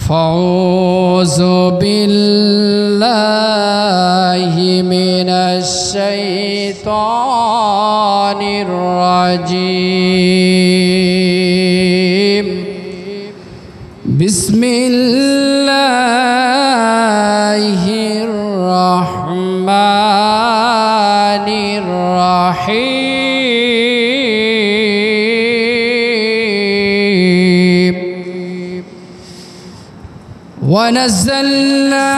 فأعوذ بالله من الشيطان الرجيم بسم الله الرحمن الرحيم ونزلنا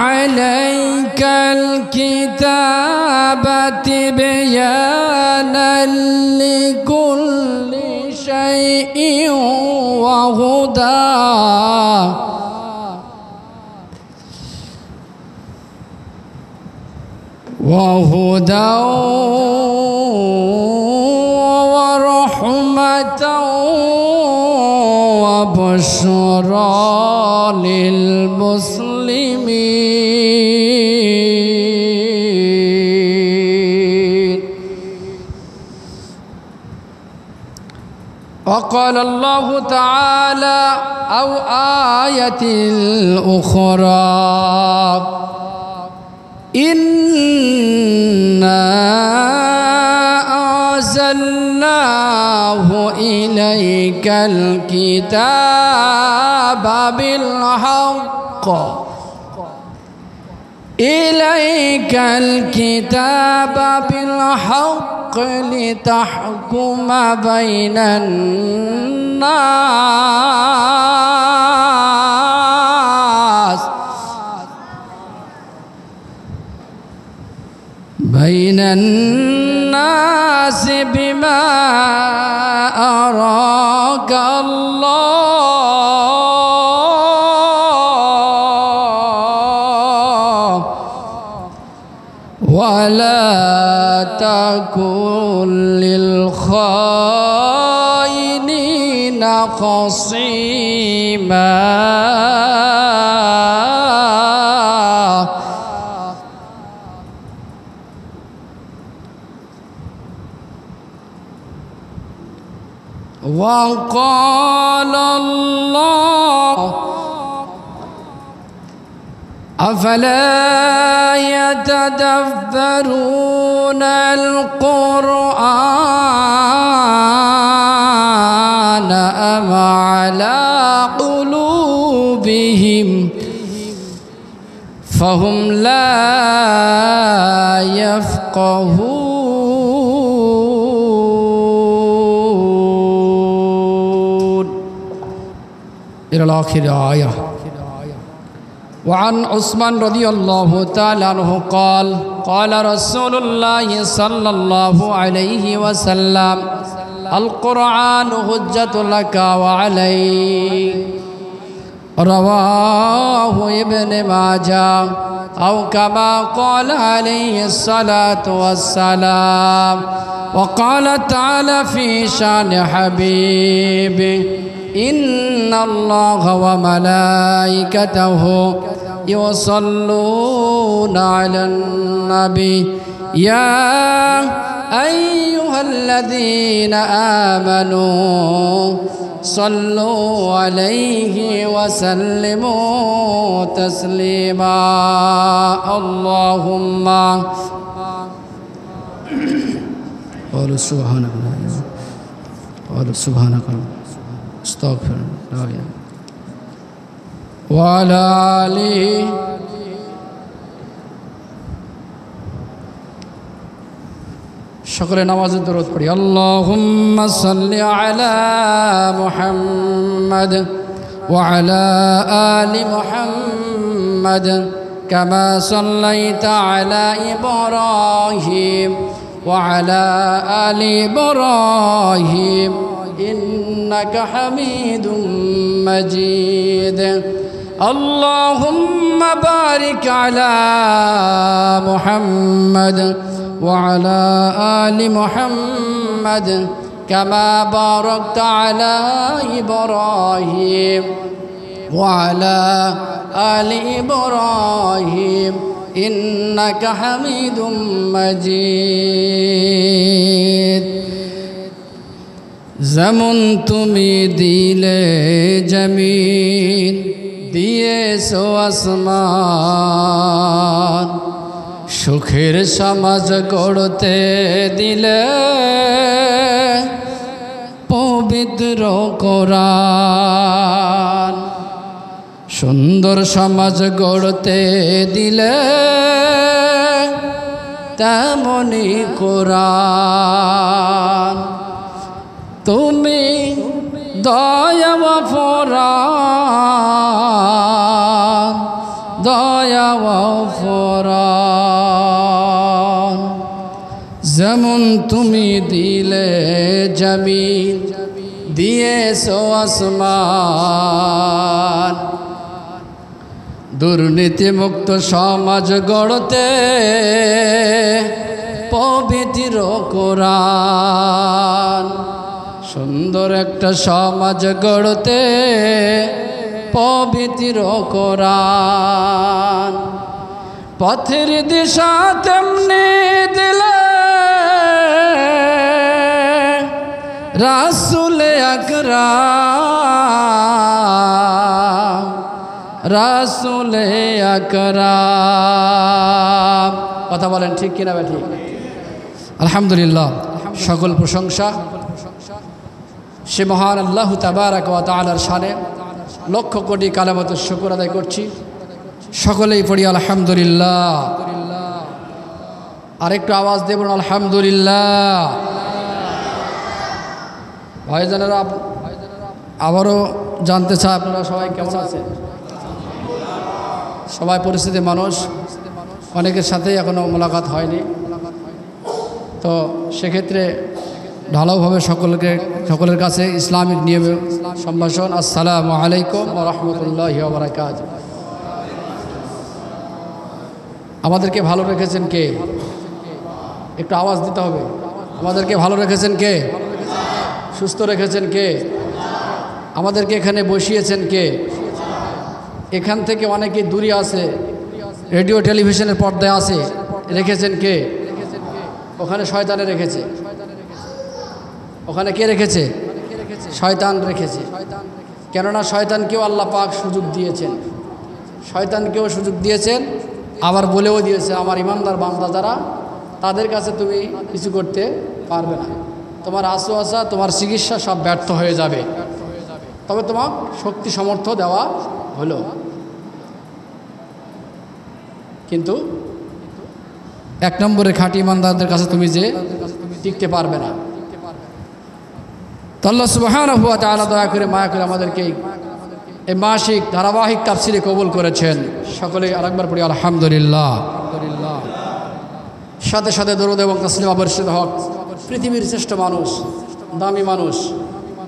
عليك الكتاب تبيانا لكل شيء وهدى ورحمة وبشرى للمسلمين. وقال الله تعالى أو آية الأخرى إنا أنزلناه إليك الكتاب بالحق لتحكم بين الناس بما أراك الله ولا تكن للخائنين خصيما. وقال الله أفلا يتدبرون القرآن أم على قلوبهم فهم لا يفقهون. إلى آخر آية. وعن عثمان رضي الله تعالى عنه قال قال رسول الله صلى الله عليه وسلم القرآن حجة لك وعليك. رواه ابن ماجه أو كما قال عليه الصلاة والسلام. وقال تعالى في شان حبيبه إن الله وملائكته يصلون على النبي يا أيها الذين آمنوا صلوا عليه وسلموا تسليما. اللهم قالوا سبحانك استغفر الله وعلى آله شكر نماز درود پڑھی. اللهم صل على محمد وعلى آل محمد كما صليت على إبراهيم وعلى آل إبراهيم إنك حميد مجيد. اللهم بارك على محمد وعلى آل محمد كما باركت على إبراهيم وعلى آل إبراهيم إنك حميد مجيد. যেমন তুমি দিলে জমিন দিয়েছো আসমান, সুখের সমাজ গড়তে দিলে পবিত্র কোরআন, সুন্দর সমাজ গড়তে দিলে তেমনি কোরআন। তুমি দয়া ফোরান, দয়া ফোরান, যেমন তুমি দিলে জমিন, দিয়েছো আসমান, দুর্নীতিমুক্ত সমাজ গড়তে পবিত্র কোরআন, সুন্দর একটা সমাজ গড়তে পবিত্র কোরআন, পথের দিশা তেমনি দিলে রাসূল আকরাম, রাসূল আকরাম। কথা বলেন ঠিক কিনা বেঠিক? আলহামদুলিল্লাহ, সকল প্রশংসা সে মহান আল্লাহ তাবারাক ওয়া তাআলার শানে, লক্ষ কোটি কালামত শুকর আদায় করছি। সকলেই পড়ি আলহামদুলিল্লাহ। আরেকটু আওয়াজ দেবেন আলহামদুলিল্লাহ। ভাইজানেরা, আবারও জানতে চাই আপনারা সবাই কেমন আছেন? সবাই পরিস্থিতি মানুষ, অনেকের সাথেই এখনও মোলাকাত হয়নি, তো সেক্ষেত্রে ঢালাওভাবে সকলের কাছে ইসলামিক নিয়মে সম্ভাষণ। আসসালামু আলাইকুম ওয়া রাহমাতুল্লাহি ওয়া বারাকাতুহু। আমাদেরকে ভালো রেখেছেন কে? একটু আওয়াজ দিতে হবে। আমাদেরকে ভালো রেখেছেন কে? সুস্থ রেখেছেন কে? আমাদেরকে এখানে বসিয়েছেন কে? এখান থেকে অনেকে দূরে আছে, রেডিও টেলিভিশনের পর্দায় আছে, রেখেছেন কে? ওখানে শয়তানে রেখেছে। ওখানে কে রেখেছে? শয়তান রেখেছে। কেননা শয়তানকেও আল্লাহ পাক সুযোগ দিয়েছেন, শয়তানকেও সুযোগ দিয়েছেন, আবার বলেও দিয়েছে আমার ইমানদার বান্দা যারা, তাদের কাছে তুমি কিছু করতে পারবে না, তোমার আশু আশা, তোমার চিকিৎসা সব ব্যর্থ হয়ে যাবে, তবে তোমার শক্তি সামর্থ্য দেওয়া হলো। কিন্তু এক নম্বরে খাঁটি ইমানদারদের কাছে তুমি যে টিকতে পারবে না। তো আল্লাহ সুবহানাহু ওয়া তাআলা দয়া করে মায়া করে আমাদেরকে এই মাসিক ধারাবাহিক তাফসিরে কবুল করেছেন। সকলে আরেকবার পড়ি আলহামদুলিল্লাহ। সাথে সাথে দরুদ এবং তাসলিম বর্ষিত হক পৃথিবীর শ্রেষ্ঠ মানুষ, দামি মানুষ,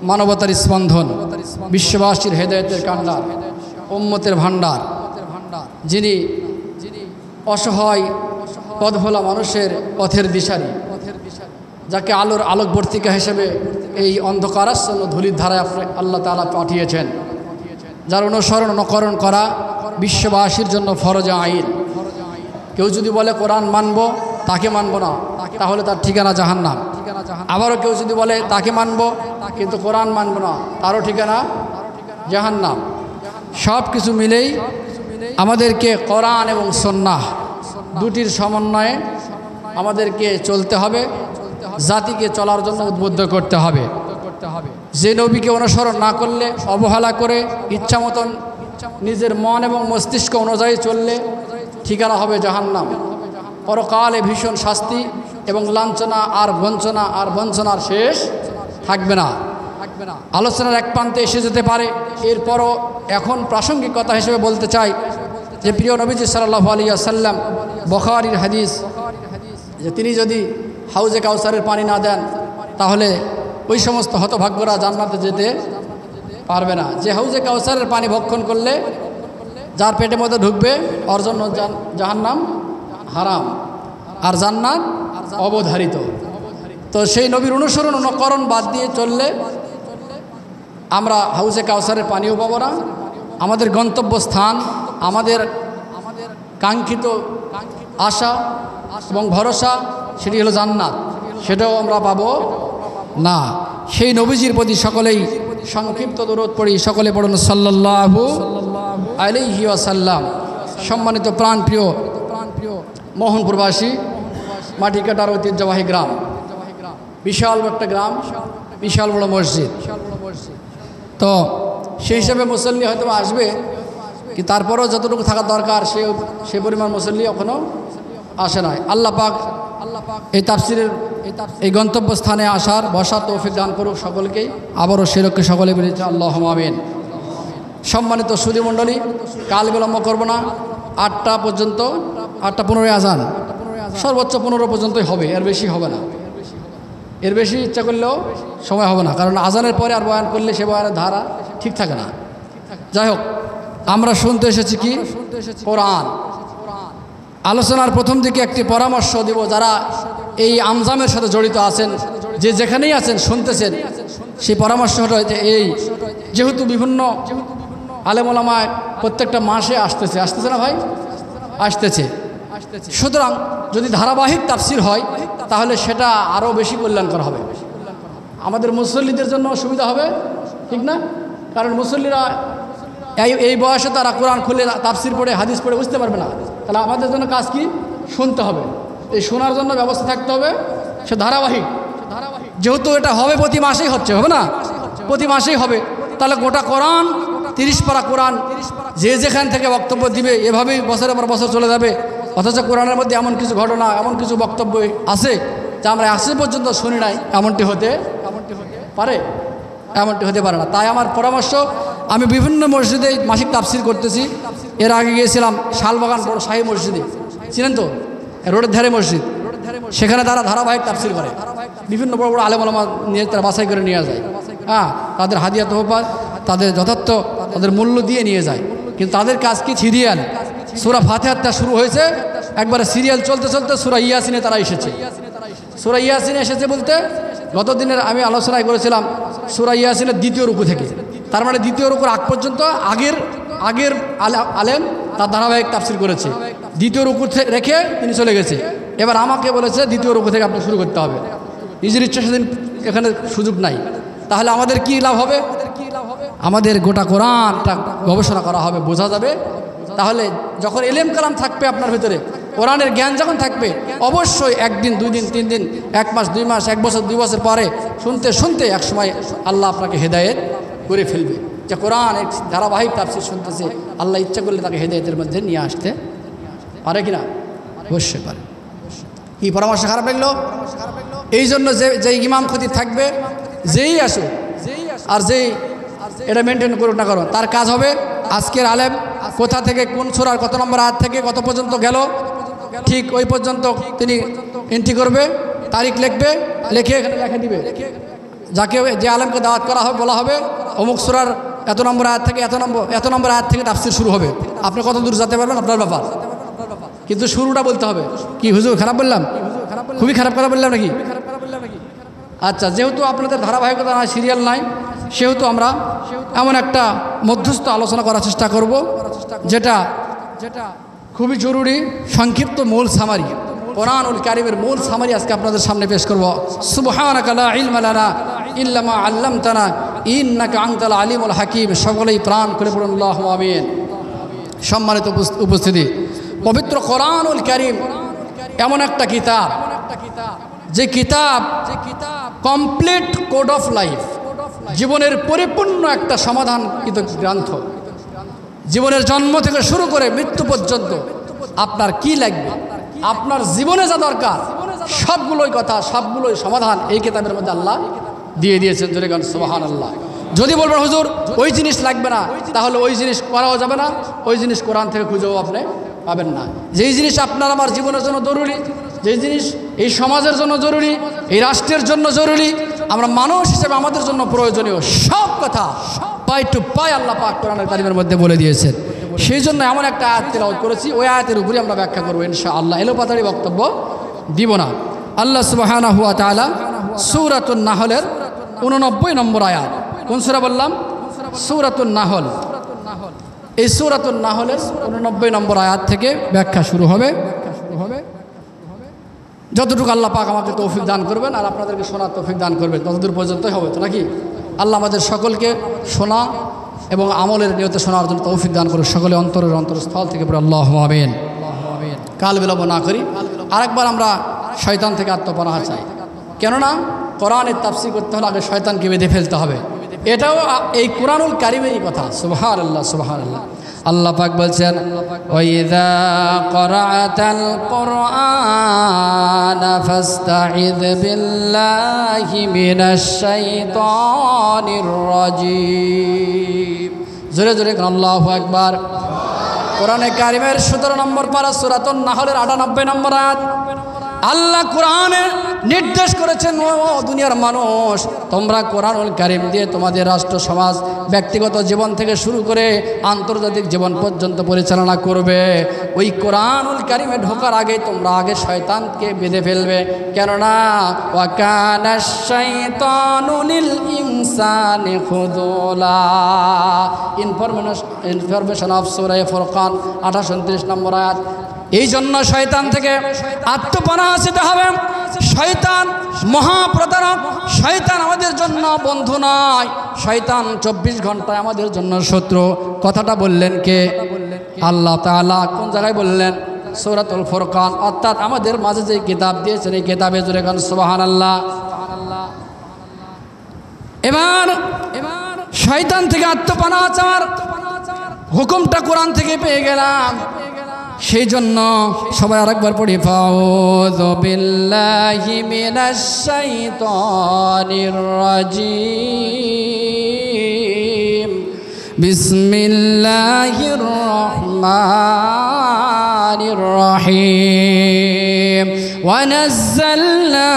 মানবতার স্পন্দন, বিশ্ববাসীর হেদায়েতের কাণ্ডার, উম্মতের ভাণ্ডার, যিনি অসহায় পথভোলা মানুষের পথের দিশারি, যাকে আলোর আলোকবর্তিকা হিসেবে এই অন্ধকারাচ্ছন্ন ধূলির ধারায় আল্লাহ তাআলা পাঠিয়েছেন, যার অনুসরণ অনুকরণ করা বিশ্ববাসীর জন্য ফরজে আইন। কেউ যদি বলে কোরআন মানব, তাকে মানব না, তাহলে তার ঠিকানা জাহান্নাম। আবারও কেউ যদি বলে তাকে মানব কিন্তু কোরআন মানব না, তারও ঠিকানা জাহান্নাম। সব কিছু মিলেই আমাদেরকে কোরআন এবং সুন্নাহ দুটির সমন্বয়ে আমাদেরকে চলতে হবে, জাতিকে চলার জন্য উদ্বুদ্ধ করতে হবে। যে নবীকে অনুসরণ না করলে, অবহেলা করে ইচ্ছা মতন নিজের মন এবং মস্তিষ্ক অনুযায়ী চললে ঠিকানা হবে জাহান্নাম। পরকালে ভীষণ শাস্তি এবং লাঞ্ছনা আর বঞ্চনার শেষ থাকবে না। আলোচনার এক প্রান্তে এসে যেতে পারে, এরপরও এখন প্রাসঙ্গিক কথা হিসেবে বলতে চাই যে প্রিয় নবীজি সাল্লাল্লাহু আলাইহি ওয়াসাল্লাম বুখারীর হাদিস, যে তিনি যদি হাউজে কাউসারের পানি না দেন তাহলে ওই সমস্ত হতভাগ্যরা জান্নাতে যেতে পারবে না। যে হাউজে কাউসারের পানি ভক্ষণ করলে যার পেটের মধ্যে ঢুকবে, ওর জন্য জাহান্নাম হারাম আর জান্নাত অবধারিত। তো সেই নবীর অনুসরণ অনুকরণ বাদ দিয়ে চললে আমরা হাউজে কাউসারের পানিও পাবো না, আমাদের গন্তব্যস্থান, আমাদের কাঙ্ক্ষিত আশা এবং ভরসা সেটি হলো জান্নাত, সেটাও আমরা পাবো না। সেই নবীজির প্রতি সকলেই সংক্ষিপ্ত দরুদ পড়ি। সকলে পড়ুন সাল্লাল্লাহু আলাইহি ওয়াসাল্লাম। সম্মানিত প্রাণপ্রিয় মোহন প্রবাসী মাটিকাটার ঐতিহ্যবাহী গ্রাম, বিশাল একটা গ্রাম, বিশাল বড় মসজিদ। তো সেই হিসাবে মুসল্লি হয়তো আসবে, কি তারপরেও যতটুকু থাকা দরকার সে পরিমাণ মুসল্লি এখনও আসে নাই। আল্লাহ পাক এই তাফসিরের এই গন্তব্যস্থানে আসার বসার তৌফিক দান করুক সকলকেই। আবারও সে লক্ষ্যে সকলে বেরিয়েছে আল্লাহুম্মা আমিন। সম্মানিত সুধী মণ্ডলী, কাল বিলম্ব করব না, 8টা পর্যন্ত, 8:15 আজান, সর্বোচ্চ 15 পর্যন্তই হবে, এর বেশি হবে না। এর বেশি ইচ্ছা করলেও সময় হবে না, কারণ আজানের পরে আর বয়ান করলে সে বয়ানের ধারা ঠিক থাকে না। যাই হোক, আমরা শুনতে এসেছি কি কোরআন। আলোচনার প্রথম দিকে একটি পরামর্শ দিব, যারা এই আমজামের সাথে জড়িত আছেন, যে যেখানেই আছেন শুনতেছেন, সেই পরামর্শ হলো যে যেহেতু বিভিন্ন আলেম ওলামায় প্রত্যেকটা মাসে আসতেছে না ভাই, আসতেছে। সুতরাং যদি ধারাবাহিক তাফসির হয় তাহলে সেটা আরও বেশি কল্যাণকর হবে, আমাদের মুসল্লিদের জন্য সুবিধা হবে, ঠিক না? কারণ মুসল্লিরা এই বয়সে তারা কোরআন খুলে তাফসির পড়ে হাদিস পড়ে বুঝতে পারবে না। তাহলে আমাদের জন্য কাজ কি? শুনতে হবে। এই শোনার জন্য ব্যবস্থা থাকতে হবে, সে ধারাবাহিক। যেহেতু এটা হবে প্রতি মাসেই হচ্ছে, হবে না? প্রতি মাসেই হবে। তাহলে গোটা কোরআন 30 পারা কোরআন যে যেখান থেকে বক্তব্য দিবে, এভাবেই বছরের পর বছর চলে যাবে। অথচ কোরআনের মধ্যে এমন কিছু ঘটনা, এমন কিছু বক্তব্য আছে যা আমরা আজ পর্যন্ত শুনি নাই। এমনটি হতে পারে? এমনটি হতে পারে না। তাই আমার পরামর্শ, আমি বিভিন্ন মসজিদে মাসিক তাফসির করতেছি। এর আগে গিয়েছিলাম শালবাগান বড় শাহী মসজিদে, চিনেন তো, রোডের ধারে মসজিদ। সেখানে তারা ধারাবাহিক তাফসির করে, বিভিন্ন বড় বড় আলেম ওলামা নিয়ে তারা বাছাই করে নিয়ে যায়। হ্যাঁ, তাদের হাদিয়া তোহফা তাদের যথার্থ তাদের মূল্য দিয়ে নিয়ে যায়। কিন্তু তাদের কাজ কি? সিরিয়াল। সূরা ফাতিহাটা শুরু হয়েছে, একবারে সিরিয়াল চলতে চলতে সূরা ইয়াসিনে তারা এসেছে। সূরা ইয়াসিনে এসেছে বলতে গত দিনের আমি আলোচনায় করেছিলাম সূরা ইয়াসিনের 2য় রুকু থেকে। তার মানে 2য় রুকুর আগ পর্যন্ত আগের আলেম তার ধারাবাহিক তাফসির করেছে। 2য় রুকু রেখে তিনি চলে গেছে। এবার আমাকে বলেছে 2য় রুকু থেকে আপনি শুরু করতে হবে। নিজের ইচ্ছা সেদিন এখানে সুযোগ নাই। তাহলে আমাদের কি লাভ হবে? আমাদের গোটা কোরআনটা গবেষণা করা হবে, বোঝা যাবে। তাহলে যখন এলেম কালাম থাকবে আপনার ভিতরে, কোরআনের জ্ঞান যখন থাকবে, অবশ্যই 1 দিন 2 দিন 3 দিন 1 মাস 2 মাস 1 বছর 2 বছর পরে শুনতে শুনতে একসময় আল্লাহ আপনাকে হেদায়েত করে ফেলবে। যে কোরআন এক ধারাবাহিক তাফসীর শুনতেছে, আল্লাহ ইচ্ছা করলে তাকে হেদায়েতের মধ্যে নিয়ে আসতে পারে কিনা? অবশ্যই পারে। কি পরামর্শ খারাপ লাগলো? এই জন্য যে ইমাম খতিব থাকবে, যেই আসুক আর যেই এটা মেনটেন করুক না করো, তার কাজ হবে আজকের আলেম কোথা থেকে কোন সূরার কত নম্বর আয়াত থেকে কত পর্যন্ত গেল, ঠিক ওই পর্যন্ত তিনি এন্ট্রি করবে, তারিখ লিখবে, লিখে এখানে লেখা দিবে। যাকে যে আলেমকে দাওয়াত করা হবে বলা হবে অমুক সূরার এত নম্বর আয়াত থেকে এত নম্বর আয়াত থেকে তাফসীর শুরু হবে। আপনি কত দূর যেতে পারবেন আপনার ব্যাপার, কিন্তু শুরুটা বলতে হবে। কি হুজুর খারাপ বললাম? খুবই খারাপ কথা বললাম নাকি? আচ্ছা, যেহেতু আপনাদের ধারাবাহিকতা নাই, সিরিয়াল নাই, সেহেতু আমরা এমন একটা মধ্যস্থ আলোচনা করার চেষ্টা করব, যেটা খুবই জরুরি। সংক্ষিপ্ত মূল সামারি, কোরআনুল কারীমের মূল সামারি আজকে আপনাদের সামনে পেশ করব। সুবহানাকা লা ইলমা লানা ইল্লা মা আল্লামতানা ইন্নাকা আনতাল আলিমুল হাকিম। সকলেই প্রাণ করে পড়ুন আল্লাহুম্মা আমিন। সম্মানিত উপস্থিতি, পবিত্র কোরআনুল কারীম এমন একটা কিতাব, যে কিতাব কমপ্লিট কোড অফ লাইফ, জীবনের পরিপূর্ণ একটা সমাধানকৃত গ্রন্থ। জীবনের জন্ম থেকে শুরু করে মৃত্যু পর্যন্ত আপনার কি লাগবে, আপনার জীবনে যা দরকার, সবগুলোই কথা, সবগুলোই সমাধান এই কিতাবের মধ্যে আল্লাহ দিয়ে দিয়েছেন। জোরে গান সুবহানাল্লাহ। যদি বলবেন হুজুর ওই জিনিস লাগবে না, তাহলে ওই জিনিস করাও যাবে না, ওই জিনিস কোরআন থেকে খুঁজেও আপনি পাবেন না। যেই জিনিস আপনার আমার জীবনের জন্য জরুরি, যেই জিনিস এই সমাজের জন্য জরুরি, এই রাষ্ট্রের জন্য জরুরি, আমরা মানুষ হিসেবে আমাদের জন্য প্রয়োজনীয় সব কথা পাই টু পাই আল্লাহ পাক কোরআনের কারিমের মধ্যে বলে দিয়েছেন। সেই জন্য এমন একটা আয়াত তেলাওয়াত করেছি, ওই আয়াতের উপরে আমরা ব্যাখ্যা করবো ইনশাআল্লাহ। এলোপাতাড়ি বক্তব্য দিব না। আল্লাহ সুবহানাহু ওয়া তাআলা সূরাতুন নাহলের 89 নম্বর আয়াত, কোন সূরা বললাম? সূরাতুন নাহল। এই সূরাতুন নাহলের 89 নম্বর আয়াত থেকে ব্যাখ্যা শুরু হবে। যতটুকু আল্লাহ পাক আমাকে তৌফিক দান করবেন আর আপনাদেরকে শোনার তৌফিক দান করবেন, ততদূর পর্যন্তই হবে তো নাকি? আল্লাহ আমাদের সকলকে শোনা এবং আমলের নিয়তে শোনার জন্য তৌফিক দান করে সকলে অন্তরের অন্তরস্থল থেকে পড়ে আল্লাহু আমিন। কাল বিলম্ব না করি আরেকবার আমরা শয়তান থেকে আত্মপনাহ চাই, কেননা কোরআনের তাফসীর করতে হলে আগে শয়তানকে বেঁধে ফেলতে হবে। এটাও এই কুরআনুল কারীমেরই কথা। সুবহানাল্লাহ সুবহানাল্লাহ। আল্লাহ পাক বলছেন ওয়াইযা ক্বরাআতাল কুরআনা ফাস্তাইয বিল্লাহি মিনাশ শাইতানির রাজীম। জোরে জোরে আল্লাহু আকবার। কোরআনে কারীমের 17 নম্বর পারা সূরাতুন নাহলের 98 নম্বর আয়াত। আল্লাহ কোরআনে নির্দেশ করেছেন, ও দুনিয়ার মানুষ, তোমরা কোরআনুল কারীম দিয়ে তোমাদের রাষ্ট্র সমাজ ব্যক্তিগত জীবন থেকে শুরু করে আন্তর্জাতিক জীবন পর্যন্ত পরিচালনা করবে। ওই কোরআনুল কারীমে ঢোকার আগে তোমরা আগে শয়তানকে বেঁধে ফেলবে, কেননা ওয়া কানাশ শাইতানু লিল ইনসানি খুযুলা। ইনফরমেশন অফ সূরা ফুরকান 28-29 নম্বর আয়াত। এই জন্য শয়তান থেকে আত্মপনাহ নিতে হবে। শয়তান মহাপ্রতারক, শয়তান আমাদের জন্য বন্ধু নয়, শয়তান 24 ঘন্টায় আমাদের জন্য শত্রু। কথাটা বললেন কে? আল্লাহ তাআলা। কোন জায়গায় বললেন? সূরাতুল ফুরকান, অর্থাৎ আমাদের মাঝে যে কিতাব দিয়েছেন এই কিতাবে জুড়ে গান সুবহানাল্লাহ। এবার শয়তান থেকে আত্মপনাহ চাওয়ার হুকুমটা কোরআন থেকে পেয়ে গেলাম। সেই জন্য সবাই আরেকবার পড়ি, ফাউযু বিল্লাহি মিনাশ শাইতানির রাজীম, বিসমিল্লাহির রহমানির রহিম, ওয়া নাযালনা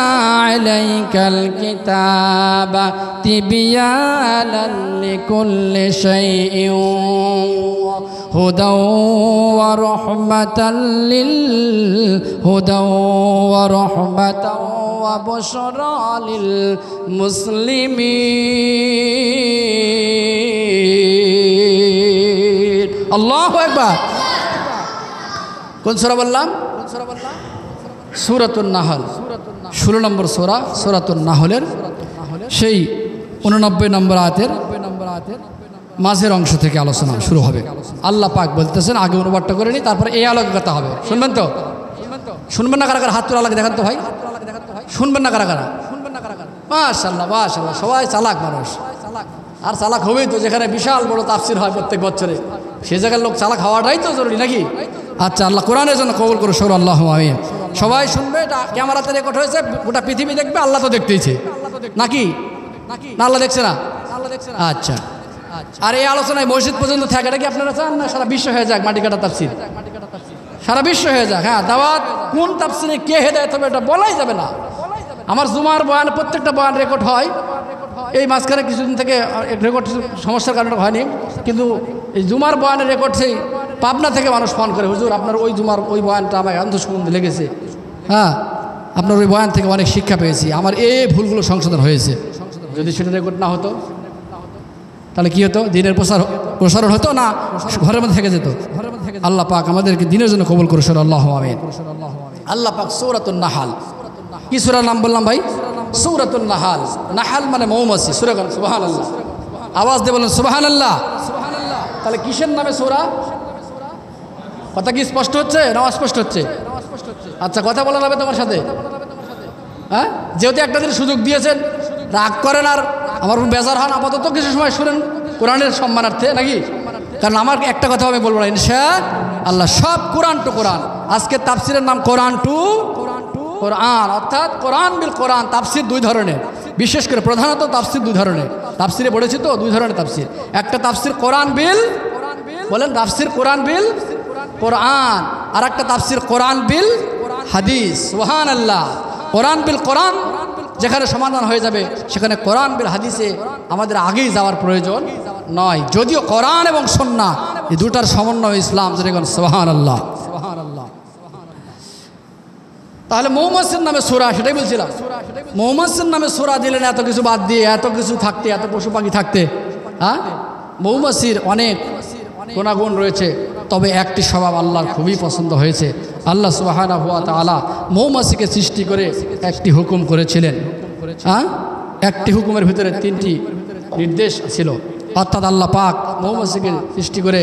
আলাইকাল কিতাবা তিবয়ানান লিকুল্লি শাইইন হুদাও ওয়া রাহমাতাল ওয়া বুশরা লিল মুসলিমিন। আল্লাহু আকবার। কোন সূরা বললাম? সূরাতুন নাহল, 16 নম্বর সূরা, সূরাতুন নাহলের সেই 89 নম্বর আয়াতের মাঝের অংশ থেকে আলোচনা শুরু হবে। আল্লাহ পাক বলতেছেন, আগে অনুবাদটা করে নি, তারপরে এই আলোকে কথা হবে। শুনবেন তো? শুনবেন না কারা কারা? হাত তোলা আলাদা দেখান তো ভাই। শুনবেন না কারা কারা? মাশাআল্লাহ মাশাআল্লাহ, সবাই চালাক মানুষ। আর চালাক হবেই তো, যেখানে বিশাল বড় তাফসীর হয় প্রত্যেক বছরে, সে জায়গার লোক চালাক হওয়াটাই তো জরুরি নাকি? আচ্ছা, আল্লাহ কোরআনের জন্য কবুল করো, সর আল্লাহু আমিন। সবাই শুনবে, এটা ক্যামেরাতে রেকর্ড হয়েছে, গোটা পৃথিবী দেখবে। আল্লাহ তো দেখতেইছে নাকি? না আল্লাহ দেখছে না? আচ্ছা, আর এই আলোচনায় মসজিদ পর্যন্ত থাকে, এটা কি আপনারা চান না সারা বিশ্ব হয়ে যাক মাটি কাটা তাফসীর? সারা বিশ্ব হয়ে যাক। হ্যাঁ, দাওয়াত কোন তাফসীরে কে হেদায়েত হবে এটা বলাই যাবে না। আমার জুমার বয়ান, প্রত্যেকটা বয়ান রেকর্ড হয়। এই মাঝখানে কিছুদিন থেকে রেকর্ড সমস্যার কারণে হয়নি, কিন্তু এই জুমার বয়ানের রেকর্ড সেই পাবনা থেকে মানুষ ফোন করে, হুজুর আপনার ওই জুমার ওই বয়ানটা আমার অন্তঃসম্বন্ধে লেগেছে। হ্যাঁ, আপনার ওই বয়ান থেকে অনেক শিক্ষা পেয়েছি, আমার এই ভুলগুলো সংশোধন হয়েছে। যদি সেটা রেকর্ড না হতো তাহলে কি হতো? দিনের প্রসারণ হতো না, ঘরের মধ্যে থেকে যেত। আল্লাহ পাক আমাদেরকে দিনের জন্য কবুল করে, আল্লাহু আমিন। আল্লাহ পাক সূরাতুন নাহাল, কি সূরার নাম বললাম ভাই? সূরাতুন নাহাল। নাহাল মানে মৌমাছি। সূরা সুবহানাল্লাহ, আওয়াজ দিয়ে বলেন সুবহানাল্লাহ। তাহলে কিসের নামে সূরা? কথা কি স্পষ্ট হচ্ছে না অস্পষ্ট হচ্ছে? আচ্ছা, কথা বলা যাবে তোমার সাথে? হ্যাঁ, যেহেতু একটা দিন সুযোগ দিয়েছেন, রাগ করেন আর আমার বেজার হন, আপাতত কিছু সময় শুনেন কোরআনের সম্মানার্থে নাকি? কারণ আমার একটা কথা আমি বলবো না, ইনশাআল্লাহ সব কোরআন টু কোরআন। আজকে তাফসিরের নাম কোরআন টু কোরআন, অর্থাৎ কোরআন বিল কোরআন। তাফসির দুই ধরনের, বিশেষ করে প্রধানত তাফসির দুই ধরনের। তাফসিরে পড়েছি তো, দুই ধরনের তাফসির। একটা তাফসির কোরআন বিল, বলেন তাফসির কোরআন বিল কোরআন, আর একটা তাফসির কোরআন বিল হাদিস। সুবহানাল্লাহ। কোরআন বিল কোরআন যেখানে সমাধান হয়ে যাবে, সেখানে কোরআন বিল হাদিসে আমাদের আগেই যাওয়ার প্রয়োজন নয়। যদিও কোরআন এবং সুন্নাহ এই দুটার সমন্বয় ইসলাম। যেরকম সুবহানাল্লাহ। তাহলে মৌমাছির নামে সূরা, সেটাই বলছিলাম। মৌমাছির নামে সূরা দিলেন এত কিছু বাদ দিয়ে, এত কিছু থাকতে, এত পশু পাখি থাকতে। হ্যাঁ, মৌমাছির অনেক গুণাগুণ রয়েছে, তবে একটি স্বভাব আল্লাহর খুবই পছন্দ হয়েছে। আল্লাহ সুবহানাহু ওয়া তাআলা মৌমাছিকে সৃষ্টি করে একটি হুকুম করেছিলেন। হ্যাঁ, একটি হুকুমের ভিতরে 3টি নির্দেশ ছিল। অর্থাৎ আল্লাহ পাক মৌমাছিকে সৃষ্টি করে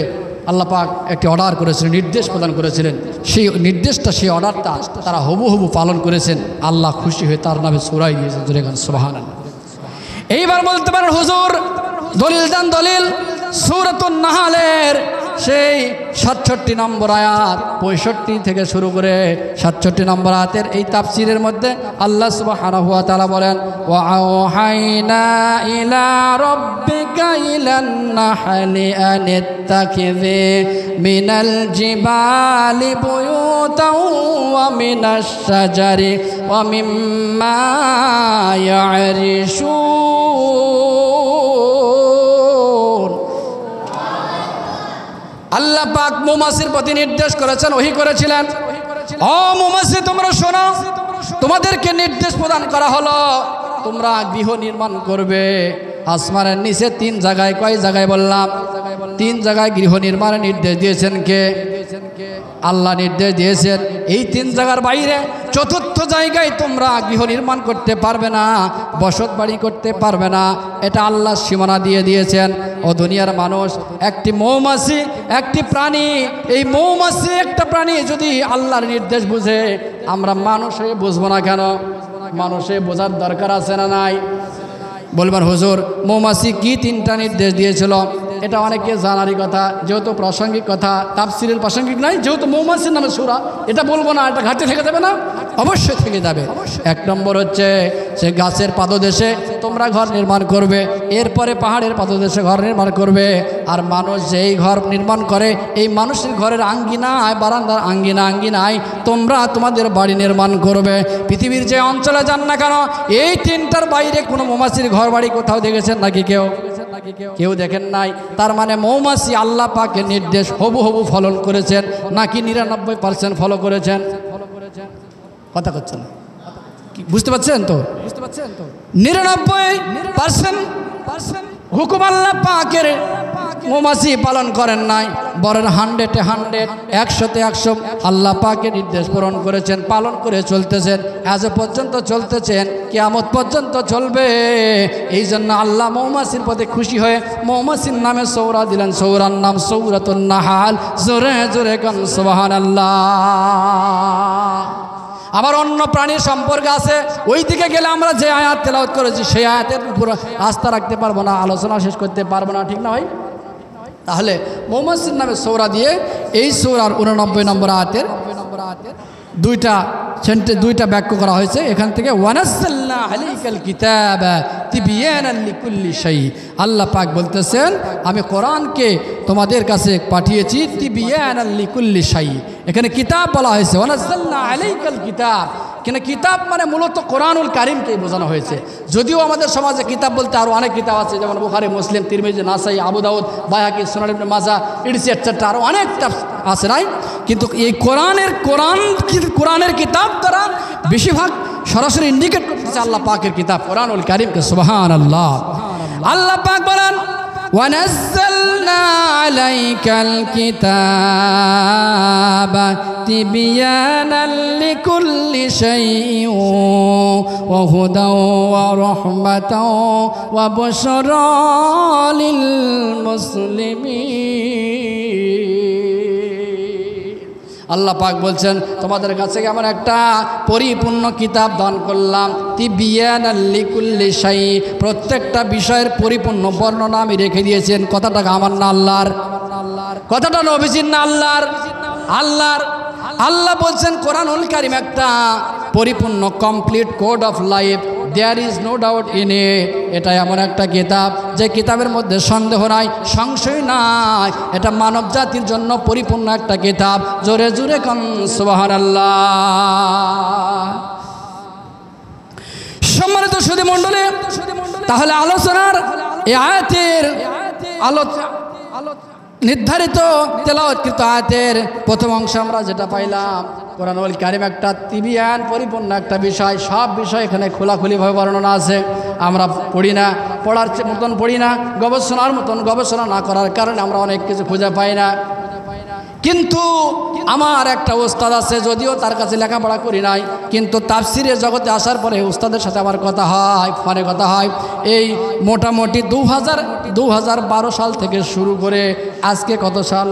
আল্লাহ পাক একটি অর্ডার করেছিলেন, নির্দেশ প্রদান করেছিলেন। সেই নির্দেশটা, সেই অর্ডারটা তারা হুবহু পালন করেছেন। আল্লাহ খুশি হয়ে তার নামে সূরা দিয়েছেন। জোরে গান সুবহানাল্লাহ। এইবার বলতে পারেন হুজুর দলিল দেন, দলিল সূরাতুন নাহলের সেই 67 নম্বর আয়াত 65 থেকে শুরু করে 67 নম্বর আয়াতের এই তাফসীরের মধ্যে আল্লাহ সুবহানাহু ওয়া তাআলা বলেন, ওয়া আওহাইনা ইলা রাব্বিকা ইলান নাহলি আনিত্তাখিযি মিনাল জিবালি বুয়ুতান ওয়া মিনাশ শাজারি ওয়া মিম্মা ইয়ারিশুন। আল্লাহ পাক মৌমাছির প্রতি নির্দেশ করেছেন, ওহী করেছিলেন, ও মৌমাছি তোমরা শোনো, তোমাদেরকে নির্দেশ প্রদান করা হলো তোমরা গৃহ নির্মাণ করবে আসমানের নিচে 3 জায়গায়। কয় জায়গায় বললাম? 3 জায়গায় গৃহ নির্মাণের নির্দেশ দিয়েছেন কে? আল্লাহ নির্দেশ দিয়েছেন। এই 3 জায়গার বাইরে 4র্থ জায়গায় তোমরা গৃহ নির্মাণ করতে পারবে না, বসত বাড়ি করতে পারবে না, এটা আল্লাহ সীমানা দিয়ে দিয়েছেন। ও দুনিয়ার মানুষ, একটি মৌমাছি একটি প্রাণী, এই মৌমাছি একটা প্রাণী যদি আল্লাহর নির্দেশ বুঝে, আমরা মানুষ হয়ে বুঝবো না কেন? মানুষে বোঝার দরকার আছে না নাই? বলবার হুজুর মৌমাছি কি 3টা নির্দেশ দিয়েছিল? এটা অনেকে জানারই কথা, যেহেতু প্রাসঙ্গিক কথা, তাফসীরের প্রাসঙ্গিক নাই, যেহেতু মৌমাছির নামে সূরা, এটা বলবো না, এটা ঘাটে থেকে যাবে না? অবশ্যই থেকে যাবে। 1 নম্বর হচ্ছে সে গাছের পাদদেশে তোমরা ঘর নির্মাণ করবে, এরপরে পাহাড়ের পাদদেশে ঘর নির্মাণ করবে। আর মানুষ যেই ঘর নির্মাণ করে, এই মানুষের ঘরের আঙ্গিনায়, বারান্দার আঙ্গিনায় তোমরা তোমাদের বাড়ি নির্মাণ করবে। পৃথিবীর যে অঞ্চলে যান না কেন, এই 3টার বাইরে কোনো মৌমাছির ঘর বাড়ি কোথাও দেখেছেন নাকি কেউ? কেউ দেখেন নাই। তার মানে মৌমাছি আল্লাহ পাকের নির্দেশ হবু ফলন করেছেন নাকি 99% ফলো করেছেন? কথা করছেন, বুঝতে পারছেন তো? 99% হুকুম আল্লাহ পাকের মৌমাছি পালন করেন নাই, বরং 100-এ 100, 100-তে 100 আল্লাহ পাকের নির্দেশ পূরণ করেছেন, পালন করে চলতেছেন, আজ পর্যন্ত চলতেছেন, কিয়ামত পর্যন্ত চলবে। এই জন্য আল্লাহ মৌমাছির প্রতি খুশি হয়ে মৌমাছির নামে সূরা দিলেন, সূরার নাম সূরাতুন নাহল। জোরে জোরে কান সুবহানাল্লাহ। আবার অন্য প্রাণীর সম্পর্কে আছে, ওই দিকে গেলে আমরা যে আয়াত তেলাওয়াত করেছি সেই আয়াতের উপর আস্থা রাখতে পারবো না, আলোচনা শেষ করতে পারবো না, ঠিক না ভাই? তাহলে মৌমাছির নামে সূরা দিয়ে এই সূরার 89 নম্বর আয়াতের 2টা বাক্য করা হয়েছে। এখান থেকে ওয়ানাজ্জালনা আলাইকাল কিতাবা তিবয়ানান লিকুল্লি শাই। আল্লাহ পাক বলতেছেন আমি কোরআনকে তোমাদের কাছে পাঠিয়েছি তিবয়ানান লিকুল্লি শাই। এখানে কিতাব বলা হয়েছে, ওয়ানাজ্জালনা আলাইকাল কিতাব। কিন্তু কিতাব মানে মূলত কোরআনুল কারীমকেই বোঝানো হয়েছে। যদিও আমাদের সমাজে কিতাব বলতে আরও অনেক কিতাব আছে, যেমন বুখারী, মুসলিম, তিরমিজি, নাসাই, আবু দাউদ, বায়হাকি, সুনান ইবনে মাজাহ, etc. আরও অনেক কিতাব আছে নাই? কিন্তু এই কোরআনের কিতাব দ্বারা বেশিরভাগ সরাসরি ইন্ডিকেট করতেছে আল্লাহ পাকের কিতাব কোরআনুল কারীমকে। সুবহানাল্লাহ। আল্লাহ পাক বলেন ওয়ানাজ্জালনা আলাইকাল কিতাবা তিবয়ানান লিকুল্লি শাইইন ওয়া হুদাও ওয়া রাহমাতাও ওয়া বুশরা লিল মুসলিমিন। আল্লাহ পাক বলছেন তোমাদের কাছে এমন একটা পরিপূর্ণ কিতাব দান করলাম, তিবয়ানান লিকুল্লি শাই, প্রত্যেকটা বিষয়ের পরিপূর্ণ বর্ণনা আমি রেখে দিয়েছেন। কথাটা আমার না আল্লাহর? কথাটা নবীজির না আল্লাহর? আল্লাহ বলছেন কোরআনুল কারীম একটা পরিপূর্ণ complete code of life, there is no doubt in it. এটা এমন একটা কিতাব যে কিতাবের মধ্যে সন্দেহ নাই, সংশয় নাই, এটা মানব জাতির জন্য পরিপূর্ণ একটা কিতাব। জোরে জোরে কান সুবহানাল্লাহ। সম্মানিত সুধী মণ্ডলী, তাহলে আলোচনার এই আয়াতের নির্ধারিত তেলাওয়াতকৃত আয়াতের প্রথম অংশ আমরা যেটা পাইলাম, কোরআনুল কারীম একটা তিবিয়ান পরিপূর্ণ একটা বিষয়, সব বিষয় এখানে খোলাখুলিভাবে বর্ণনা আছে। আমরা পড়ি না, পড়ার মতন পড়ি না, গবেষণার মতন গবেষণা না করার কারণে আমরা অনেক কিছু খুঁজে পাই না। কিন্তু আমার একটা ওস্তাদ আছে, যদিও তার কাছে লেখাপড়া করি নাই, কিন্তু তাফসিরের জগতে আসার পরে ওস্তাদের সাথে আমার কথা হয়, ফোনে কথা হয়। এই মোটামুটি 2012 সাল থেকে শুরু করে আজকে কত সাল,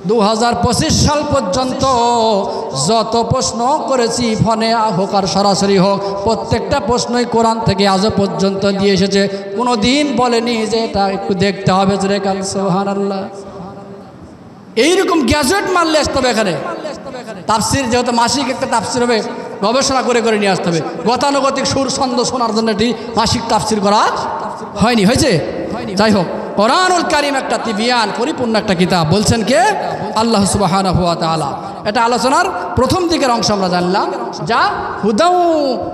2025 সাল পর্যন্ত যত প্রশ্ন করেছি, ফোনে হোক আর সরাসরি হোক, প্রত্যেকটা প্রশ্নই কোরআন থেকে আজও পর্যন্ত দিয়ে এসেছে। কোনো দিন বলেনি যে এটা একটু দেখতে হবে, জোরে কান সুবহানাল্লাহ। এইরকম গ্যাজেট মারলে আসতে হবে এখানে। তাফসির যেহেতু মাসিক একটা তাফসির হবে, গবেষণা করে করে নিয়ে আসতে হবে। গতানুগতিক সুর ছন্দ শোনার জন্য এটি মাসিক তাফসির করা হয়নি, হয়েছে? যাই হোক, কোরআনুল কারীম একটা তিবিয়ান, পরিপূর্ণ একটা কিতাব। বলছেন কে? আল্লাহ সুবহানাহু ওয়া তাআলা। এটা আলোচনার প্রথম দিকের অংশ আমরা জানলাম, যা হুদাউ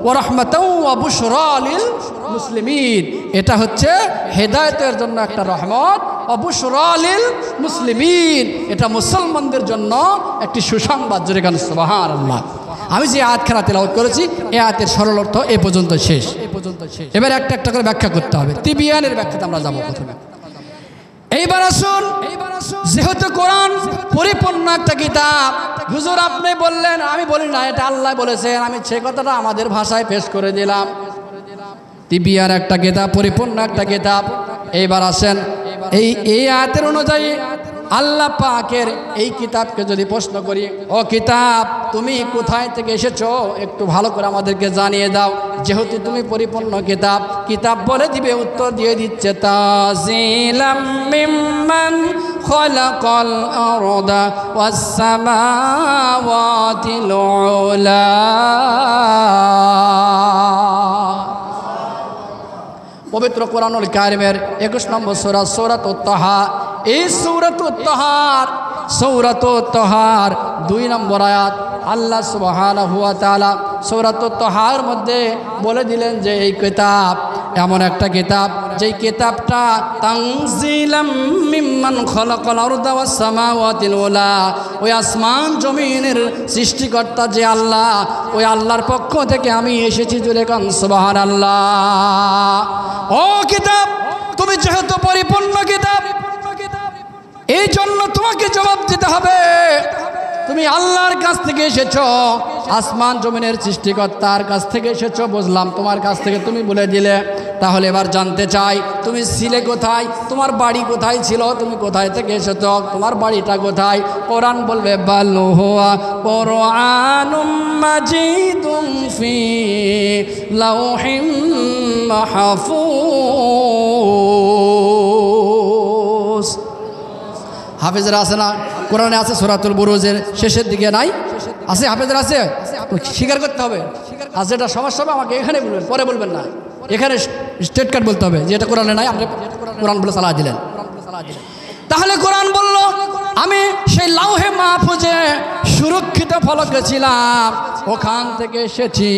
ওয়া রাহমাতাউ ওয়া বুশরা লিল মুসলিমিন। এটা হচ্ছে হেদায়েতের জন্য একটা রহমত, ওয়া বুশরা লিল মুসলিমিন, এটা মুসলমানদের জন্য একটি সুসংবাদ। জোরে গান সুবহানাল্লাহ। আমি যে আয়াতখানা তেলাওয়াত করেছি, এই আয়াতের সরল অর্থ এ পর্যন্ত শেষ। এবার একটা একটা করে ব্যাখ্যা করতে হবে। তিবিয়ানের ব্যাখ্যাতে আমরা যাব প্রথমে। এইবার আসুন, যেহেতু কোরআন পরিপূর্ণ একটা কিতাব, হুজুর আপনি বললেন, আমি বলি না, এটা আল্লাহ বলেছেন, আমি সে কথাটা আমাদের ভাষায় পেশ করে দিলাম। তিবিয়ান একটা কিতাব, পরিপূর্ণ একটা কিতাব। এইবার আসেন, এই আয়াতের অনুযায়ী আল্লাহ পাকের এই কিতাবকে যদি প্রশ্ন করি, ও কিতাব তুমি কোথায় থেকে এসেছো, একটু ভালো করে আমাদেরকে জানিয়ে দাও, যেহেতু তুমি পরিপূর্ণ কিতাব। কিতাব বলে দিবে, উত্তর দিয়ে দিচ্ছে, তাজিলাম মিম্মান খালাকাল আরদা ওয়াস সামাওয়াতিল উলা। পবিত্র কোরআনুল কারীমের 21 নম্বর সূরা, সূরাতুত তাহা। এই সূরাতুত তাহার 2 নম্বর আয়াত। আল্লাহ সুবহানাহু ওয়া তাআলা সূরাতুত তাহার মধ্যে বলে দিলেন যে এই কিতাব এমন একটা কিতাব, যেই কিতাবটা তানজিলাম মিম্মান খালাকাল আরদা ওয়াস সামাওয়াতিল উলা, ওই আসমান জমিনের সৃষ্টিকর্তা যে আল্লাহ, ওই আল্লাহর পক্ষ থেকে আমি এসেছি। জোরে কান সুবহানাল্লাহ। ও কিতাব, তুমি যেহেতু পরিপূর্ণ কিতাব, এই জন্য তোমাকে জবাব দিতে হবে। তুমি আল্লাহর কাছ থেকে এসেছো, আসমান জমিনের সৃষ্টিকর্তার কাছ থেকে এসেছো, বুঝলাম, তোমার কাছ থেকে তুমি বলে দিলে। তাহলে এবার জানতে চাই, তুমি ছিলে কোথায়, তোমার বাড়ি কোথায় ছিল, তুমি কোথায় থেকে এসেছো, তোমার বাড়িটা কোথায়? কোরআন বলবে, বাল হুয়া কুরআনুম মাজিদুম ফি লাউহিম মাহফুজ। হাফেজরা আছে না? কোরআনে আছে, সূরাতুল বুরুজের শেষের দিকে নাই? আছে, হাফেজরা আছে, স্বীকার করতে হবে। আর যেটা সমস্যা হবে আমাকে এখানে বলবেন, পরে বলবেন না, এখানে স্টেট কার্ড বলতে হবে যে এটা কোরআনে নাই, আপনি কোরআন বলে চালা দিলেন। তাহলে কোরআন বলল, আমি সেই লাউহে মাহফুজে সুরক্ষিত ফলকে ছিলাম, ওখান থেকে এসেছি।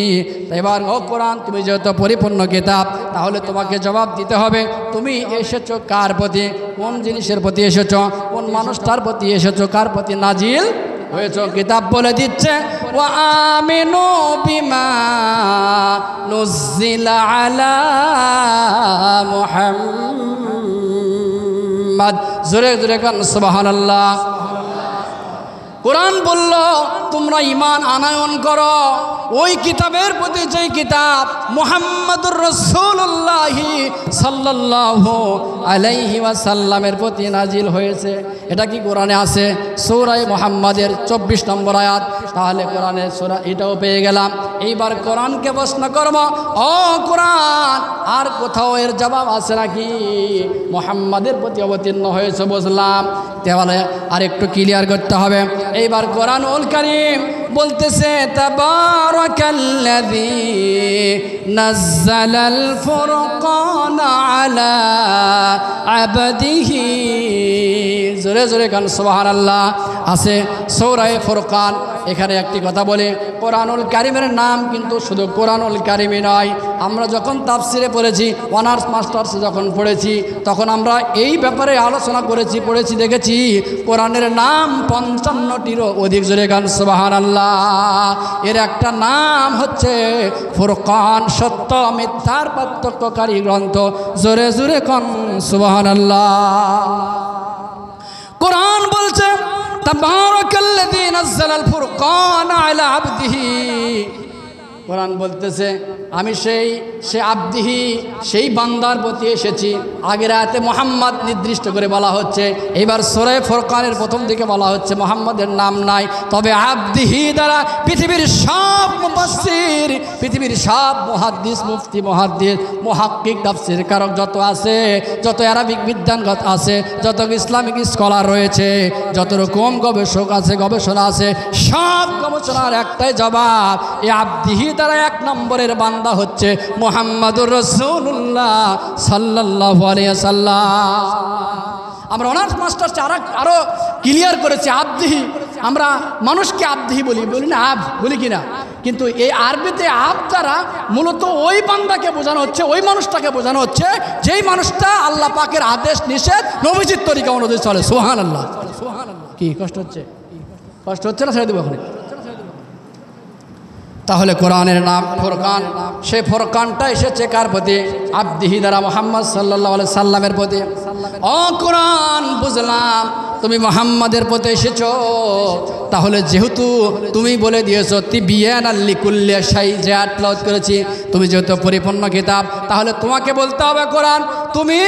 এবার ও কোরআন, তুমি যেহেতু পরিপূর্ণ কিতাব, তাহলে তোমাকে জবাব দিতে হবে, তুমি এসেছো কার প্রতি, কোন জিনিসের প্রতি এসেছো, কোন মানুষটার প্রতি এসেছো, কার প্রতি নাজিল হয়েছ। কিতাব বলে দিচ্ছে, ওয়া আমিনু বিমা নুজিলা আলা মুহাম্মাদ। জোরে জোরে কান সুবহানাল্লাহ। কোরআন বলল, তোমরা ঈমান আনয়ন করো ওই কিতাবের প্রতি, যেই কিতাব মুহাম্মাদুর রাসূলুল্লাহ সাল্লাল্লাহু আলাইহি ওয়াসাল্লামের প্রতি নাজিল হয়েছে। এটা কি কোরআনে আছে? সূরা মুহাম্মাদের 24 নম্বর আয়াত। তাহলে কোরআনের সূরা এটাও পেয়ে গেলাম। এইবার কোরআনকে প্রশ্ন করব, ও কোরআন, আর কোথাও এর জবাব আছে নাকি? মুহাম্মাদের প্রতি অবতীর্ণ হয়েছে, বুঝলাম, তাহলে আর একটু ক্লিয়ার করতে হবে। এইবার কোরআনুল কারীম বলতেছে, তাবারাকাল্লাযী নাযালাল ফুরকানা আলা আবদিহি। জোরে জোরে কান সুবহানাল্লাহ। আছে সূরা ফুরকান। এখানে একটি কথা বলে, কোরআনুল কারীমের নাম কিন্তু শুধু কোরআনুল কারীমই নয়। আমরা যখন তাফসিরে পড়েছি, অনার্স মাস্টার্সে যখন পড়েছি, তখন আমরা এই ব্যাপারে আলোচনা করেছি, পড়েছি, দেখেছি কোরআনের নাম 55টিরও অধিক। জোরে গান সুবহানাল্লাহ। এর একটা নাম হচ্ছে ফুরকান, সত্য মিথ্যার পার্থক্যকারী গ্রন্থ। জোরে জোরে কান সুবহানাল্লাহ। কোরআন বলছে, নাযালাল ফুরকান আলা আবদিহি। কোরআন বলতেছে আমি সে আবদিহি সেই বান্দার প্রতি এসেছি। আগের আয়াতে মুহাম্মদ নির্দিষ্ট করে বলা হচ্ছে, এবার সূরা ফুরকানের প্রথম দিকে বলা হচ্ছে মুহাম্মদের নাম নাই, তবে আবদিহি দ্বারা পৃথিবীর সব মুফাসসির, পৃথিবীর সব মুহাদ্দিস, মুফতি, মুহাদ্দিস, মুহাক্কিক, তাফসীর কারক যত আছে, যত আরবিক বিদ্বানগত আছে, যত ইসলামিক স্কলার রয়েছে, যত রকম গবেষক আছে, গবেষণা আছে, সব গবেষণার একটাই জবাব, এই আবদিহি দ্বারা এক নম্বরের বান্দা হচ্ছে মুহাম্মাদুর রাসূলুল্লাহ সাল্লাল্লাহু আলাইহি ওয়াসাল্লাম। আমরা অনার্স মাস্টার্স আরো ক্লিয়ার করেছি আবদিহি। আমরা মানুষকে আবদিহি বলি না, আব বলি কিনা, কিন্তু এই আরবিতে আব দ্বারা মূলত ওই বান্দাকে বোঝানো হচ্ছে, ওই মানুষটাকে বোঝানো হচ্ছে যেই মানুষটা আল্লাহ পাকের আদেশ নিষেধ নবীজির তরিকা অনুযায়ী চলে। সুবহানাল্লাহ। কি কষ্ট হচ্ছে? কষ্ট হচ্ছে না? ছেড়ে দেবো এখন। তাহলে কোরআনের নাম ফুরকান, সেই ফুরকানটা এসেছে কার প্রতি? আবদিহি দ্বারা মুহাম্মদ সাল্লাল্লাহু আলাইহি সাল্লামের প্রতি। ও কোরআন, বুঝলাম তুমি মুহাম্মাদের প্রতি এসেছো, তাহলে যেহেতু তুমি বলে দিয়েছো তিবিয়ানাল লিকুল্লি শাই, যে আয়াত তেলাওয়াত করেছি, তুমি যেহেতু পরিপূর্ণ কিতাব, তাহলে তোমাকে বলতে হবে কোরআন তুমি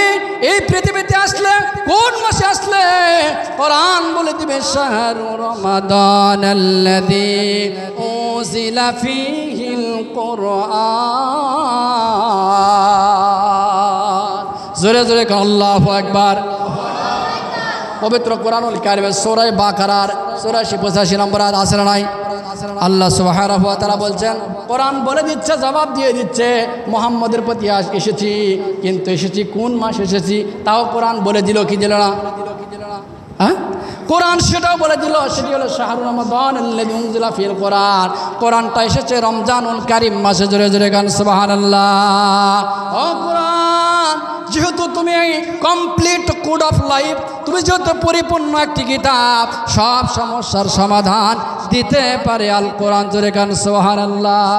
এই পৃথিবীতে আসলে কোন মাসে আসলে? কোরআন বলে দিবে শাহরু রমাদানাল্লাযী উনজিলা ফীহিল কুরআন। জোরে জোরে আল্লাহু আকবার। পবিত্র কোরআনুল কারীমের সূরা বাকারার 84-85 নম্বর আয়াত আছে না নাই? আল্লাহ সুবহানাহু ওয়া তাআলা বলছেন, কোরআন বলে দিচ্ছে, জবাব দিয়ে দিচ্ছে মুহাম্মদের প্রতি এসেছি, কিন্তু এসেছি কোন মাস এসেছি তাও কোরআন বলে দিল কি দিল না? হ্যাঁ, কোরআন সেটাও বলে দিল, সেটি হলো শাহরু রমাদানাল্লাযী উনজিলা ফীহিল কুরআন। কোরআনটা এসেছে রমজানুল কারীম মাসে। জোরে জোরে গান সুবহানাল্লাহ। ও কোরআন, যেহেতু তুমি কমপ্লিট কোড অফ লাইফ, তুমি যেহেতু পরিপূর্ণ একটি কিতাব, সব সমস্যার সমাধান দিতে পারে আল কোরআন। জোরে গান সুবহানাল্লাহ।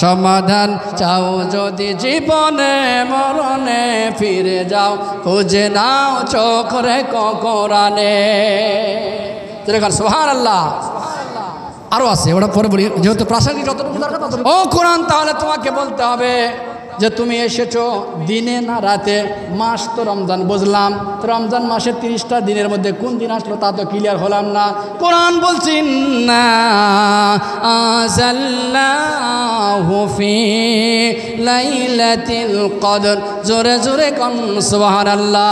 সমাধান চাও যদি জীবনে মরণে, ফিরে যাও খুঁজে নাও চোখ রেখো কোরআনে। জোরে গান সুবহানাল্লাহ। আরো আছে, ওটা পরে বলি, যেহেতু প্রাসঙ্গিক যতটুকু দরকার ততটুকু। ও কোরআন, তাহলে তোমাকে বলতে হবে যে তুমি এসেছো দিনে না রাতে। মাস তো রমজান বুঝলাম, তো রমজান মাসের 30টা দিনের মধ্যে কোন দিন আসলো তা তো ক্লিয়ার হলাম না। কোরআন বলছি না আযাল্লাহু ফি লাইলাতিল কদর। জোরে জোরে কোন সুবহানাল্লাহ।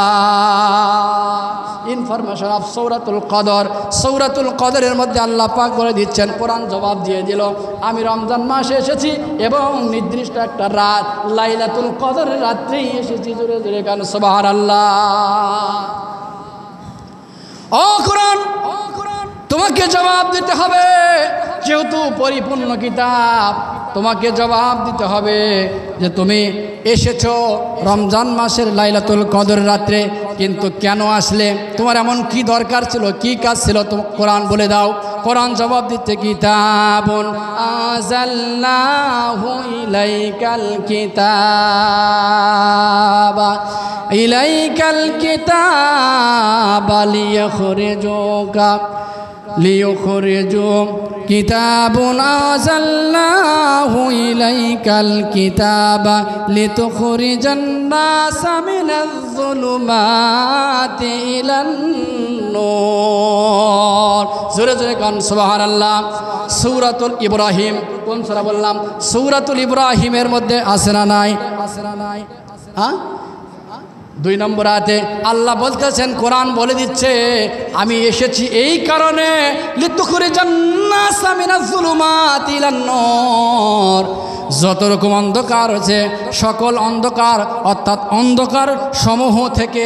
ইনফরমেশন অফ সূরাতুল কদর, সূরাতুল কদরের মধ্যে আল্লাহ পাক বলে দিচ্ছেন, কোরআন জবাব দিয়ে দিল আমি রমজান মাসে এসেছি এবং নির্দিষ্ট একটা রাত লাইলাতুল কদরের রাত্রেই এসেছি। জোরে জোরে গান সুবহানাল্লাহ। ও কোরআন, তোমাকে জবাব দিতে হবে, যেহেতু পরিপূর্ণ কিতাব, তোমাকে জবাব দিতে হবে যে তুমি এসেছো রমজান মাসের লাইলাতুল কদর রাত্রে, কিন্তু কেন আসলে? তোমার এমন কি দরকার ছিল, কি কাজ ছিল? কোরআন বলে দাও। কোরআন জবাব দিচ্ছে কিতাবুন আযাল্লাহু ইলাইকাল কিতাবা লিয়াখরিজু কিতাবুন আযাল্লাহু ইলাইকাল কিতাবা লিতুখরিজান নাসা মিনাজ যুলুমাতি ইলান নূর। জোরে জোরে গান সুবহানাল্লাহ। সূরাতুল ইব্রাহিম, কোন সূরা বললাম? সূরাতুল ইব্রাহিমের মধ্যে আছে না নাই? হ্যাঁ, 2 নম্বর আয়াতে আল্লাহ বলতেছেন, কোরআন বলে দিচ্ছে আমি এসেছি এই কারণে লিতুখরিজান নাসা মিনাজ যুলুমাতি ইলান নূর। যত রকম অন্ধকার আছে, সকল অন্ধকার অর্থাৎ অন্ধকার সমূহ থেকে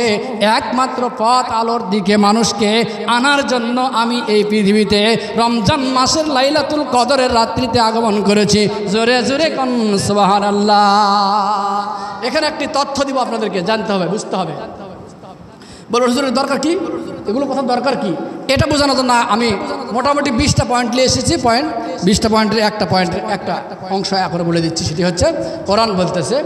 একমাত্র পথ আলোর দিকে মানুষকে আনার জন্য আমি এই পৃথিবীতে রমজান মাসের লাইলাতুল কদরের রাত্রিতে আগমন করেছি। জোরে জোরে কোন সুবহানাল্লাহ। এখানে একটি তথ্য দিব আপনাদেরকে, জানতে হবে, বুঝতে হবে। বলো হুজুরের দরকার কি? এগুলো কথা দরকার কি? এটা বোঝানোর জন্য আমি মোটামুটি 20টা পয়েন্ট নিয়ে এসেছি। 20টা পয়েন্টের একটা অংশ এখন বলে দিচ্ছি। সেটি হচ্ছে কোরআন বলতেছে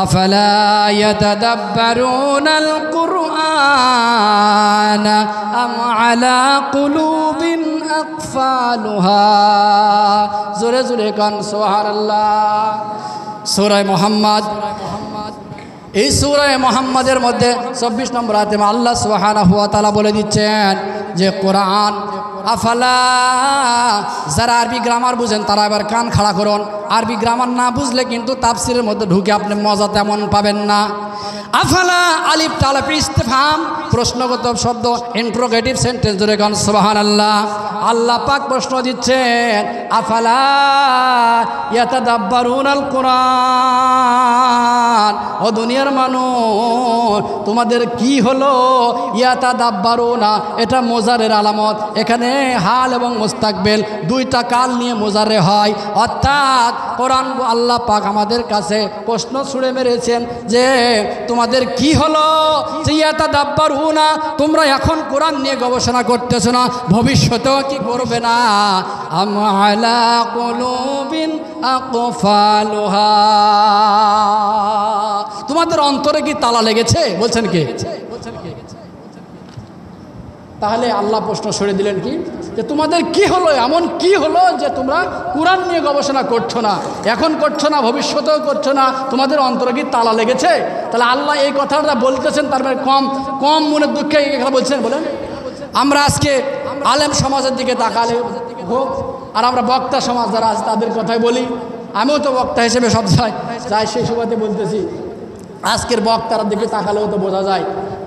আফালা ইয়াতাদাব্বারুনাল কুরআন আম আলা কুলুবিন আকফালুহা। জোরে জোরে কান সুবহানাল্লাহ। সূরা মুহাম্মদ, এই সূরা মুহাম্মাদের মধ্যে 24 নম্বর আয়াতে আল্লাহ সুবহানাহু ওয়া তাআলা বলে দিচ্ছেন যে কোরআন আফালা, যারা আরবি গ্রামার বুঝেন তারা এবার কান খাড়া করুন। আরবি গ্রামার না বুঝলে কিন্তু তাফসিরের মধ্যে ঢুকে আপনি মজা তেমন পাবেন না। আফালা আলিফ তালাফি ইস্তিফহাম, প্রশ্নগত শব্দ, ইন্টারোগেটিভ সেন্টেন্স, ধরে গান সুবহানাল্লাহ। আল্লাহ পাক প্রশ্ন দিচ্ছেন আফালা ইয়াতাদাব্বারুনাল কুরআন, ও দুনিয়ার মানুষ তোমাদের কি হলো? ইয়াতাদাব্বারুনা এটা মোজারের আলামত। এখানে হাল এবং মুস্তাকবিল দুইটা কাল নিয়ে মোজারে হয়। অর্থাৎ কোরআন আল্লাহ পাক আমাদের কাছে প্রশ্ন ছুড়ে মেরেছেন যে তোমাদের কি হলো? যে ইয়াতাদাব্বারুনা, তোমরা এখন কোরআন নিয়ে গবেষণা করতেছো না, ভবিষ্যতেও কি করবে না? আম আলা কুলুবিন আকফালুহা, তোমাদের অন্তরে কি তালা লেগেছে? বলছেন কি? তাহলে আল্লাহ প্রশ্ন ছড়ে দিলেন কি যে তোমাদের কি হলো, এমন কি হলো যে তোমরা কোরআন নিয়ে গবেষণা করছো না, এখন করছো না, ভবিষ্যতেও করছো না, তোমাদের অন্তরে কি তালা লেগেছে? তাহলে আল্লাহ এই কথাটা বলতেছেন, তার মানে কম মনের দুঃখে এই কথা বলছেন। বলেন, আমরা আজকে আলেম সমাজের দিকে তাকালে হোক, আর আমরা বক্তা সমাজ যারা আছে তাদের কথাই বলি। আমিও তো বক্তা হিসেবে সব যাই সেই সুবাদে বলতেছি। আজকের বক্তার দিকে তাকালেও তো বোঝা যায়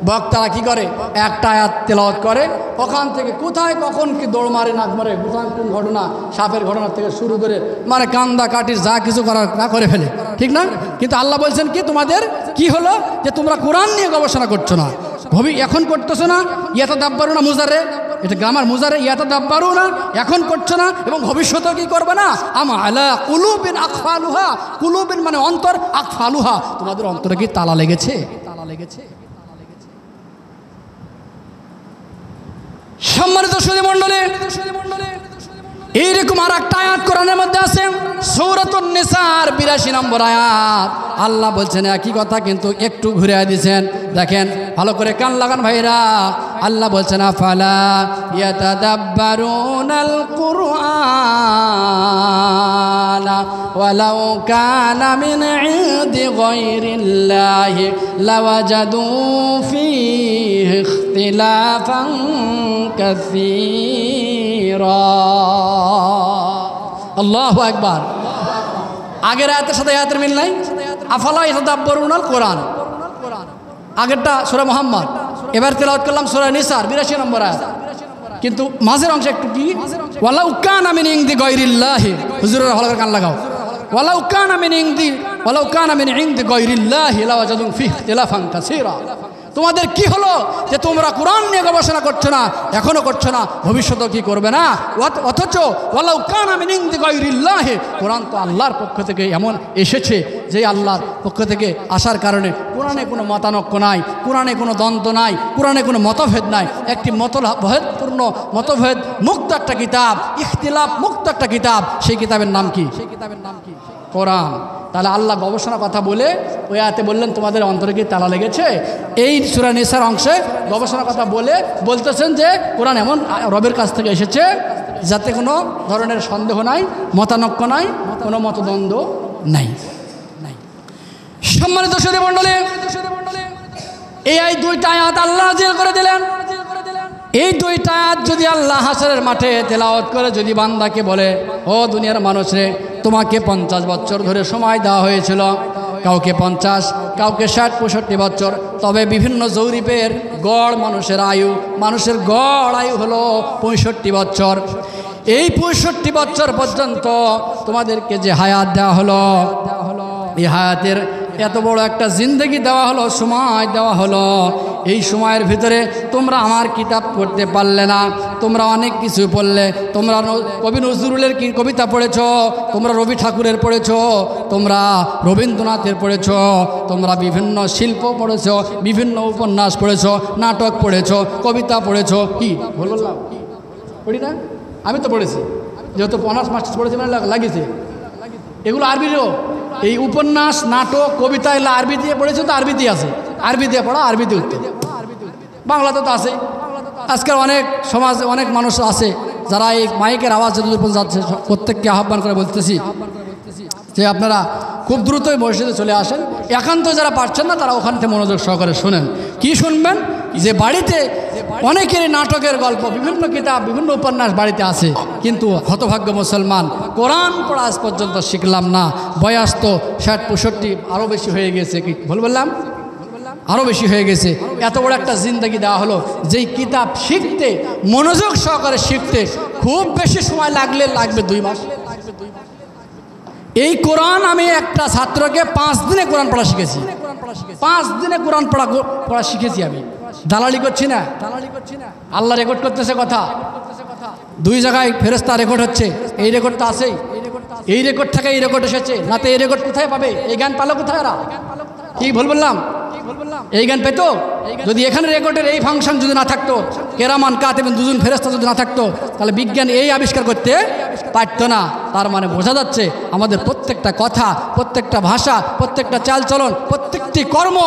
বক্তারা কি করে, একটা আয়াত তেলাওয়াত করে, ওখান থেকে কোথায় কখন কি দৌড় মারে, নাক মারে, কোথায় কোন ঘটনা, সাপের ঘটনা থেকে শুরু করে মানে কান্দা কাটির যা কিছু করার না করে ফেলে, ঠিক না? কিন্তু আল্লাহ বলছেন কি তোমাদের কি হলো যে তোমরা কোরআন নিয়ে গবেষণা করছো না, এখন করতেছো না। ইয়াতাদাব্বারুনা মুজারে, এটা গ্রামার মুজারে, ইয়াতাদাব্বারুনা এখন করছো না এবং ভবিষ্যতেও কি করবে না। আম আলা কুলুবিন আকফালুহা, কুলুবিন মানে অন্তর, আকফালুহা তোমাদের অন্তরে কি তালা লেগেছে? তালা লেগেছে। সম্মানিত সুধী মণ্ডলী, এইরকম আর একটা আয়াত কোরআনের মধ্যে আছে, সূরাতুন নিসার 82 নম্বর আয়াত। আল্লাহ বলছেন একই কথা কিন্তু একটু ঘুরে দিয়েছেন। দেখেন, ভালো করে কান লাগান ভাইরা। আল্লাহ বলছেন আফালা ইয়াতাদাব্বারুনাল কুরআন ওয়ালাউ কানা মিন ইনদি গায়রিল্লাহি লাওয়াজাদু ফীহি ইখতিলাফান কাসীরা। আল্লাহু আকবার। আগের আয়াতের সাথে আয়াতের মিল নাই। আফালা ইয়াতাদাব্বারুনাল কুরআন, আগেরটা সূরা মুহাম্মদ, এবার তেলাওয়াত করলাম সূরা নিসার 82 নম্বর আয়াত। কিন্তু মাঝের অংশ একটু কি, ওয়ালাউ কানা মিন ইনদি গায়রিল্লাহি, হুজুরের ভালো করে কান লাগাও। ওয়ালাউ কানা মিন ইনদি গায়রিল্লাহি লাওয়াজাদু ফীহি ইখতিলাফান কাসীরা। তোমাদের কি হলো যে তোমরা কোরআন নিয়ে গবেষণা করছো না, এখনো করছো না, ভবিষ্যতেও কি করবে না। অথচ ওয়ালাউ কানা মিন ইনদি গায়রিল্লাহি, কোরআন তো আল্লাহর পক্ষ থেকে এমন এসেছে যে আল্লাহর পক্ষ থেকে আসার কারণে কোরআনে কোনো মতানক্য নাই, কোরআনে কোনো দ্বন্দ্ব নাই, কোরআনে কোনো মতভেদ নাই। একটি মতভেদপূর্ণ, মতভেদ মুক্ত একটা কিতাব, ইখতিলাফ মুক্ত একটা কিতাব। সেই কিতাবের নাম কি? কোরআন। তাহলে আল্লাহ গবেষণার কথা বলে ওই আয়াতে বললেন তোমাদের অন্তরে কি তালা লেগেছে। এই সূরা নিসার অংশে গবেষণার কথা বলে বলতেছেন যে কোরআন এমন রবের কাছ থেকে এসেছে যাতে কোনো ধরনের সন্দেহ নাই, মতানক্য নাই, কোনো মতদ্বন্দ্ব নাই। সম্মানিত সুধী মণ্ডলী, এই দুইটা আয়াত আল্লাহ নাযিল করে দিলেন। এই দুইটা আয়াত যদি আল্লাহ হাসরের মাঠে তেলাওয়াত করে যদি বান্দাকে বলে, ও দুনিয়ার মানুষ রে, তোমাকে 50 বছর ধরে সময় দেওয়া হয়েছিল, কাউকে 50, কাউকে 60-65 বছর, তবে বিভিন্ন জরিপের গড় মানুষের গড় আয়ু হলো 65 বছর। এই 65 বছর পর্যন্ত তোমাদেরকে যে হায়াত দেওয়া হলো, এই হায়াতের এত বড় একটা জিন্দেগি দেওয়া হলো, সময় দেওয়া হলো। এই সময়ের ভিতরে তোমরা আমার কিতাব পড়তে পারলে না, তোমরা অনেক কিছু পড়লে। তোমরা কবি নজরুলের কি কবিতা পড়েছ, তোমরা রবি ঠাকুরের পড়েছ, তোমরা রবীন্দ্রনাথের পড়েছ, তোমরা বিভিন্ন শিল্প পড়েছ, বিভিন্ন উপন্যাস পড়েছ, নাটক পড়েছ, কবিতা পড়েছ, কি বললাম পড়ি না? আমি তো পড়েছি, যেহেতু অনার্স মাস্টার্স পড়েছি মানে লাগিয়েছে। এগুলো আরবিরও, এই উপন্যাস, নাটক, কবিতা এগুলো আরবি দিয়ে পড়েছে, তো আরবি দিয়ে আছে, আরবি দিয়ে পড়া, আরবি দিয়ে উত্তর। বাংলাতে তো আছে। আজকাল অনেক সমাজে অনেক মানুষ আছে যারা এই মাইকের আওয়াজ যতদূর পর্যন্ত যাচ্ছে, প্রত্যেককে আহ্বান করে বলতেছি যে আপনারা খুব দ্রুতই মসজিদে চলে আসেন। একান্ত যারা পারছেন না তারা ওখান থেকে মনোযোগ সহকারে শোনেন। কি শুনবেন? যে বাড়িতে অনেকেরই নাটকের গল্প, বিভিন্ন কিতাব, বিভিন্ন উপন্যাস বাড়িতে আছে, কিন্তু হতভাগ্য মুসলমান কোরআন পড়া আজ পর্যন্ত শিখলাম না। বয়স তো 60-65 আরও বেশি হয়ে গেছে। কি বললাম? আরও বেশি হয়ে গেছে। এত বড় একটা জিন্দেগি দেওয়া হলো, যেই কিতাব শিখতে, মনোযোগ সহকারে শিখতে খুব বেশি সময় লাগবে 2 মাস। এই কোরআন আমি একটা ছাত্রকে 5 দিনে কোরআন পড়া শিখেছি। 5 দিনে কোরআন পড়া শিখেছি আমি। দালালি করছি না, আল্লাহ রেকর্ড করতেছে কথা। 2 জায়গায় ফেরেশতা রেকর্ড হচ্ছে, এই রেকর্ড তো আছেই। এই রেকর্ড থেকে এই রেকর্ড এসেছে, না তো এই রেকর্ড কোথায় পাবে? এই জ্ঞান পালো কোথায় এরা? কি ভুল বললাম? এই জ্ঞান পেতো যদি এখানে রেকর্ডের এই ফাংশন যদি না থাকতো, কেরামান কাতিবিন 2 জন ফেরেশতা যদি না থাকতো, তাহলে বিজ্ঞান এই আবিষ্কার করতে পারতো না। তার মানে বোঝা যাচ্ছে আমাদের প্রত্যেকটা কথা, প্রত্যেকটা ভাষা, প্রত্যেকটা চালচলন, প্রত্যেকটি কর্ম,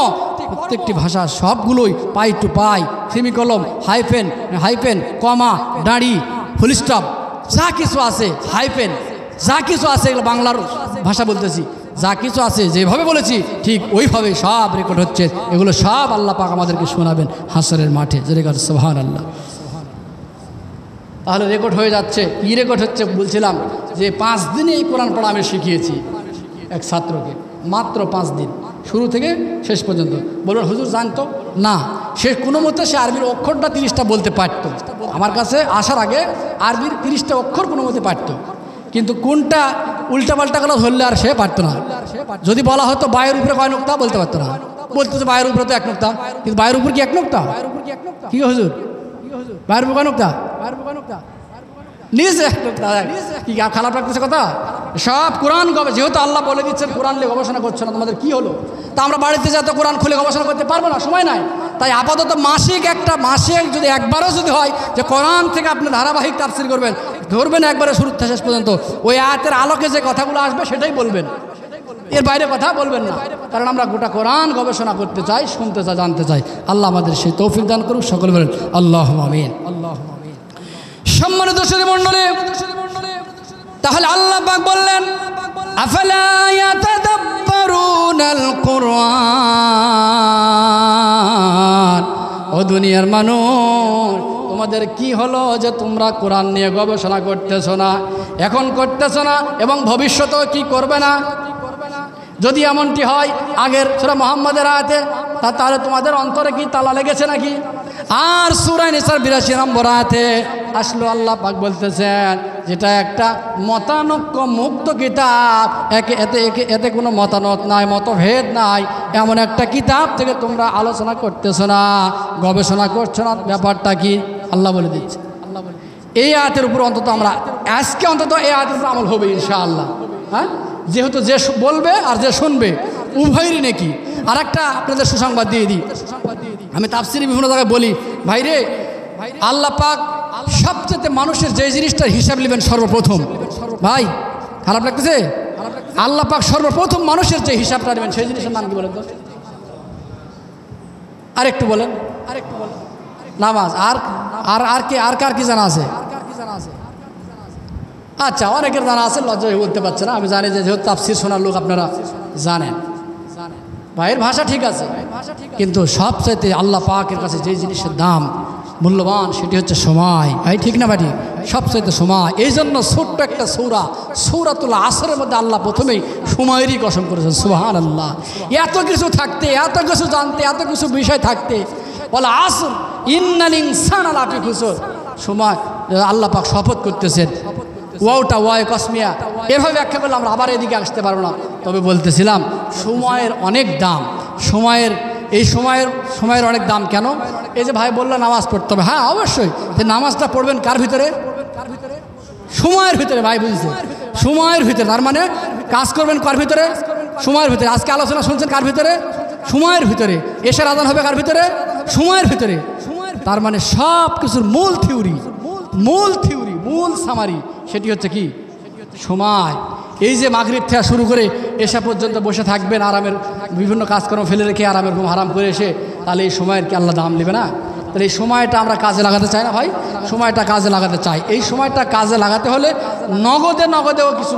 প্রত্যেকটি ভাষা সবগুলোই পাই টু পাই, সেমিকলম, হাইফেন, কমা, দাঁড়ি, ফুল স্টপ, যা কিছু আছে, হাইফেন, যা কিছু আছে, এগুলো বাংলার ভাষা বলতেছি, যা কিছু আছে যেভাবে বলেছি ঠিক ওইভাবে সব রেকর্ড হচ্ছে। এগুলো সব আল্লাহ পাক আমাদেরকে শোনাবেন হাসরের মাঠে। যেরকম সুবহানাল্লাহ। তাহলে রেকর্ড হয়ে যাচ্ছে। কি রেকর্ড হচ্ছে বলছিলাম যে 5 দিনে এই কোরআন পড়া আমি শিখিয়েছি এক ছাত্রকে, মাত্র 5 দিন, শুরু থেকে শেষ পর্যন্ত। বলবেন হুজুর জানতো না, সে কোনো মতে সে আরবির অক্ষরটা 30টা বলতে পারতো। আমার কাছে আসার আগে আরবির 30টা অক্ষর কোনো মতে পারতো, কিন্তু কোনটা উল্টাপাল্টা গেলো ধরলে আর সে পারতো না। যদি বলা হতো বায়ের উপরে কয় নোক্তা, বলতে পারতো না। বলতো যে বায়ের উপরে তো 1 নোক্তা, কিন্তু বায়ের উপর কি 1 নোক্তা? কি হুজুর, বায়ের উপর কয় নোক্তা? নিজ 1 নোক্তা। কি খারাপ লাগতেছে কথা? সব কোরআন যেহেতু আল্লাহ বলে দিচ্ছেন কোরআন নিয়ে গবেষণা করছো না, তোমাদের কি হলো? তা আমরা বাড়িতে যা তো কোরআন খুলে গবেষণা করতে পারবো না, সময় নাই। তাই আপাতত মাসিক যদি একবারও যদি হয় যে কোরআন থেকে আপনি ধারাবাহিক তাফসীর করবেন, ধরবেন একবারে শুরু থেকে শেষ পর্যন্ত, ওই আয়াতের আলোকে যে কথাগুলো আসবে সেটাই বলবেন, এর বাইরে কথা বলবেন না। কারণ আমরা গোটা কোরআন গবেষণা করতে চাই, শুনতে চাই, জানতে চাই। আল্লাহ আমাদের সেই তৌফিক দান করুক। সকলে বলেন আল্লাহুম্মা আমিন। সম্মানিত সুধী মণ্ডলী, তাহলে আল্লাহ পাক বললেন আফালা ইয়াতাদাব্বারুনাল কুরআন। ও দুনিয়ার মানুষ, তোমাদের কি হলো যে তোমরা কোরআন নিয়ে গবেষণা করতেছো না? এখন করতেছো না এবং ভবিষ্যতেও কি করবে না? যদি এমনটি হয় আগের সূরা মুহাম্মাদের আয়াতে, তাহলে তোমাদের অন্তরে কি তালা লেগেছে নাকি? আর সূরা নিসার 82 নম্বর আয়াতে আসলো আল্লাহ পাক বলতেছেন যেটা একটা মতানৈক্য মুক্ত কিতাব, এতে কোনো মতামত নাই, মতভেদ নাই, এমন একটা কিতাব থেকে তোমরা আলোচনা করতেছো না, গবেষণা করছো না। ব্যাপারটা কি? আল্লাহ বলে দিচ্ছে। এই আয়াতের উপর অন্তত আমরা আজকে এই আয়াতের উপর আমল হবে ইনশাআল্লাহ। হ্যাঁ, যেহেতু যে বলবে আর যে শুনবে উভয়েরই নেকি। আর একটা আপনাদের সুসংবাদ দিয়ে দিই, আমি তাফসীরে বিভিন্ন জায়গায় বলি, ভাইরে আল্লাহ পাক সবচেয়ে মানুষের যে জিনিসটার হিসাব নেবেন সর্বপ্রথম, ভাই খারাপ লাগতেছে? আল্লাহ পাক সর্বপ্রথম মানুষের যে হিসাবটা নেবেন সেই জিনিসের নাম কি বলেন তো? আরেকটু বলেন, নামাজ। আর কার কি জানা আছে? আচ্ছা, অনেকের জানা আছে, লজ্জা বলতে পারছে না। আমি জানি যে যেহেতু তাফসীর শোনার লোক আপনারা জানেন। ভাইয়ের ভাষা ঠিক আছে, কিন্তু সবচাইতে আল্লাহ পাকের কাছে যে জিনিসের দাম মূল্যবান সেটি হচ্ছে সময়। ভাই ঠিক না ভাই? সবচাইতে সময়। এই জন্য ছোট্ট একটা সূরাতুল আসরের মধ্যে আল্লাহ প্রথমেই সময়েরই কসম করেছেন। সুবহানাল্লাহ। এত কিছু থাকতে, এত কিছু জানতে, এত কিছু বিষয় থাকতে বলে আসর ইন্নাল ইনসানা লাফি খুসর, সময় আল্লাহ পাক শপথ করতেছেন। ওয়াওটা ওয়াই কসমিয়া, এভাবে ব্যাখ্যা করলে আমরা আবার এদিকে আসতে পারবো না। তবে বলতেছিলাম সময়ের অনেক দাম। সময়ের অনেক দাম কেন? এই যে ভাই বললো নামাজ পড়তে হবে, হ্যাঁ অবশ্যই। যে নামাজটা পড়বেন কার ভিতরে? সময়ের ভিতরে। ভাই বুঝছে? সময়ের ভিতরে। তার মানে কাজ করবেন কার ভিতরে? সময়ের ভিতরে। আজকে আলোচনা শুনছেন কার ভিতরে? সময়ের ভিতরে। এশার আযান হবে কার ভিতরে? সময়ের ভিতরে। তার মানে সব কিছুর মূল থিওরি, মূল থিওরি, মূল সামারি সেটি হচ্ছে কি? সময়। এই যে মাগরিব থেকে শুরু করে এসা পর্যন্ত বসে থাকবেন আরামের, বিভিন্ন কাজকর্ম ফেলে রেখে আরামের ঘুম হারাম করে এসে, তাহলে এই সময়ের কি আল্লাহ দাম নেবে না? তাহলে এই সময়টা আমরা কাজে লাগাতে চাই না ভাই? সময়টা কাজে লাগাতে চাই। এই সময়টা কাজে লাগাতে হলে নগদেও কিছু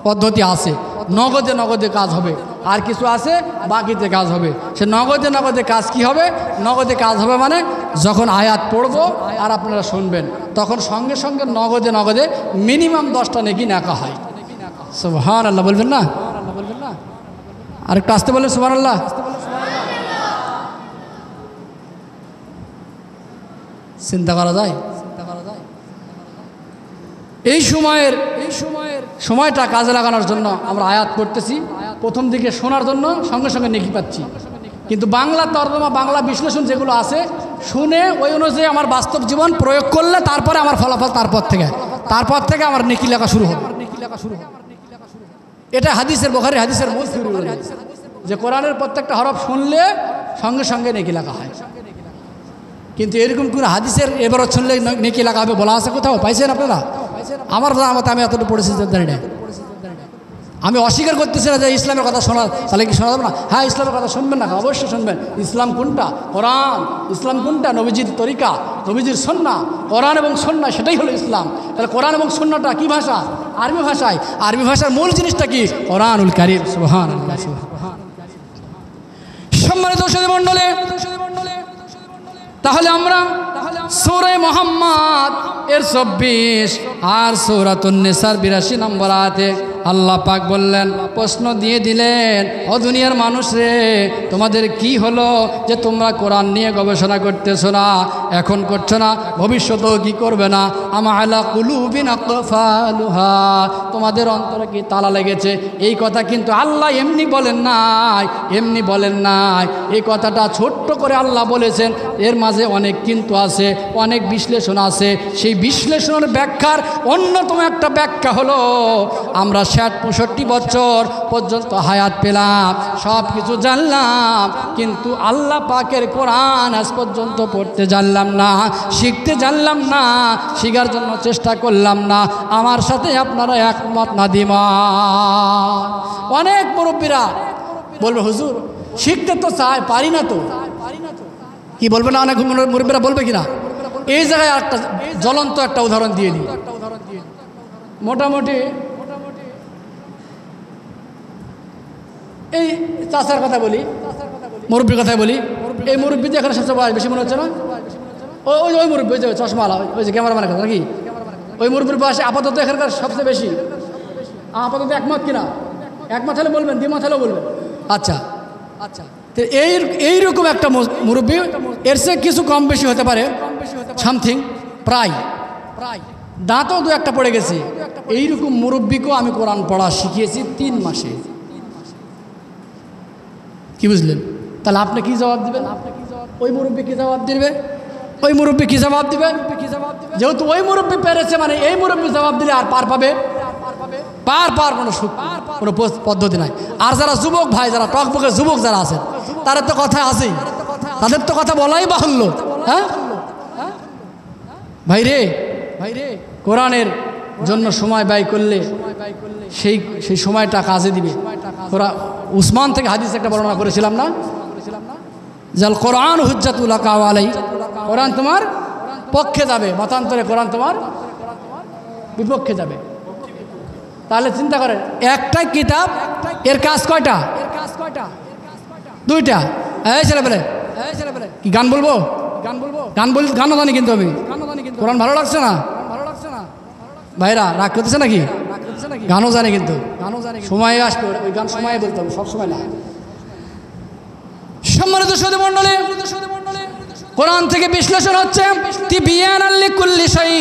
পদ্ধতি আছে, নগদে কাজ হবে, আর কিছু আছে বাকিতে কাজ হবে। সে নগদে কাজ কি হবে? নগদে কাজ হবে মানে যখন আয়াত পড়বো আর আপনারা শুনবেন, তখন সঙ্গে সঙ্গে নগদে মিনিমাম 10টা নেকি নেকা হয়। সুবহানাল্লাহ বলবেন না? আরেকটু আসতে বললেন সুবহানাল্লাহ। চিন্তা করা যায়? এই সময়টা কাজে লাগানোর জন্য আমরা আয়াত পড়তেছি, প্রথম দিকে শোনার জন্য সঙ্গে সঙ্গে নেকি পাচ্ছি। কিন্তু বাংলা তর্জমা, বাংলা বিশ্লেষণ যেগুলো আছে, শুনে ওই অনুযায়ী আমার বাস্তব জীবন প্রয়োগ করলে তারপরে আমার ফলাফল তারপর থেকে আমার নেকি লেখা শুরু হবে। এটা হাদিসের, বুখারী হাদিসের মূল থিওরি, যে কোরআনের প্রত্যেকটা হরফ শুনলে সঙ্গে সঙ্গে নেকি লেখা হয়। কিন্তু এরকম কোন হাদিসের এবারত শুনলে নেকি লেখা হবে বলা আছে কোথাও? পাইছেন আপনারা? আমার মতে আমি এতটুকু পড়েছি জানি না। আমি অস্বীকার করতেছি না যে ইসলামের কথা শোনা, তাহলে কি শোনা যাবে না? হ্যাঁ, ইসলামের কথা শুনবেন না, অবশ্যই শুনবেন। ইসলাম কোনটা? কোরআন। ইসলাম কোনটা? নবীজির তরিকা, নবীজির সুন্নাহ। কোরআন এবং সুন্নাহ সেটাই হলো ইসলাম। তাহলে কোরআন এবং সুন্নাহটা কি ভাষা? আরবি ভাষায়। আরবি ভাষার মূল জিনিসটা কি? কোরআনুল কারীম। সুবহানাল্লাহ। সম্মানিত সুধীমণ্ডলী, তাহলে আমরা সূরা মুহাম্মদ এর 24 আর সূরাতুন নিসার 82 নম্বর আয়াতে আল্লাহ পাক বললেন, প্রশ্ন দিয়ে দিলেন, ও দুনিয়ার মানুষ রে, তোমাদের কি হলো যে তোমরা কোরআন নিয়ে গবেষণা করতেছো না, এখন করছো না, ভবিষ্যতেও কি করবে না? আমা আলা কুলুবিন আকফালুহা, তোমাদের অন্তরে কি তালা লেগেছে? এই কথা কিন্তু আল্লাহ এমনি বলেন নাই। এই কথাটা ছোট্ট করে আল্লাহ বলেছেন, এর মাঝে অনেক কিন্তু আছে, অনেক বিশ্লেষণ আছে। সেই বিশ্লেষণের ব্যাখ্যার অন্যতম একটা ব্যাখ্যা হলো, আমরা ৬০-৬৫ বছর পর্যন্ত হায়াত পেলাম, সব কিছু জানলাম, কিন্তু আল্লাহ পাকের কোরআন আজ পর্যন্ত পড়তে জানলাম না, শিখতে জানলাম না, শিখার জন্য চেষ্টা করলাম না। আমার সাথে আপনারা একমত না দ্বিমত? অনেক মুরব্বীরা বলবে, হুজুর শিখতে তো চাই, পারি না তো। কি বলবে না? অনেক মুরব্বীরা বলবে কিনা? এই জায়গায় একটা জ্বলন্ত একটা উদাহরণ দিয়ে দিই। মোটামুটি এই চাচার কথা বলি, মুরব্বীর কথাই বলি। এই মুরব্বী যে এখানে সবচেয়ে বয়স বেশি মনে হচ্ছে না? ওই মুরব্বী, ওই যে চশমাওয়ালা, ওই যে ক্যামেরাম্যানের কথা নাকি? ওই মুরব্বীর বয়স আপাতত এখানকার সবচেয়ে বেশি। আপাতত একমত কিনা? একমত হলে বলবেন, দ্বিমত হলেও বলবেন। আচ্ছা, তো এইরকম একটা মুরব্বী, এর চেয়ে কিছু কম বেশি হতে পারে, সামথিং, প্রায় দাঁতও 2-1টা পড়ে গেছে। এইরকম মুরব্বীকেও আমি কোরআন পড়া শিখিয়েছি 3 মাসে। কি বুঝলেন? তাহলে আপনি কি জবাব দিবেন? ওই মুরব্বী কি জবাব দিবে? যেহেতু ওই মুরব্বী পেরেছে, মানে এই মুরব্বী জবাব দিলে আর পার পাবে? পার কোনো পদ্ধতি নাই। আর যারা যুবক ভাই, যারা টকবকে যুবক যারা আছেন, তাদের তো কথা আছেই, তাদের তো কথা বলাই বাহুল্য। হ্যাঁ ভাই রে, কোরআনের জন্য সময় ব্যয় করলে সেই সময়টা কাজে দিবে। উসমান থেকে হাদিস একটা বর্ণনা করেছিলাম না, জাল কোরআন হুজ্জাতুল লাকা ওয়া আলাইক, কোরআন তোমার পক্ষে যাবে, মতান্তরে কোরআন তোমার বিপক্ষে যাবে। তাহলে চিন্তা করেন, একটা কিতাব, এর কাজ কয়টা? 2টা। এই ছেলেবেলে কি গান বলবো? গানও জানি, কিন্তু আমি কোরআন ভালো লাগছে না ভাইরা, রাগ করতেছে নাকি? গানও জানি, কিন্তু সময় আসবে, ওই গান সময় বলতে হবে, সব সময় না। সম্মানিত সুধীমণ্ডলী, কোরআন থেকে বিশ্লেষণ হচ্ছে তিবিয়ানাল লিকুল্লি শাই,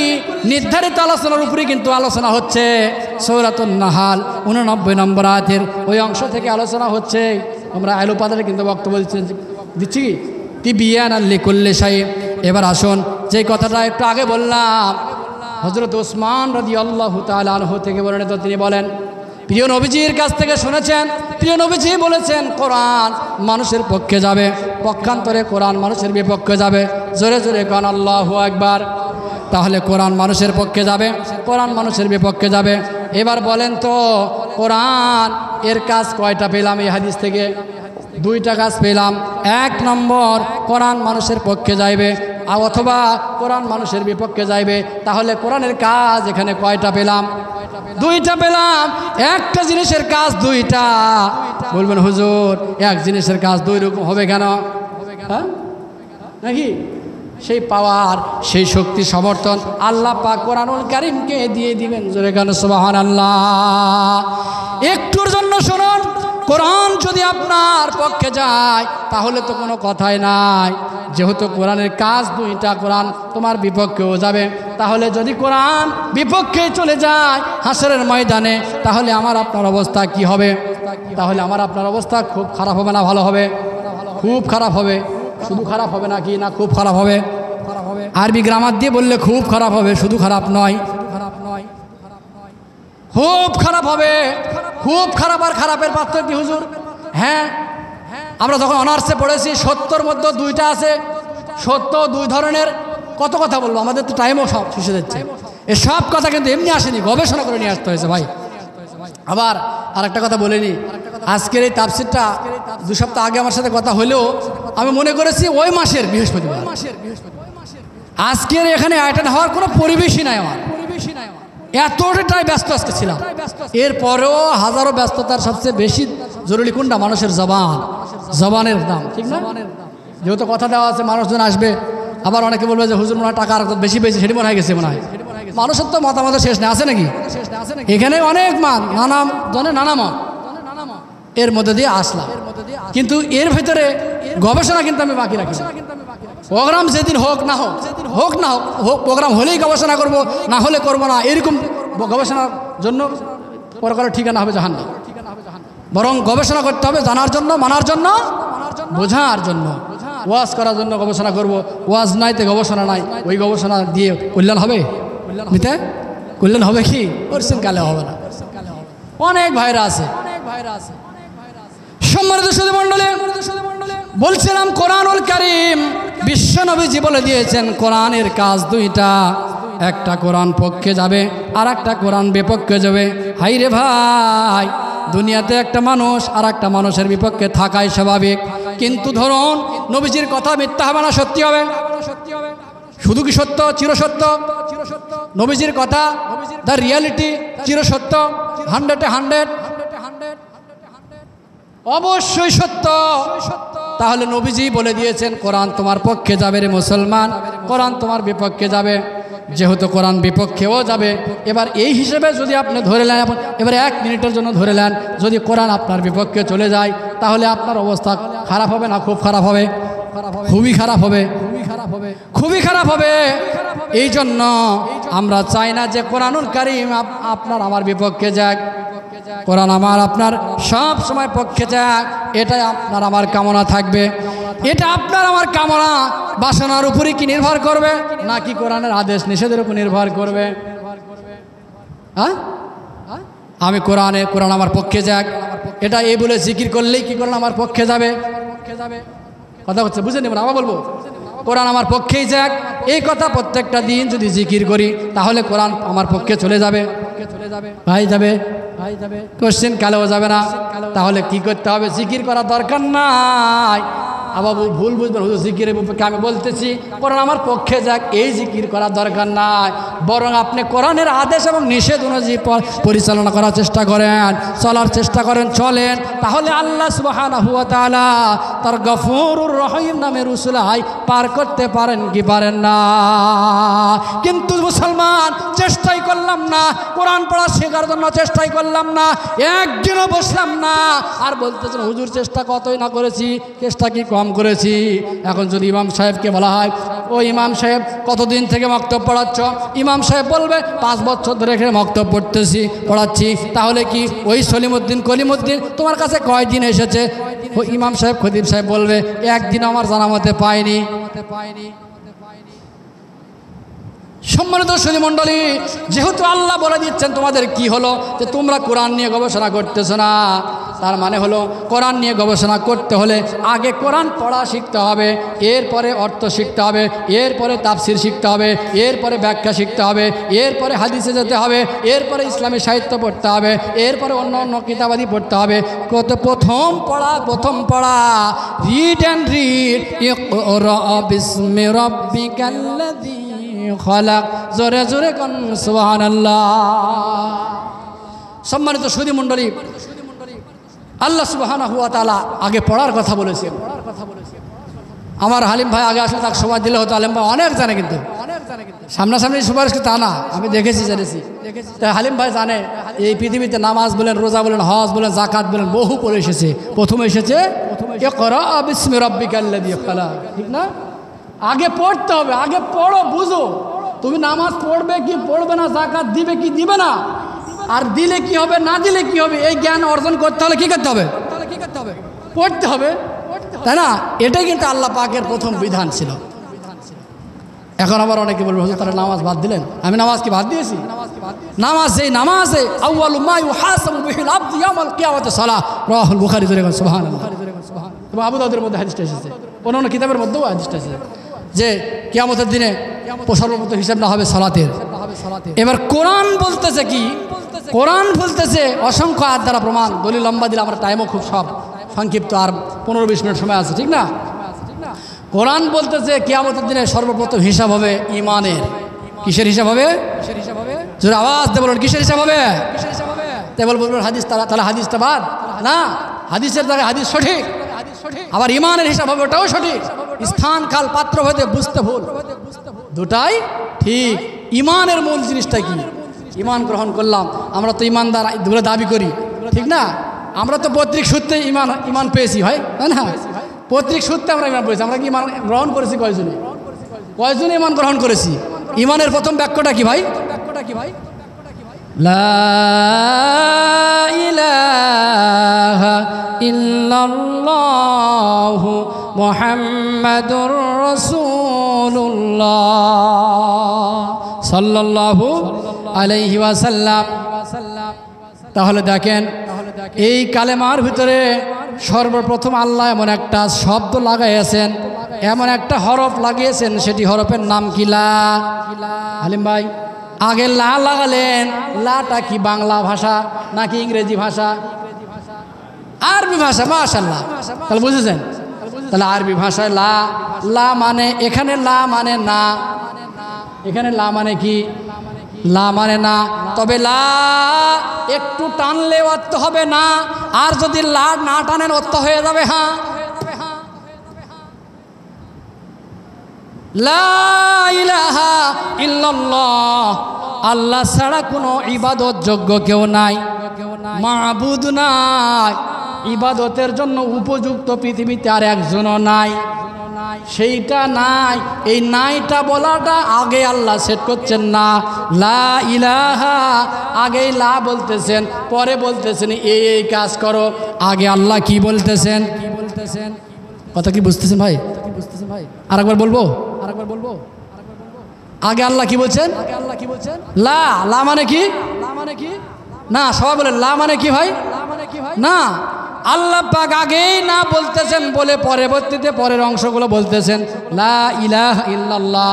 নির্ধারিত আলোচনার উপরে কিন্তু আলোচনা হচ্ছে। সূরাতুন নাহাল 89 নম্বর আয়াতের ওই অংশ থেকে আলোচনা হচ্ছে। আমরা আলোপাতারে কিন্তু বক্তব্য দিচ্ছি কি তিবিয়ানাল লিকুল্লি শাই। এবার আসুন, যে কথাটা একটু আগে বললাম, হযরত ওসমান রাদিয়াল্লাহু তাআলা আনহু থেকে বর্ণিত, তিনি বলেন, প্রিয় নবীজির কাছ থেকে শুনেছেন, প্রিয় নবীজি বলেছেন, কোরআন মানুষের পক্ষে যাবে, পক্ষান্তরে কোরআন মানুষের বিপক্ষে যাবে। জোরে জোরে কোন আল্লাহু আকবার। তাহলে কোরআন মানুষের পক্ষে যাবে, কোরআন মানুষের বিপক্ষে যাবে। এবার বলেন তো কোরআন এর কাজ কয়টা পেলাম এই হাদিস থেকে? দুইটা কাজ পেলাম। এক নম্বর, কোরআন মানুষের পক্ষে যাইবে অথবা কোরআন মানুষের বিপক্ষে যাইবে। তাহলে কোরআনের কাজ এখানে কয়টা পেলাম? দুইটা পেলাম। একটা জিনিসের কাজ দুইটা। বলবেন হুজুর এক জিনিসের কাজ দুই রকম হবে কেন? হ্যাঁ নাকি? সেই পাওয়ার, সেই শক্তি, সমর্থন আল্লাহ পাক কোরআনুল কারীমকে দিয়ে দিবেন। জোরে গান সুবহানাল্লাহ। একটুর জন্য শুনুন, কোরআন যদি আপনার পক্ষে যায় তাহলে তো কোনো কথাই নাই। যেহেতু কোরআনের কাজ দুইটা, কোরআন তোমার বিপক্ষেও যাবে। তাহলে যদি কোরআন বিপক্ষে চলে যায় হাসরের ময়দানে, তাহলে আমার আপনার অবস্থা কি হবে? তাহলে আমার আপনার অবস্থা খুব খারাপ হবে না ভালো হবে? খুব খারাপ হবে। শুধু খারাপ হবে নাকি? না খুব খারাপ হবে। আরবি গ্রামার দিয়ে বললে খুব খারাপ হবে, শুধু খারাপ নয়, খুব খারাপ হবে। খুব খারাপ আর খারাপের পার্থক্য কি হুজুর? হ্যাঁ, আমরা যখন অনার্সে পড়েছি সত্যর মধ্যে দুইটা আছে। সত্য দুই ধরনের। কত কথা বলবো, আমাদের তো টাইমও সব শেষে যাচ্ছে। এই সব কথা কিন্তু এমনি আসেনি, গবেষণা করে নিয়ে আসতে হয়েছে ভাই। আবার আরেকটা কথা বলিনি, আজকের এই তাফসিরটা 2 সপ্তাহ আগে আমার সাথে কথা হলেও আমি মনে করেছি ওই মাসের বৃহস্পতিবার। আজকের এখানে অ্যাটেন্ড হওয়ার কোনো পরিবেশই নাই আমার, এতটাই ব্যস্ত আজকে ছিলাম। এরপরেও হাজারো ব্যস্ততার সবচেয়ে বেশি জরুরি কোনটা? মানুষের জবানের দাম, ঠিক না? যেহেতু কথা দেওয়া আছে মানুষজন আসবে, আবার অনেকে বলবে যে হুজুর মনে হয় টাকা আর বেশি পেয়েছে, সেটি মনে হয় গেছে। মনে হয় মানুষের তো মতামত শেষ নেই, আছে নাকি? এখানে অনেক নানা জনের নানা মত, এর মধ্যে দিয়ে আসলাম। কিন্তু এর ভিতরে গবেষণা কিন্তু আমি বাকি রাখি। প্রোগ্রাম যেদিন হোক না হোক, হোক না হোক, হোক প্রোগ্রাম হলেই গবেষণা করব, না হলে করব না, এরকম গবেষণার জন্য পরকালের ঠিকানা হবে জাহান্নাম। বরং গবেষণা করতে হবে জানার জন্য, মানার জন্য, বোঝার জন্য। ওয়াজ করার জন্য গবেষণা করব, ওয়াজ নাই তো গবেষণা নাই, ওই গবেষণা দিয়ে কল্যাণ হবে? নিতে কল্যাণ হবে কি? করছেন কালে হবে না। অনেক ভাইরা আছে। সম্মানিত সুধী মণ্ডলী, বলছিলাম কোরআনুল কারীম বিশ্ব নবীজি বলে দিয়েছেন কোরআনের কাজ দুইটা। একটা কোরআন পক্ষে যাবে আর একটা কোরআন বিপক্ষে যাবে। হাই রে ভাই, দুনিয়াতে একটা মানুষ আর একটা মানুষের বিপক্ষে থাকাই স্বাভাবিক। কিন্তু ধরুন নবীজির কথা মিথ্যা হবে না সত্যি হবে? শুধু কি সত্য? চিরসত্য। নবীজির কথা দ্য রিয়ালিটি, চিরসত্য, 100 অবশ্যই সত্য। তাহলে নবীজি বলে দিয়েছেন কোরআন তোমার পক্ষে যাবে রে মুসলমান, কোরআন তোমার বিপক্ষে যাবে। যেহেতু কোরআন বিপক্ষেও যাবে, এবার এই হিসেবে যদি আপনি ধরে নেন, এবার 1 মিনিটের জন্য ধরে নেন, যদি কোরআন আপনার বিপক্ষে চলে যায় তাহলে আপনার অবস্থা খারাপ হবে না খুব খারাপ হবে? খুবই খারাপ হবে, খুবই খারাপ হবে। এই জন্য আমরা চাই না যে কোরআনুল কারীম আপনার আমার বিপক্ষে যাক। কোরআন আমার আপনার সব সময় পক্ষে যাক, এটাই আপনার আমার কামনা থাকবে। এটা আপনার আমার কামনা বাসনার উপরে কি নির্ভর করবে, নাকি কোরআনের আদেশ নিষেধের উপর নির্ভর করবে? হ্যাঁ, আমি কোরআন আমার পক্ষে যাক, এটা এই বলে জিকির করলেই কি কোরআন আমার পক্ষে যাবে? কথা হচ্ছে, বুঝে নেবেন। আবার বলবো, কোরআন আমার পক্ষেই যাক, এই কথা প্রত্যেকটা দিন যদি জিকির করি তাহলে কোরআন আমার পক্ষে চলে যাবে। ভাই যাবে, কোশ্চেন কালেও যাবে না। তাহলে কি করতে হবে? জিকির করার দরকার নাই। আবার ভুল বুঝবেন, হুজুর জিকিরের বিপক্ষে আমি বলতেছি কোরআন আমার পক্ষে যাক, এই জিকির করার দরকার নাই। বরং আপনি কোরআনের আদেশ এবং নিষেধ অনুযায়ী পরিচালনা করার চেষ্টা করেন, চলার চেষ্টা করেন, চলেন। তাহলে আল্লাহ সুবহানাহু ওয়া তাআলা তার গফুরুর রহিম নামের উসুলাই পার করতে পারেন কি পারেন না? কিন্তু মুসলমান চেষ্টাই করলাম না, কোরআন পড়া শেখার জন্য চেষ্টাই করলাম না, একদিনও বসলাম না। আর বলতেছেন হুজুর চেষ্টা কতই না করেছি, চেষ্টা কি কম করেছি? এখন যদি ইমাম সাহেবকে বলা হয়, ও ইমাম সাহেব কতদিন থেকে মক্তব পড়াচ্ছ? ইমাম সাহেব বলবে 5 বছর ধরে এখানে মক্তব পড়াচ্ছি। তাহলে কি ওই সলিমুদ্দিন কলিমুদ্দিন তোমার কাছে কয়দিন এসেছে? ও ইমাম সাহেব খতিব সাহেব বলবে একদিন আমার জানা মতে পাইনি। সম্মানিত সুধী মণ্ডলী, যেহেতু আল্লাহ বলে দিচ্ছেন তোমাদের কি হলো যে তোমরা কোরআন নিয়ে গবেষণা করতেছো না, তার মানে হলো কোরআন নিয়ে গবেষণা করতে হলে আগে কোরআন পড়া শিখতে হবে, এরপরে অর্থ শিখতে হবে, এরপরে তাফসির শিখতে হবে, এরপরে ব্যাখ্যা শিখতে হবে, এরপরে হাদিসে যেতে হবে, এরপরে ইসলামী সাহিত্য পড়তে হবে, এরপরে অন্য অন্য কিতাবাদি পড়তে হবে। প্রথম পড়া রিড অ্যান্ড রিড, ইকরা বিসমি রাব্বিকাল্লাযী খালাক। জোরে জোরে কোন সুবহানাল্লাহ। সম্মানিত সুধী মণ্ডলী, আল্লাহ সুবহানাহু ওয়া তাআলা আগে পড়ার কথা বলেছেন। আমার হালিম ভাই আগে আসলে তাকে সময় দিলে হতো, হালিম ভাই অনেক জানে, কিন্তু সামনাসামনি সুপারিশ তা না, আমি দেখেছি জেনেছি। তাই হালিম ভাই জানে এই পৃথিবীতে নামাজ বলেন, রোজা বলেন, হজ বলেন, জাকাত বলেন, বহু করে এসেছে। প্রথমে এসেছে ইকরা বিসমি রাব্বিকাল্লাযী খালাক, ঠিক না? আগে পড়তে হবে, আগে পড়ো, বুঝো তুমি নামাজ পড়বে কি পড়বে না, জাকাত দিবে কি দিবে না, আর দিলে কি হবে না দিলে কি হবে, এই জ্ঞান অর্জন করতে হলে কি করতে হবে? পড়তে হবে, তাই না? এটাই কিন্তু আল্লাহ পাকের প্রথম বিধান ছিল। এখন আবার অনেকে বলবে হুজুর তারা নামাজ বাদ দিলেন। আমি নামাজ কি বাদ দিয়েছি? নামাজে আউয়ালু মা ইউহাসাবু বিহিল আবদু ইয়াউমাল কিয়ামাতি সালাহ, রাওয়াহুল বুখারী। সুবহানাল্লাহ। এবং আবু দাউদের মধ্যে হাদিসটা এসেছে, অন্যান্য কিতাবের মধ্যেও হাদিসটা এসেছে যে কিয়ামতের দিনে সর্বপ্রথম হিসাব না হবে সালাতের। এবার কোরআন বলতেছে কি? কোরআন বলতেছে অসংখ্য আয়াত দ্বারা প্রমাণ, দলিল লম্বা দিলে আমার টাইমও খুব সব সংক্ষিপ্ত, আর 15-20 মিনিট সময় আছে, ঠিক না? কোরআন বলতেছে কিয়ামতের দিনে সর্বপ্রথম হিসাব হবে ইমানের। কিসের হিসাব হবে? জোরে আওয়াজ দিয়ে বলুন, কিসের হিসাব হবে? তাই বলবেন হাদিস, তাহলে হাদিসটা বাদ না, হাদিসের জায়গায় হাদিস সঠিক, আবার ইমানের হিসাব হবে, ওটাও সঠিক। স্থান কাল পাত্র ভেদে বুঝতে ভুল, দুটাই ঠিক। ইমানের মূল জিনিসটা কি? ইমান গ্রহণ করলাম, আমরা তো ইমানদার বলে দাবি করি, ঠিক না? আমরা তো পৈতৃক সূত্রে ইমান পেয়েছি ভাই, তাই না? পৈতৃক সূত্রে আমরা ইমান পেয়েছি। আমরা কি ইমান গ্রহণ করেছি? কয়জনে ইমান গ্রহণ করেছি? ইমানের প্রথম বাক্যটা কি ভাই? লা ইলাহা ইল্লাল্লাহু মুহাম্মাদুর রাসূলুল্লাহ সাল্লাল্লাহু আলাইহি ওয়াসাল্লাম। তাহলে দেখেন এই কালেমার ভিতরে সর্বপ্রথম আল্লাহ এমন একটা শব্দ লাগাইয়েছেন, এমন একটা হরফ লাগিয়েছেন, সেটি হরফের নাম কি? লা। হালিম ভাই আগে লা লাগালেন, লাটা কি বাংলা ভাষা নাকি ইংরেজি ভাষা? আরবি ভাষা। মাশাআল্লাহ, তাহলে বুঝেছেন? তাহলে আরবি ভাষায় লা, লা মানে এখানে লা মানে না, এখানে লা মানে কি? লা মানে না। তবে লা একটু টানলে অর্থ হবে না, আর যদি লা না টানেন অর্থ হয়ে যাবে হ্যাঁ। লা ইলাহা ইল্লাল্লাহ, আল্লাহ ছাড়া কোনো ইবাদত যোগ্য কেউ নাই, মাবুদ নাই, ইবাদতের জন্য উপযুক্ত পৃথিবীতে আর একজনও নাই, সেইটা নাই। এই নাইটা বলাটা আগে আল্লাহ সেট করছেন না। লা ইলাহা আগেই লা বলতেছেন, পরে বলতেছেন এই কাজ করো। আগে আল্লাহ কি বলতেছেন? কথা কি বুঝতেছেন ভাই? আরেকবার বলবো? আগে আল্লাহ কি বলছেন? লা। লা মানে কি? না, সবাই বলেন লা মানে কি ভাই? না, আল্লাহ পাক আগেই না বলতেছেন বলে পরবর্তীতে পরের অংশগুলো বলতেছেন। লা ইলাহা ইল্লাল্লাহ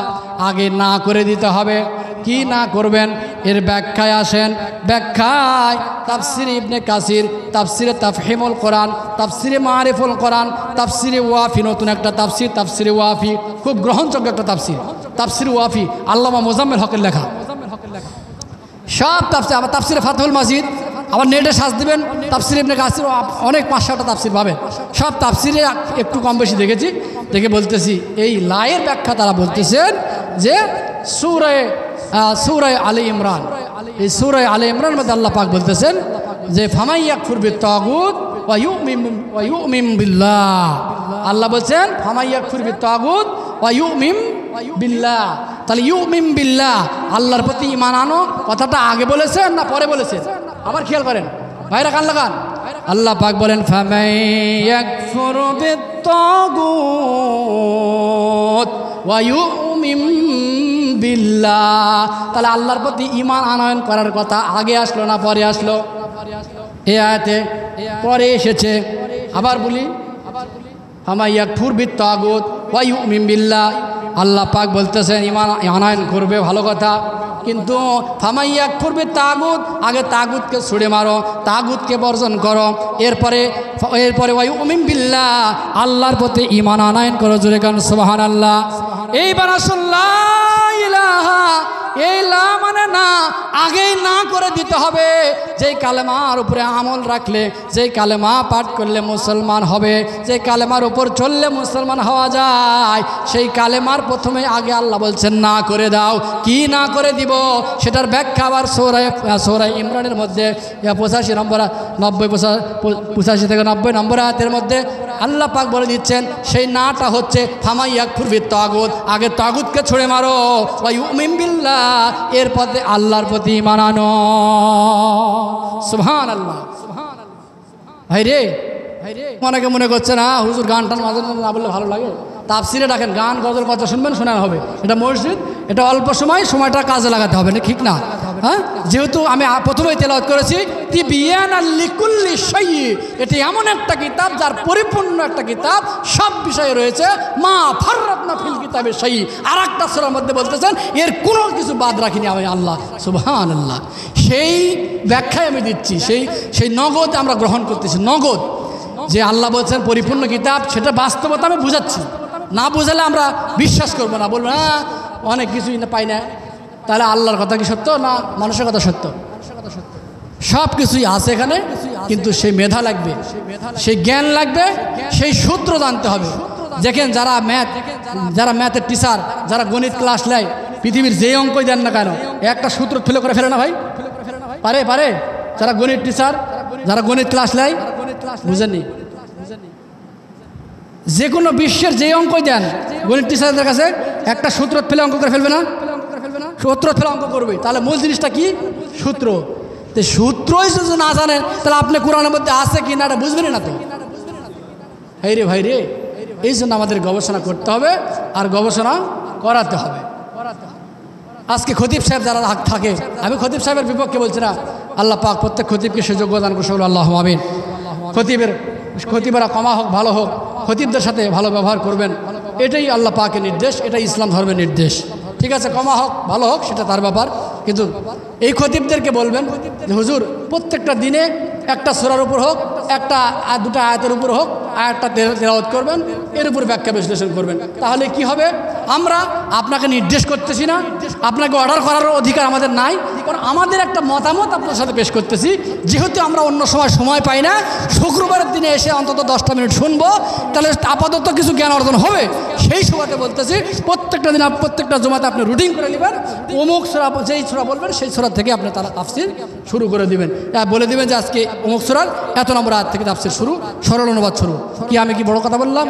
আগে না করে দিতে হবে। কি না করবেন? এর ব্যাখ্যায় আসেন। ব্যাখ্যায় তাফসিরে ইবনে কাসির, তাফসিরে তাফহিমুল কোরআন, তাফসিরে মারিফুল কোরআন, তাফসিরে ওয়াফি, নতুন একটা তাফসির, তাফসিরে ওয়াফি, খুব গ্রহণযোগ্য একটা তাফসির, তাফসির ওয়াফি, আল্লামা মোজাম্মেল হকের লেখা। সব তাফসির, আবার তাফসিরে ফাতহুল মাজিদ, আবার নেটে সার্চ দিবেন তাফসির ইবনে কাসির, অনেক 5-6টা তাফসির পাবেন। সব তাফসিরে একটু কম বেশি দেখেছি, দেখে বলতেছি এই লায়ের ব্যাখ্যা তারা বলতেছেন যে সূরা আলে ইমরান, এই সূরা আলে ইমরানের মধ্যে আল্লাহ পাক বলতেছেন যে ফামান ইয়াকফুর বিত-তাগুত ওয়া ইউমিন বিল্লাহ। আল্লাহ বলছেন ফামান ইয়াকফুর বিত-তাগুত ওয়া ইউমিন বিল্লাহ। তাহলে ইউমিন বিল্লাহ আল্লাহর প্রতি ঈমান আনো, কথাটা আগে বলেছেন না পরে বলেছেন? আবার খেয়াল করেন ভাইরা, কান লাগান। আল্লাহ পাক বলেন ফামান ইয়াকফুর বিত-তাগুত ওয়া ইউমিন ইউমিন বিল্লাহ। তাহলে আল্লাহর প্রতি ঈমান আনয়ন করার কথা আগে আসলো না পরে আসলো? এই আয়াতে পরে এসেছে। আবার বলি, ফামান ইয়াকফুর বিত্তাগুত ওয়া ইউমিন বিল্লাহ, আল্লাহ পাক বলতেছেন ঈমান আনয়ন করবে, ভালো কথা, কিন্তু ফামান ইয়াকফুর বিত্তাগুত, আগে তাগুতকে ছুড়ে মারো, তাগুতকে বর্জন করো, এরপরে ওয়া ইউমিন বিল্লাহ, আল্লাহর প্রতি ঈমান আনয়ন করো। জোরে গান সুবহানাল্লাহ। এইবার আসুন লা ইলাহা, এই লা মানে না, আগেই না করে দিতে হবে। যেই কালেমার উপরে আমল রাখলে, যেই কালেমা পাঠ করলে মুসলমান হবে, যে কালেমার উপর চললে মুসলমান হওয়া যায়, সেই কালেমার প্রথমে আগে আল্লাহ বলছেন না করে দাও। কি না করে দিব সেটার ব্যাখ্যা আবার সূরা ইমরানের মধ্যে 85 নম্বর 85 থেকে 90 নম্বর আয়াতের মধ্যে আল্লাহ পাক বলে দিচ্ছেন, সেই নাটা হচ্ছে ফামান ইয়াকফুর বিত্তাগুত, আগে তাগুতকে ছুড়ে মারো, ওয়া ইউমিন বিল্লাহ, এরপর আল্লাহর প্রতি ঈমান আনো। সুবহানাল্লাহ। ভাই রে, অনেকে মনে করছে না হুজুর গান টান মাঝে না বললে ভালো লাগে, তাফসিরে ডাকেন, গান গজল কথা শুনবেন, শোনা হবে। এটা মসজিদ, এটা অল্প সময়টা কাজে লাগাতে হবে না, ঠিক না? হ্যাঁ, যেহেতু আমি প্রথমেই তেলাওয়াত করেছি তিবিয়ানাল লিকুল্লি শাই, এটি এমন একটা কিতাব যার পরিপূর্ণ একটা কিতাব, সব বিষয়ে রয়েছে, মা ফাররাতনা ফিল কিতাবে শাই। আর একটা সূরার মধ্যে বলতেছেন এর কোনো কিছু বাদ রাখিনি আমি আল্লাহ। সুবহানাল্লাহ। সেই ব্যাখ্যায় আমি দিচ্ছি, সেই নগদ আমরা গ্রহণ করতেছি। নগদ যে আল্লাহ বলছেন পরিপূর্ণ কিতাব, সেটা বাস্তবতা আমি বুঝাচ্ছি। না বুঝালে আমরা বিশ্বাস করবো না, বলবো না অনেক কিছুই না পাই না। তাহলে আল্লাহর কথা কি সত্য না মানুষের কথা সত্য? সব কিছুই আছে এখানে, কিন্তু সেই মেধা লাগবে, সেই জ্ঞান লাগবে, সেই সূত্র জানতে হবে। দেখেন যারা ম্যাথের টিচার, যারা গণিত ক্লাস নেয়, পৃথিবীর যে অঙ্কই দেন না কেন একটা সূত্র ফেলে করে ফেলে না ভাই? পারে যারা গণিত টিচার, যারা গণিত ক্লাস নেয়, বুঝেননি? যে কোনো বিশ্বের যে অঙ্কই দেন গণিত টিচারদের কাছে একটা সূত্র ফেলে অঙ্ক করে ফেলবে না? সূত্র ফেলে অঙ্ক করবে। তাহলে মূল জিনিসটা কি? সূত্র। তো সূত্রই যদি না জানেন তাহলে আপনি কোরআনের মধ্যে আছে কি না এটা বুঝবেন না তো। ভাই রে, এই জন্য আমাদের গবেষণা করতে হবে আর গবেষণা করাতে হবে। আজকে খতিব সাহেব যারা থাকে, আমি খতিব সাহেবের বিপক্ষে বলছি না, আল্লাহ পাক প্রত্যেক খতিবকে সে যোগ্য দান করছে, আল্লাহ আমিন। খতিবেরা কমা হোক ভালো হোক, খতিবদের সাথে ভালো ব্যবহার করবেন, এটাই আল্লাহ পাকের নির্দেশ, এটাই ইসলাম ধর্মের নির্দেশ। ঠিক আছে, কমা হোক ভালো হোক সেটা তার ব্যাপার, কিন্তু এই খতিবদেরকে বলবেন যে হুজুর প্রত্যেকটা দিনে একটা সূরার উপর হোক, একটা দুটা আয়াতের উপর হোক, আয়াতটা তেলাওয়াত করবেন, এর উপর ব্যাখ্যা বিশ্লেষণ করবেন। তাহলে কি হবে? আমরা আপনাকে নির্দেশ করতেছি না, আপনাকে অর্ডার করার অধিকার আমাদের নাই, কারণ আমাদের একটা মতামত আপনার সাথে পেশ করতেছি। যেহেতু আমরা অন্য সময় পাই না, শুক্রবারের দিনে এসে অন্তত 10টা মিনিট শুনবো, তাহলে আপাতত কিছু জ্ঞান অর্জন হবে। সেই সময়তে বলতেছি প্রত্যেকটা দিন প্রত্যেকটা জমাতে আপনি রুটিন করে নেবেন, অমুক সূরা, যেই সূরা বলবেন সেই সূরা থেকে আপনি তার তাফসীর শুরু করে দিবেন। বলে দিবেন যে আজকে অমুক সূরার এত নম্বর আয়াত থেকে তাফসীর শুরু, সরল অনুবাদ শুরু। কি আমি কি বড় কথা বললাম?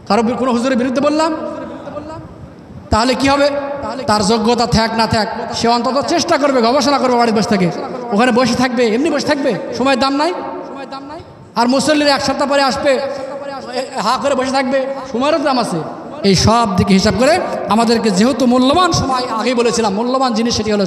কারো কোনো হুজুরের বিরুদ্ধে বললাম? তাহলে কি হবে? তার যোগ্যতা থাক না থাক, সে অন্তত চেষ্টা করবে, গবেষণা করবে, বাড়িতে বসে থাকে, ওখানে বসে থাকবে, এমনি বসে থাকবে, সময়ের দাম নাই। আর মুসল্লির এক সপ্তাহ পরে আসবে, হা করে বসে থাকবে, সময়েরও দাম আছে। এই সব দিকে হিসাব করে আমাদেরকে, যেহেতু মূল্যবান সময়, আগেই বলেছিলাম মূল্যবান জিনিস সেটি হলো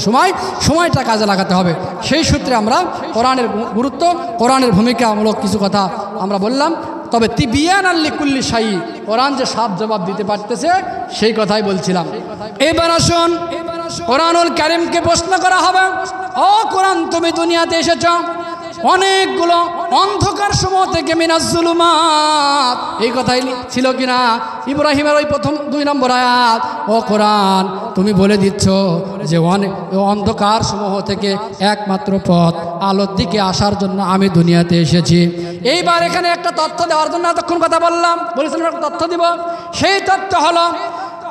সময়টা কাজে লাগাতে হবে। সেই সূত্রে আমরা কোরআনের গুরুত্ব, কোরআনের ভূমিকামূলক কিছু কথা আমরা বললাম। তবে তিবিয়ানাল লিকুল্লি শাই, কোরআন যে সব জবাব দিতে পারতেছে সেই কথাই বলছিলাম। এবার আসুন, কোরআনুল কারীমকে প্রশ্ন করা হবে, ও কোরআন তুমি দুনিয়াতে এসেছ অনেকগুলো অন্ধকার সমূহ থেকে, মিনাজ জুলুমাত, এই কথাই ছিল কিনা ইব্রাহিমের ওই প্রথম 2 নম্বর আয়াত। ও কোরআন তুমি বলে দিচ্ছ যে অনেক অন্ধকার সমূহ থেকে একমাত্র পথ আলোর দিকে আসার জন্য আমি দুনিয়াতে এসেছি। এইবার এখানে একটা তথ্য দেওয়ার জন্য এতক্ষণ কথা বলেছিলাম একটা তথ্য দিব। সেই তথ্য হলো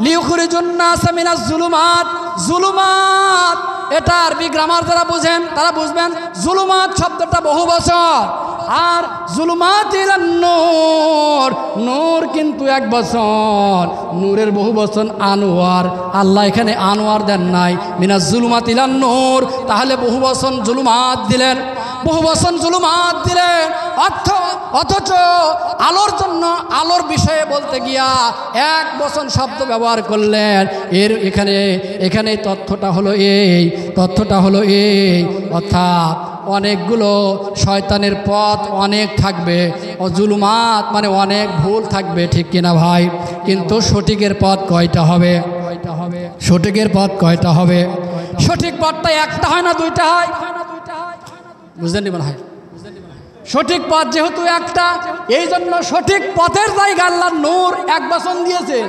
লিউখরিজুন নাস মিনাজ জুলুমাত। জুলুমাত এটা আরবি গ্রামার যারা বুঝেন তারা বুঝবেন, জুলুমাত শব্দটা বহু বচন, আর জুলুমাত ইলান নূর, নূর কিন্তু এক বচন, নূরের বহু বচন আনোয়ার। আল্লাহ এখানে আনোয়ার দেন নাই, মিনাজ জুলুমাত ইলান নূর, তাহলে বহু বচন জুলুমাত দিলেন, বহু বচন জুলুমাত দিলেন, অর্থ অথচ আলোর জন্য আলোর বিষয়ে বলতে গিয়া 1 বচন শব্দ ব্যবহার করলেন। এখানে তথ্যটা হলো এই অর্থাৎ অনেকগুলো শয়তানের পথ অনেক থাকবে, জুলুমাত মানে অনেক ভুল থাকবে, ঠিক কিনা ভাই? কিন্তু সঠিকের পথ কয়টা হবে? সঠিকের পথ কয়টা হবে? সঠিক পথটা একটা হয় না দুইটা হয়? বুঝলেন মনে হয়? সঠিক পথ যেহেতু একটা, এই জন্য সঠিক পথের জায়গা আল্লাহ নূর 1 বচন দিয়েছে।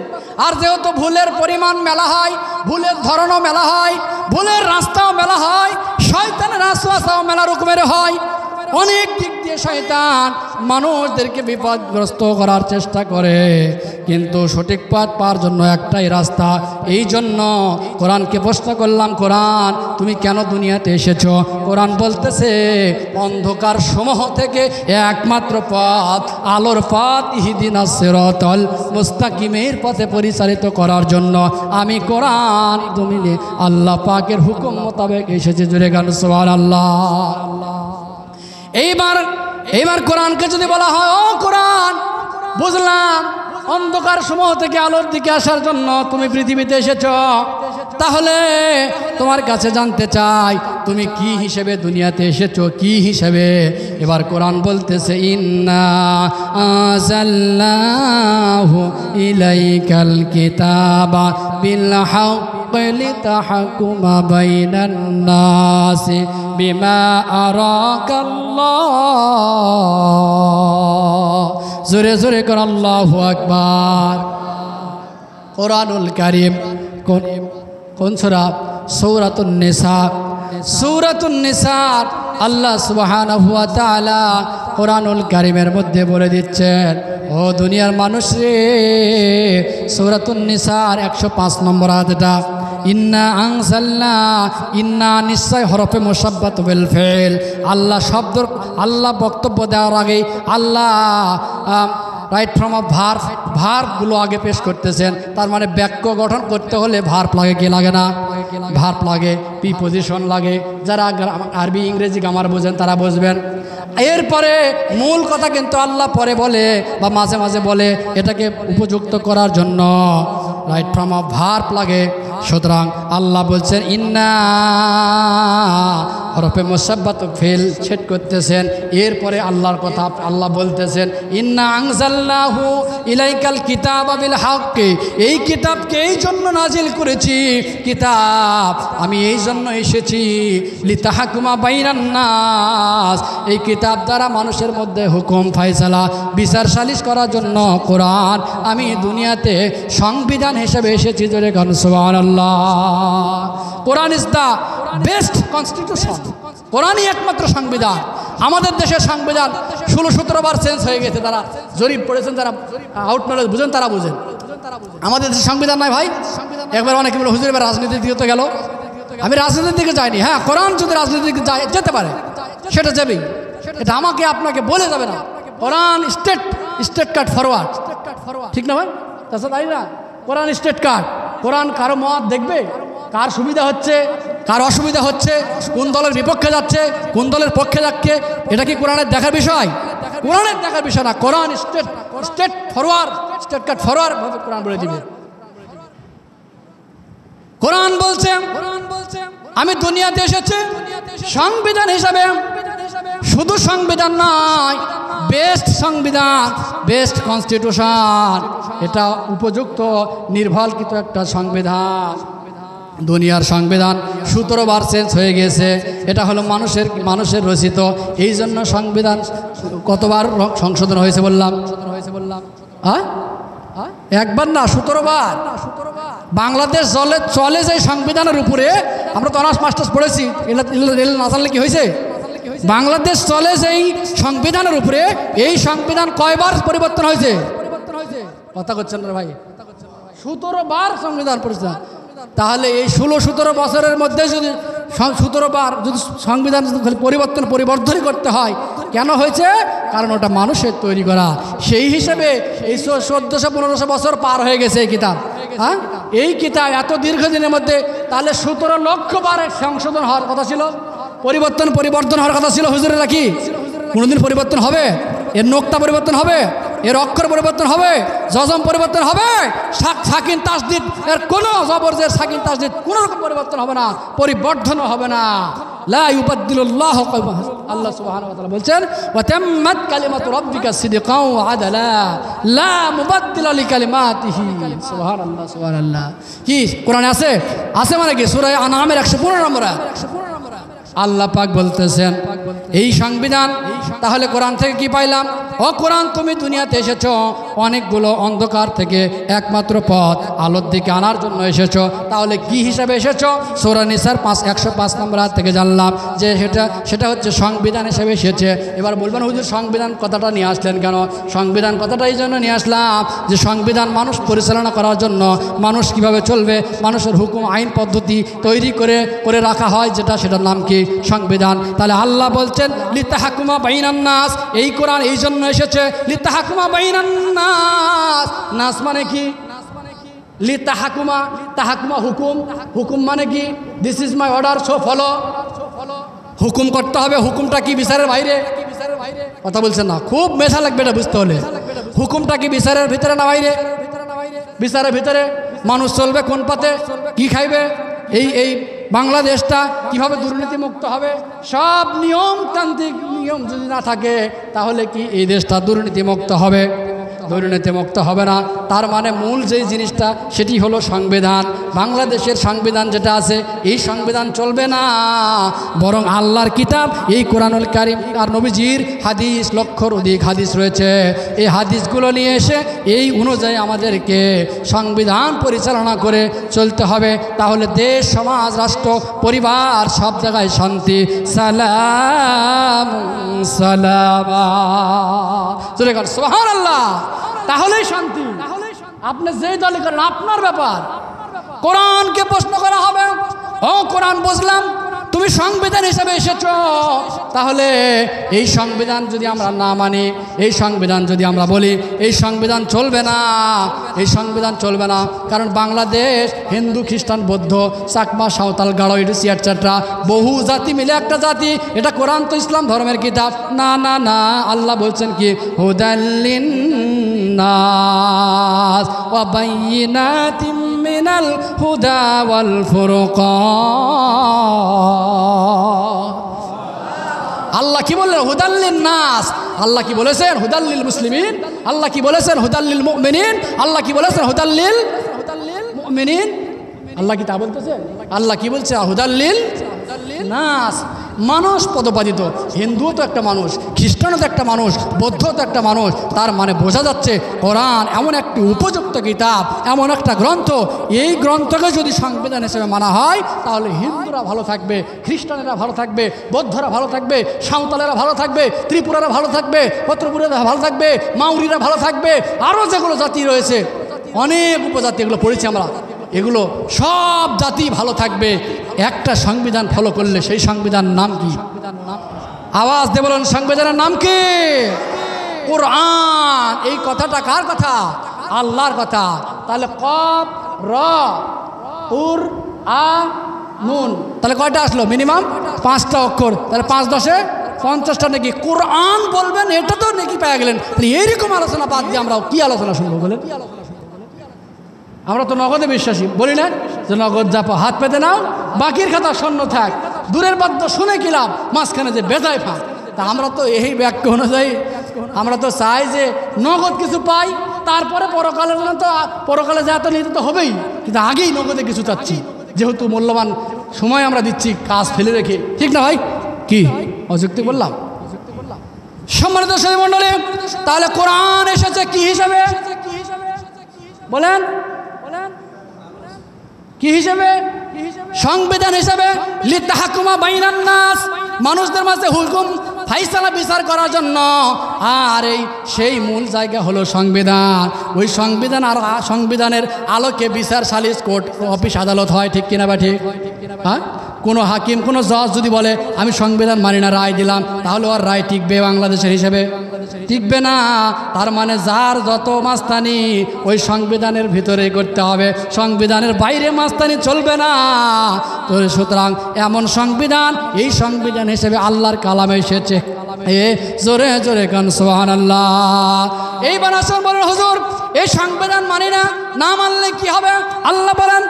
আর যেহেতু ভুলের পরিমাণ মেলা হয়, ভুলের ধরনও মেলা হয়, ভুলের রাস্তাও মেলা হয়, শয়তানের ওয়াসওয়াসাও মেলা রকমের হয়, অনেক দিক দিয়ে শয়তান মানুষদেরকে বিপদগ্রস্ত করার চেষ্টা করে, কিন্তু সঠিক পথ পাওয়ার জন্য একটাই রাস্তা। এই জন্য কোরআনকে প্রশ্ন করলাম, কোরআন তুমি কেন দুনিয়াতে এসেছো? কোরআন বলতেছে অন্ধকার সমূহ থেকে একমাত্র পথ, আলোর পথ, ইহদিনাস সিরাতাল মুস্তাকিমের পথে পরিচালিত করার জন্য আমি কোরআন জমিনে আল্লাহ পাকের হুকুম মোতাবেক এসেছি। জোরে গান সুবহানাল্লাহ। এইবার কোরআনকে যদি বলা হয়, ও কোরআন বুঝলাম অন্ধকার সমূহ থেকে আলোর দিকে আসার জন্য তুমি পৃথিবীতে এসেছো, তাহলে তোমার কাছে জানতে চাই তুমি কি হিসেবে দুনিয়াতে এসেছো, কি হিসেবে? এবার কোরআন বলতেছে ইন্না আনজালনাহু ইলাইকাল কিতাবা বিল হাক্কি লিতাহকুমা বাইনান নাসি বিমা আরাকাল্লাহ। জোরে জোরে কর আল্লাহু আকবার। কোরআনুল কারীম কোন সূরা? সূরাতুন নিসা। সূরাতুন নিসা আল্লাহ সুবহানাহু ওয়া তাআলা কোরআনুল কারীমের মধ্যে বলে দিচ্ছেন, ও দুনিয়ার মানুষ রে, সূরাতুন নিসার 105 নম্বর আয়াতটা, ইন্না আনজালনা, ইন্না নিশ্চয় হরফে মুসাব্বাত বিল ফিল। আল্লাহ শব্দ, আল্লাহ বক্তব্য দেওয়ার আগে আল্লাহ রাইট ফ্রম অফ ভার্বগুলো আগে পেশ করতেছেন। তার মানে বাক্য গঠন করতে হলে ভার্ব লাগে, কি লাগে না? ভার্ব লাগে, প্রিপোজিশন লাগে। যারা আরবি ইংরেজি গ্রামার বোঝেন তারা বুঝবেন। এরপরে মূল কথা কিন্তু আল্লাহ পরে বলে বা মাঝে মাঝে বলে এটাকে উপযুক্ত করার জন্য রাইট ফ্রম অফ ভার্ব লাগে। সুতরাং আল্লাহ বলছেন ইন্না, হরফে মুসাব্বাত ফিল ছেদ করতেছেন। এরপরে আল্লাহর কথা আল্লাহ বলতেছেন ইন্না আনজালনাহু ইলাইকাল কিতাবা বিল হাক্কি, এই কিতাবকে এই জন্য নাজিল করেছি, কিতাব আমি এই জন্য এসেছি, লিতাহকুমা বাইনান নাস, এই কিতাব দ্বারা মানুষের মধ্যে হুকুম ফায়সালা বিচার সালিশ করার জন্য কোরআন আমি দুনিয়াতে সংবিধান হিসেবে এসেছি। জোরে গান সুবহানাল্লাহ। Quran is the best constitution. কোরআনই একমাত্র সংবিধান। আমাদের দেশের সংবিধান 16-17 বার চেঞ্জ হয়ে গেছে। তারা জরিপ পড়েছেন, যারা আউট নলেজ বুঝেন তারা বুঝেন। আমাদের দেশের সংবিধান নাই ভাই। একবার অনেকে বলে হুজুর এবার রাজনীতির দিকে তো গেল। আমি রাজনীতির দিকে যাইনি। হ্যাঁ, কোরআন যদি রাজনীতির দিকে যেতে পারে সেটা যাবেই, এটা আমাকে আপনাকে বলে যাবে না। কোরআন স্টেট কাট ফরওয়ার্ড, ঠিক না ভাই? তাছাড়া তাই না, কোরআন স্টেট কাট। কোরআন কারো মত দেখবে, কার সুবিধা হচ্ছে, কার অসুবিধা হচ্ছে, কোন দলের বিপক্ষে যাচ্ছে, কোন দলের পক্ষে যাচ্ছে, এটা কি কোরআনের দেখার বিষয়? কোরআনের দেখার বিষয় না। কোরআন স্টেট ফরওয়ার্ড, স্টেট কাট ফরওয়ার্ড ভাবে কোরআন বলে দিবে। কোরআন বলছে আমি দুনিয়াতে এসেছি সংবিধান হিসাবে। শুধু সংবিধান নয়, বেস্ট সংবিধান, বেস্ট কনস্টিটিউশন, এটা উপযুক্ত নির্ভরকৃত একটা সংবিধান। দুনিয়ার সংবিধান 17 বার চেঞ্জ হয়ে গেছে। এটা হলো মানুষের রচিত। এই জন্য সংবিধান কতবার সংশোধন হয়েছে বললাম? হ্যাঁ, একবার না, 17 বার। বাংলাদেশ চলে যে সংবিধানের উপরে, আমরা তো অনার্স মাস্টার্স পড়েছি, রেল না জানলে কি হয়েছে? বাংলাদেশ চলে যেই সংবিধানের উপরে, এই সংবিধান কয়বার পরিবর্তন হয়েছে? কথা করছেন না ভাই? 17 বার সংবিধান পরিবর্তন। তাহলে এই 16-17 বছরের মধ্যে যদি 17 বার যদি সংবিধান পরিবর্তনই করতে হয়, কেন হয়েছে? কারণ ওটা মানুষের তৈরি করা। সেই হিসেবে এই 1400-1500 বছর পার হয়ে গেছে এই কিতাব। হ্যাঁ, এই কিতাব এত দীর্ঘদিনের মধ্যে তাহলে 17 লক্ষ বার সংশোধন হওয়ার কথা ছিল, পরিবর্তন হওয়ার কথা ছিল। হুজুরেরা কি কোনোদিন পরিবর্তন হবে? এর নোক্তা পরিবর্তন হবে, এর অক্ষর পরিবর্তন হবে, জজম পরিবর্তন হবে, সাকিন তাসদিদ এর কোনো জবরজের সাকিন তাসদিদ কোনো রকম পরিবর্তন হবে না, পরিবর্ধনও হবে না। লা ইউবাদদিলুল্লাহু কওলাহু, আল্লাহ সুবহানাহু ওয়া তাআলা বলছেন ওয়া তাম্মাত কালিমাতু রাব্বিকা সিদকাও ওয়া আদালা লা মুবাদদিলা লিকালিমাতিহি। সুবহানাল্লাহ সুবহানাল্লাহ। কি কোরআনে আছে? আছে মানে কি? সূরা আনআমের 115 নম্বর আয়াত। আল্লাহ পাক বলতেছেন এই সংবিধান, তাহলে কোরআন থেকে কি পাইলাম? ও কোরআন, তুমি দুনিয়াতে এসেছো অনেকগুলো অন্ধকার থেকে একমাত্র পথ আলোর দিকে আনার জন্য এসেছো। তাহলে কি হিসাবে এসেছো? সূরা নিসার 105 নম্বর আয়াত থেকে জানলাম যে সেটা হচ্ছে সংবিধান হিসেবে এসেছে। এবার বলবেন হুজুর সংবিধান কথাটা নিয়ে আসলেন কেন? সংবিধান কথাটা এই জন্য নিয়ে আসলাম যে সংবিধান মানুষ পরিচালনা করার জন্য, মানুষ কিভাবে চলবে, মানুষের হুকুম আইন পদ্ধতি তৈরি করে রাখা হয়, সেটার নাম কি? সংবিধান। তাহলে আল্লাহ বলছেন লিতাহকুমা বাইনান নাস, এই কোরআন এই জন্য এসেছে লিতাহকুমা বাইনান নাস। নাস মানে কি? লিতাহকুমা, তাহকুমা হুকুম, হুকুম মানে কি? This is my order, so follow. হুকুম করতে হবে, হুকুমটা কি বিচারের বাইরে? কথা বলছেন না, খুব মেশা লাগবে এটা বুঝতে হলে। হুকুমটা কি বিচারের ভিতরে না বাইরে? বিচারের ভিতরে। মানুষ চলবে কোন পথে, কি খাইবে, এই বাংলাদেশটা কিভাবে দুর্নীতিমুক্ত হবে, সব নিয়মতান্ত্রিক নিয়ম যদি না থাকে তাহলে কি এই দেশটা দুর্নীতিমুক্ত হবে? দুর্নীতিমুক্ত হবে না। তার মানে মূল যেই জিনিসটা সেটি হলো সংবিধান। বাংলাদেশের সংবিধান যেটা আছে এই সংবিধান চলবে না, বরং আল্লাহর কিতাব এই কোরআনুল কারীম আর নবীজির হাদিস, লক্ষর অধিক হাদিস রয়েছে। এই হাদিসগুলো নিয়ে এসে এই অনুযায়ী আমাদেরকে সংবিধান পরিচালনা করে চলতে হবে। তাহলে দেশ, সমাজ, রাষ্ট্র, পরিবার সব জায়গায় শান্তি। সালাম সালামা, সুবহানাল্লাহ। তাহলেই শান্তি। আপনি যেই দলে করেন আপনার ব্যাপার, কোরআনকে প্রশ্ন করা হবে। ও কোরআন, বুঝলাম তুমি সংবিধান হিসেবে এসেছো, তাহলে এই সংবিধান যদি আমরা না মানি, এই সংবিধান যদি আমরা বলি এই সংবিধান চলবে না, এই সংবিধান চলবে না। কারণ বাংলাদেশ হিন্দু, খ্রিস্টান, বৌদ্ধ, চাকমা, সাঁওতাল, গাড়ো, ইডিসি এটসেট্রা বহু জাতি মিলে একটা জাতি। এটা কোরআন তো ইসলাম ধর্মের কিতাব না। না না, আল্লাহ বলছেন কি হুদাল্লিন নাস ওয়া বাইয়িনাতিম মিনাল হুদা ওয়াল ফুরকান। আল্লাহ কি বললেন? হুদাল্লিন নাস। আল্লাহ কি বলেছেন? হুদাল্লিল মুসলিমিন। আল্লাহ কি বলেছেন? হুদাল্লিল মুমিনিন। আল্লাহ কি বলেছেন? হুদাল্লিল মুমিনিন। আল্লাহ কি তা বলতেছেন? আল্লাহ কি বলছে? হুদাল্লিল নাস। মানুষ পদপাদিত, হিন্দুও তো একটা মানুষ, খ্রিস্টানও তো একটা মানুষ, বৌদ্ধও তো একটা মানুষ। তার মানে বোঝা যাচ্ছে কোরআন এমন একটি উপযুক্ত কিতাব, এমন একটা গ্রন্থ, এই গ্রন্থকে যদি সংবিধান হিসেবে মানা হয় তাহলে হিন্দুরা ভালো থাকবে, খ্রিস্টানেরা ভালো থাকবে, বৌদ্ধরা ভালো থাকবে, সাঁওতালেরা ভালো থাকবে, ত্রিপুরারা ভালো থাকবে, পত্রপুরেরা ভালো থাকবে, মাউরিরা ভালো থাকবে, আরও যেগুলো জাতি রয়েছে অনেক উপজাতি, এগুলো পড়েছি আমরা, এগুলো সব জাতি ভালো থাকবে একটা সংবিধান ফলো করলে। সেই সংবিধান নাম কি? আওয়াজ দিয়ে বলুন, সংবিধানের নাম কি? কোরআন। এই কথাটা কার কথা? আল্লাহর কথা। তাহলে কফ র উর আ নুন, তাহলে কয়টা আসলো? মিনিমাম 5টা অক্ষর। তাহলে 5 10 50টা নাকি কোরআন বলবেন, এটা তো নাকি পেয়ে গেলেন। তাহলে এইরকম আলোচনা বাদ দিয়ে আমরা কি আলোচনা শুনবো বলেন? আমরা তো নগদে বিশ্বাসী, বলি না যে নগদ যাপো, হাত পেতে নাও, বাকির খাতা শূন্য থাক, দূরের বাদ্য শুনে কি লাভ, মাঝখানে যে বেজায় ফাঁক। তা আমরা তো এই ব্যাখ্যা অনুযায়ী আমরা তো চাই যে নগদ কিছু পাই, তারপরে পরকালের জন্য তো পরকালে যা তো নিতে তো হবেই, কিন্তু আগেই নগদে কিছু চাচ্ছি, যেহেতু মূল্যবান সময় আমরা দিচ্ছি কাজ ফেলে রেখে। ঠিক না ভাই? কি অযুক্তি বললাম? সম্মানিত সুধীমণ্ডলী, তাহলে কোরআন এসেছে কি হিসাবে বলেন? কি হিসেবে? সংবিধান হিসেবে। লিতাহকুমা বাইনান নাস, মানুষদের মাঝে হুকুম ফাইসালা বিচার করার জন্য। আর সেই মূল জায়গা হলো সংবিধান। ওই সংবিধান আর সংবিধানের আলোকে বিচার, সালিস, কোর্ট, অফিস, আদালত হয়। ঠিক কিনা বা ঠিক? হ্যাঁ, কোনো হাকিম, কোনো জজ যদি বলে আমি সংবিধান মানি না, রায় দিলাম, তাহলে ওর রায় টিকবে বাংলাদেশের হিসেবে? টিকবে না। তার মানে যার যত মাস্তানি ওই সংবিধানের ভিতরে করতে হবে, সংবিধানের বাইরে মাস্তানি চলবে না। তো সুতরাং এমন সংবিধান, এই সংবিধান হিসেবে আল্লাহর কালামে এসেছে। জোরে জোরে কান সুবহানাল্লাহ। এইবার আসুন বলেন হুজুর এই সংবিধান মানি না, না মানলে কি হবে? আল্লাহ বলেন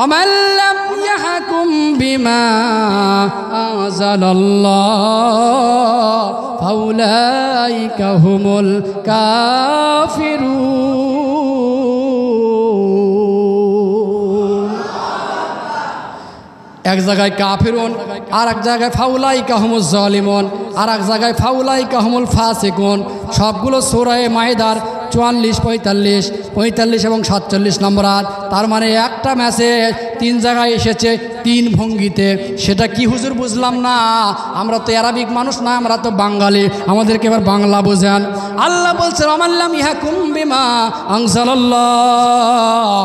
ومن لم يحكم بما أنزل الله فأولئك هم الكافرون। এক জায়গায় কাফিরুন, আর এক জায়গায় ফাউলাইকা হুমুজ জালিমুন, আর এক জায়গায় ফাউলাইকা হুমুল ফাসিকুন। সবগুলো সূরা মাইদার 44, 45, 45 এবং 47 নম্বর আয়াত। তার মানে একটা মেসেজ 3 জায়গায় এসেছে 3 ভঙ্গিতে। সেটা কি হুজুর বুঝলাম না, আমরা তো আরবিক মানুষ না, আমরা তো বাঙালি, আমাদেরকে এবার বাংলা বোঝান। আল্লাহ বলছেন আমাল্লাম ইয়াহকুম বিমা আনজালাল্লাহ।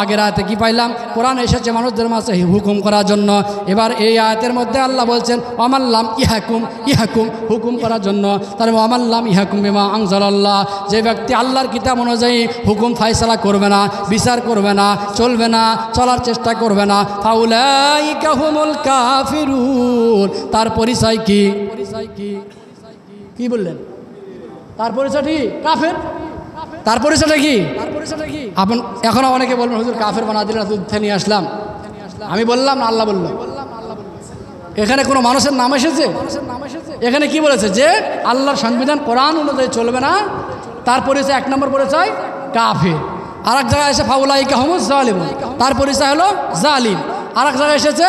আগের আয়াতে কি পাইলাম? কোরআন এসেছে মানুষদের মাঝে হুকুম করার জন্য। এবার এই আয়াতের মধ্যে আল্লাহ বলছেন আমাল্লাম ইহাকুম, ইহাকুম হুকুম করার জন্য। তার আমাল্লাম ইহাকুম বিমা আনজালাল্লাহ, যে ব্যক্তি আল্লাহর কিতাব অনুযায়ী হুকুম ফায়সালা করবে না, বিচার করবে না, চলবে না, চলার চেষ্টা করবে না, ফাউলাইকা হুমুল কাফিরুন। তার পরিচয় কি? কি বললেন? তার পরিচয়টি কাফের। তার পরিচয়টা কি? আপন এখন অনেকে বলবেন হুজুর কাফের বানা দিলেন, দুধ নিয়ে আসলাম। আমি বললাম না আল্লাহ বলল? এখানে কোনো মানুষের নাম এসেছে? এখানে কি বলেছে? যে আল্লাহর সংবিধান কোরআন অনুযায়ী চলবে না, তার পরিচয় 1 নম্বর পরিচয় কাফের। আর এক জায়গায় এসে ফাউলাইকা হুমুজ জালিমুন, তার পরিচয় হলো জালিম। আর এক জায়গায় এসেছে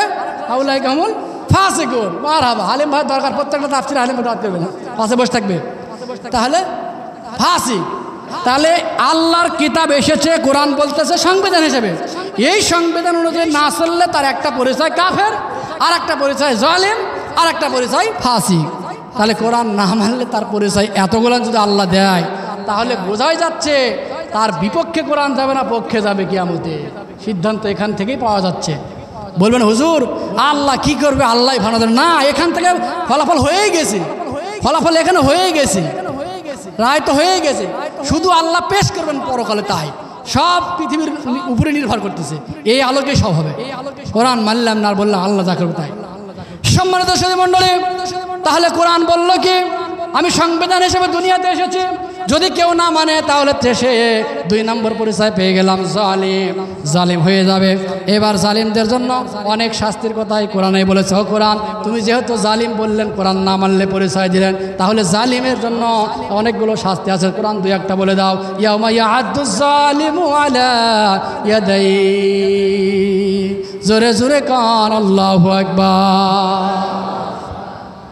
ফাউলাইকা হুমুল ফাসিকুন। মারহাবা, হালিম ভাই দরকার, প্রত্যেকটা তাফসীর হালিম ভাই করবে না, পাশে বসে থাকবে। তাহলে ফাসিক। তাহলে আল্লাহর কিতাব এসেছে, কোরআন বলতেছে সংবিধান হিসেবে, এই সংবিধান অনুযায়ী না চললে তার একটা পরিচয় কাফের, আর একটা পরিচয় জালিম, আর একটা পরিচয় ফাসিক। তাহলে কোরআন না মানলে তার পরিচয় এতগুলো যদি আল্লাহ দেয়, তাহলে বোঝাই যাচ্ছে তার বিপক্ষে কোরআন যাবে না, পক্ষে যাবে কিয়ামতে। সিদ্ধান্ত এখান থেকেই পাওয়া যাচ্ছে। বলবেন হুজুর আল্লাহ কি করবে, আল্লাহ ভালো না, এখান থেকে ফলাফল হয়েই গেছে, ফলাফল এখানে হয়ে গেছে, রায় তো হয়ে গেছে, শুধু আল্লাহ পেশ করবেন পরকালে। তাই সব পৃথিবীর উপরে নির্ভর করতেছে, এই আলোকে সব হবে। কোরআন মানলাম না, আর বললাম আল্লাহ যা করবে তাই। সম্মানিত সাথী মণ্ডলী, তাহলে কোরআন বলল কি আমি সংবিধান হিসেবে দুনিয়াতে এসেছি, যদি কেউ না মানে তাহলে সে 2 নম্বর পরিচয় পেয়ে গেলাম, জালিম, জালিম হয়ে যাবে। এবার জালিমদের জন্য অনেক শাস্তির কথাই কোরআনে বলেছে। ও কোরআন, তুমি যেহেতু জালিম বললেন, কোরআন না মানলে পরিচয় দিলেন, তাহলে জালিমের জন্য অনেকগুলো শাস্তি আছে। কোরআন 2-1টা বলে দাও। ইয়াউমা ইয়া'আদ্দুজ জালিমু আলা ইয়াদাইহি, জোরে জোরে কান আল্লাহু আকবার।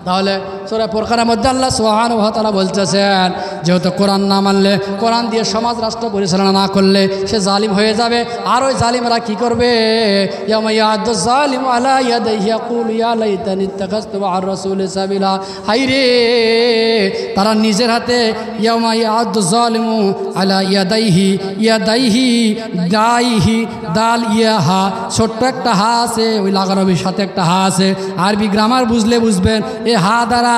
তাহলে সূরা ফুরকানের মধ্যে আল্লাহ সুবহানাহু ওয়া তাআলা বলতেছেন, যেহেতু কোরআন না মানলে, কোরআন দিয়ে সমাজ রাষ্ট্র পরিচালনা না করলে সে জালিম হয়ে যাবে। আর ওই জালিমরা কি করবে? ইয়াউমা ইয়া'আদ্দুজ জালিমু আলা ইয়াদাইহি ইয়াকুলু ইয়া লাইতানি ইত্তাখাযতু মা'আর রাসূলি সাবিলা। হায়রে, তারা নিজের হাতে, ইয়াউমা ইয়া'আদ্দুজ জালিমু আলা ইয়াদাইহি, ইয়াদাইহি দাইহি, দাল ইয়াহা, ছোট্ট একটা হা আছে, ওই লাগানোর সাথে একটা হা আছে। আরবি গ্রামার বুঝলে বুঝবেন, এ হা দ্বারা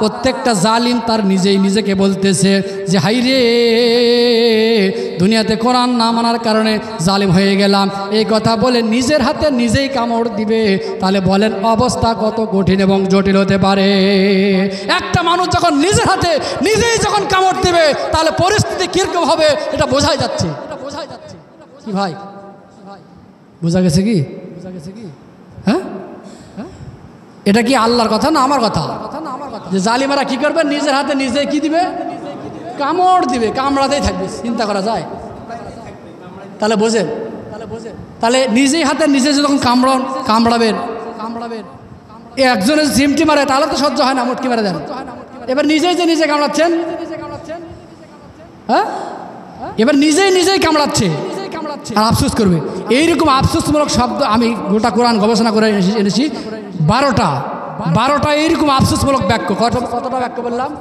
প্রত্যেকটা জালিম তার নিজেকে বলতেছে যে হাইরে, দুনিয়াতে কোরআন না মানার কারণে জালিম হয়ে গেলাম, এই কথা বলে নিজের হাতে নিজেই কামড় দিবে। তাহলে বলেন অবস্থা কত কঠিন এবং জটিল হতে পারে। একটা মানুষ যখন নিজের হাতে নিজেই যখন কামড় দিবে, তাহলে পরিস্থিতি কিরকম হবে এটা বোঝাই যাচ্ছে। কি ভাই, বোঝা গেছে কি? হ্যাঁ, এটা কি আল্লাহর কথা না আমার কথা? যে জালিমারা কি করবে? নিজের হাতে নিজে কি দিবে? কামড় দিবে, কামড়াতেই থাকবে। চিন্তা করা যায়? তাহলে বোঝেন, তাহলে নিজেই হাতে নিজে যখন কামড়াবেন, একজনের জিমটি মারে তাহলে তো সহ্য হয় না, মুটকি মারে দেন। এবার নিজেই যে নিজে কামড়াচ্ছেন, হ্যাঁ, এবার নিজেই কামড়াচ্ছে আর আফসোস করবে। এইরকম আফসোসমূলক শব্দ আমি গোটা কোরআন গবেষণা করে এনেছি 12টা এইরকম আফসোসমূলক বাক্য। কতটা বাক্য বললাম?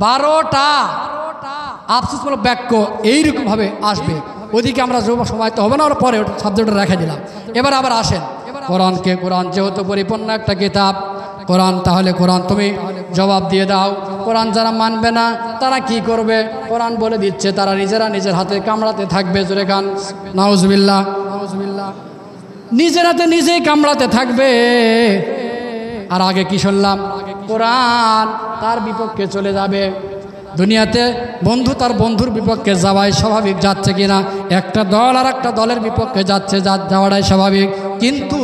12টা আফসোসমূলক বাক্য এইরকম ভাবে আসবে। ওদিকে আমরা সময় তো হবে না, ওরা পরে সাবজেক্টটা রেখে দিলাম। এবার আবার আসেন কোরআন যেহেতু পরিপূর্ণ একটা কিতাব, কোরআন। তাহলে কোরআন তুমি জবাব দিয়ে দাও। কোরআন যারা মানবে না তারা কি করবে? কোরআন বলে দিচ্ছে তারা নিজেরা নিজের হাতে কামড়াতে থাকবে। জোরে গান নাউজুবিল্লাহ, নাউজুবিল্লাহ। নিজের হাতে নিজেই কামড়াতে থাকবে। আর আগে কি শুনলাম? কোরআন তার বিপক্ষে চলে যাবে। দুনিয়াতে বন্ধু তার বন্ধুর বিপক্ষে যাওয়াই স্বাভাবিক, যাচ্ছে কিনা? একটা দল আর একটা দলের বিপক্ষে যাচ্ছে, যাওয়াটাই স্বাভাবিক। কিন্তু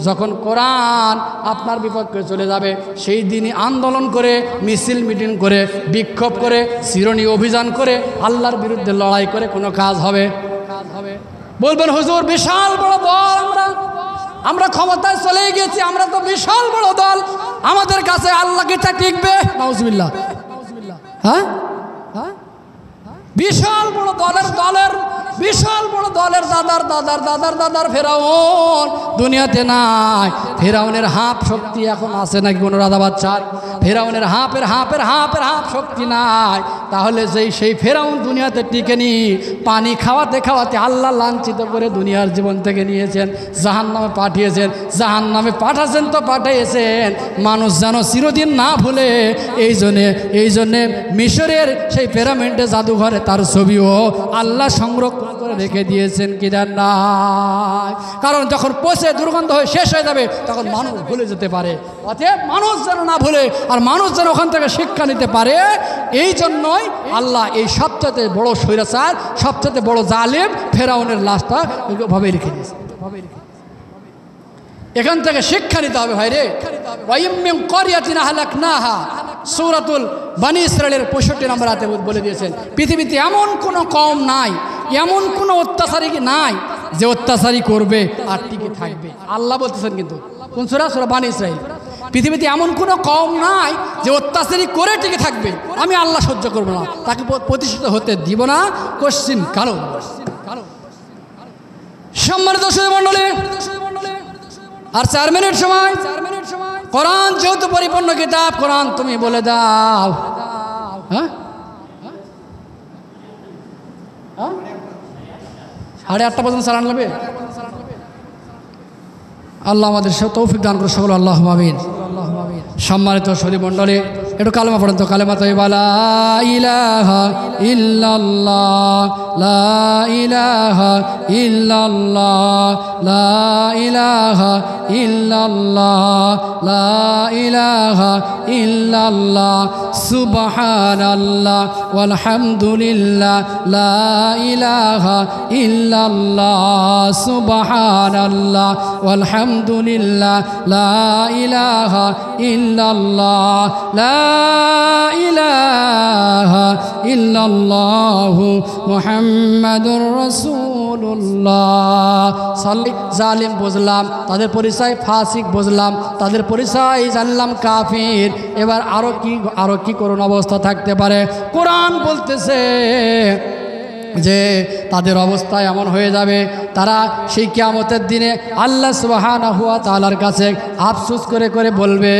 যখন কোরআন আপনার বিপক্ষে চলে যাবে, সেই দিনই আন্দোলন করে, মিছিল মিটিং করে, বিক্ষোভ করে, শিরোনি অভিযান করে, আল্লাহর বিরুদ্ধে লড়াই করে কোনো কাজ হবে? বলবেন হুজুর বিশাল বড় দল, আমরা ক্ষমতায় চলে গেছি, আমরা তো বিশাল বড় দল, আমাদের কাছে আল্লাহকে তা টিকবে? নাউজুবিল্লাহ। হ্যাঁ, বিশাল বড় বিশাল বড় দলের দাদার ফেরাউন দুনিয়াতে নাই। ফেরাউনের হাঁপ শক্তি এখন আছে নাকি কোনো রাজা বাচ্চার? ফেরাউনের হাঁপের শক্তি নাই। তাহলে সেই ফেরাউন দুনিয়াতে টিকেনি। পানি খাওয়াতে খাওয়াতে আল্লাহ লাঞ্ছিত করে দুনিয়ার জীবন থেকে নিয়েছেন, জাহান্নামে পাঠিয়েছেন। জাহান্নামে পাঠাচ্ছেন তো পাঠিয়েছেন মানুষ যেন চিরদিন না ভুলে। এই জন্যে মিশরের সেই পিরামিডে জাদুঘরে তার ছবিও আল্লাহ সংরক্ষণ করে রেখে দিয়েছেন কি জান না? কারণ যখন পচে দুর্গন্ধ হয়ে শেষ হয়ে যাবে তখন মানুষ ভুলে যেতে পারে। অতএব মানুষ যেন না ভুলে, আর মানুষ যেন ওখান থেকে শিক্ষা নিতে পারে, এই জন্যই আল্লাহ এই সবচেয়ে বড় স্বৈরাচার, সবচেয়ে বড় জালেম ফেরাউনের লাশটা ওইভাবে রেখে দিয়েছে। এখান থেকে শিক্ষা নিতে হবে ভাই রে। সূরাতুল বানী ইসরাঈলের 65 নম্বর আয়াতে বলে দিয়েছেন, পৃথিবীতে এমন কোনো কওম নাই, এমন কোনো অত্যাচারী নাই যে অত্যাচারী করবে আর টিকে থাকবে। আল্লাহ বলতেছেন কিন্তু কোন সূরা? সূরা বানী ইসরাঈল। পৃথিবীতে এমন কোনো কওম নাই যে অত্যাচারী করে টিকে থাকবে, আমি আল্লাহ সহ্য করবো না, তাকে প্রতিষ্ঠিত হতে দিব না কোশ্চিন কালো। সম্মানিত মণ্ডলী, আর 4 মিনিট সময়। কোরআন যেহেতু পরিপূর্ণ কিতাব, কোরআন তুমি বলে দাও। হ্যাঁ, 8:30 পর্যন্ত চালান লাগবে। আল্লাহ আমাদের তৌফিক দান করে সকল, আল্লাহ আমিন। সম্মানিত সুধী মণ্ডলী, একটু কালেমা পড়েন তো। কালেমা তাইয়্যিবা লা ইলাহা ইল্লাল্লাহ, লা ইলাহা ইল্লাল্লাহ, লা ইলাহা ইল্লাল্লাহ, লা ইলাহা ইল্লাল্লাহ, সুবহানাল্লাহ ওয়াল হামদুলিল্লাহ, লা ইলাহা ইল্লাল্লাহ, সুবহানাল্লাহ ওয়াল হামদুলিল্লাহ, লা ইলাহা ইল্লাল্লাহ, লা ইলাহা ইল্লাল্লাহু মুহাম্মাদুর রাসূলুল্লাহ। জালিম বুঝলাম, তাদের পরিচয় ফাসিক বুঝলাম, তাদের পরিচয় জানলাম কাফির। এবার আরো কি করুণ অবস্থা থাকতে পারে? কোরআন বলতেছে যে তাদের অবস্থা এমন হয়ে যাবে, তারা সেই কিয়ামতের দিনে আল্লাহ সুবহানাহু ওয়া তাআলার কাছে আফসোস করে করে বলবে,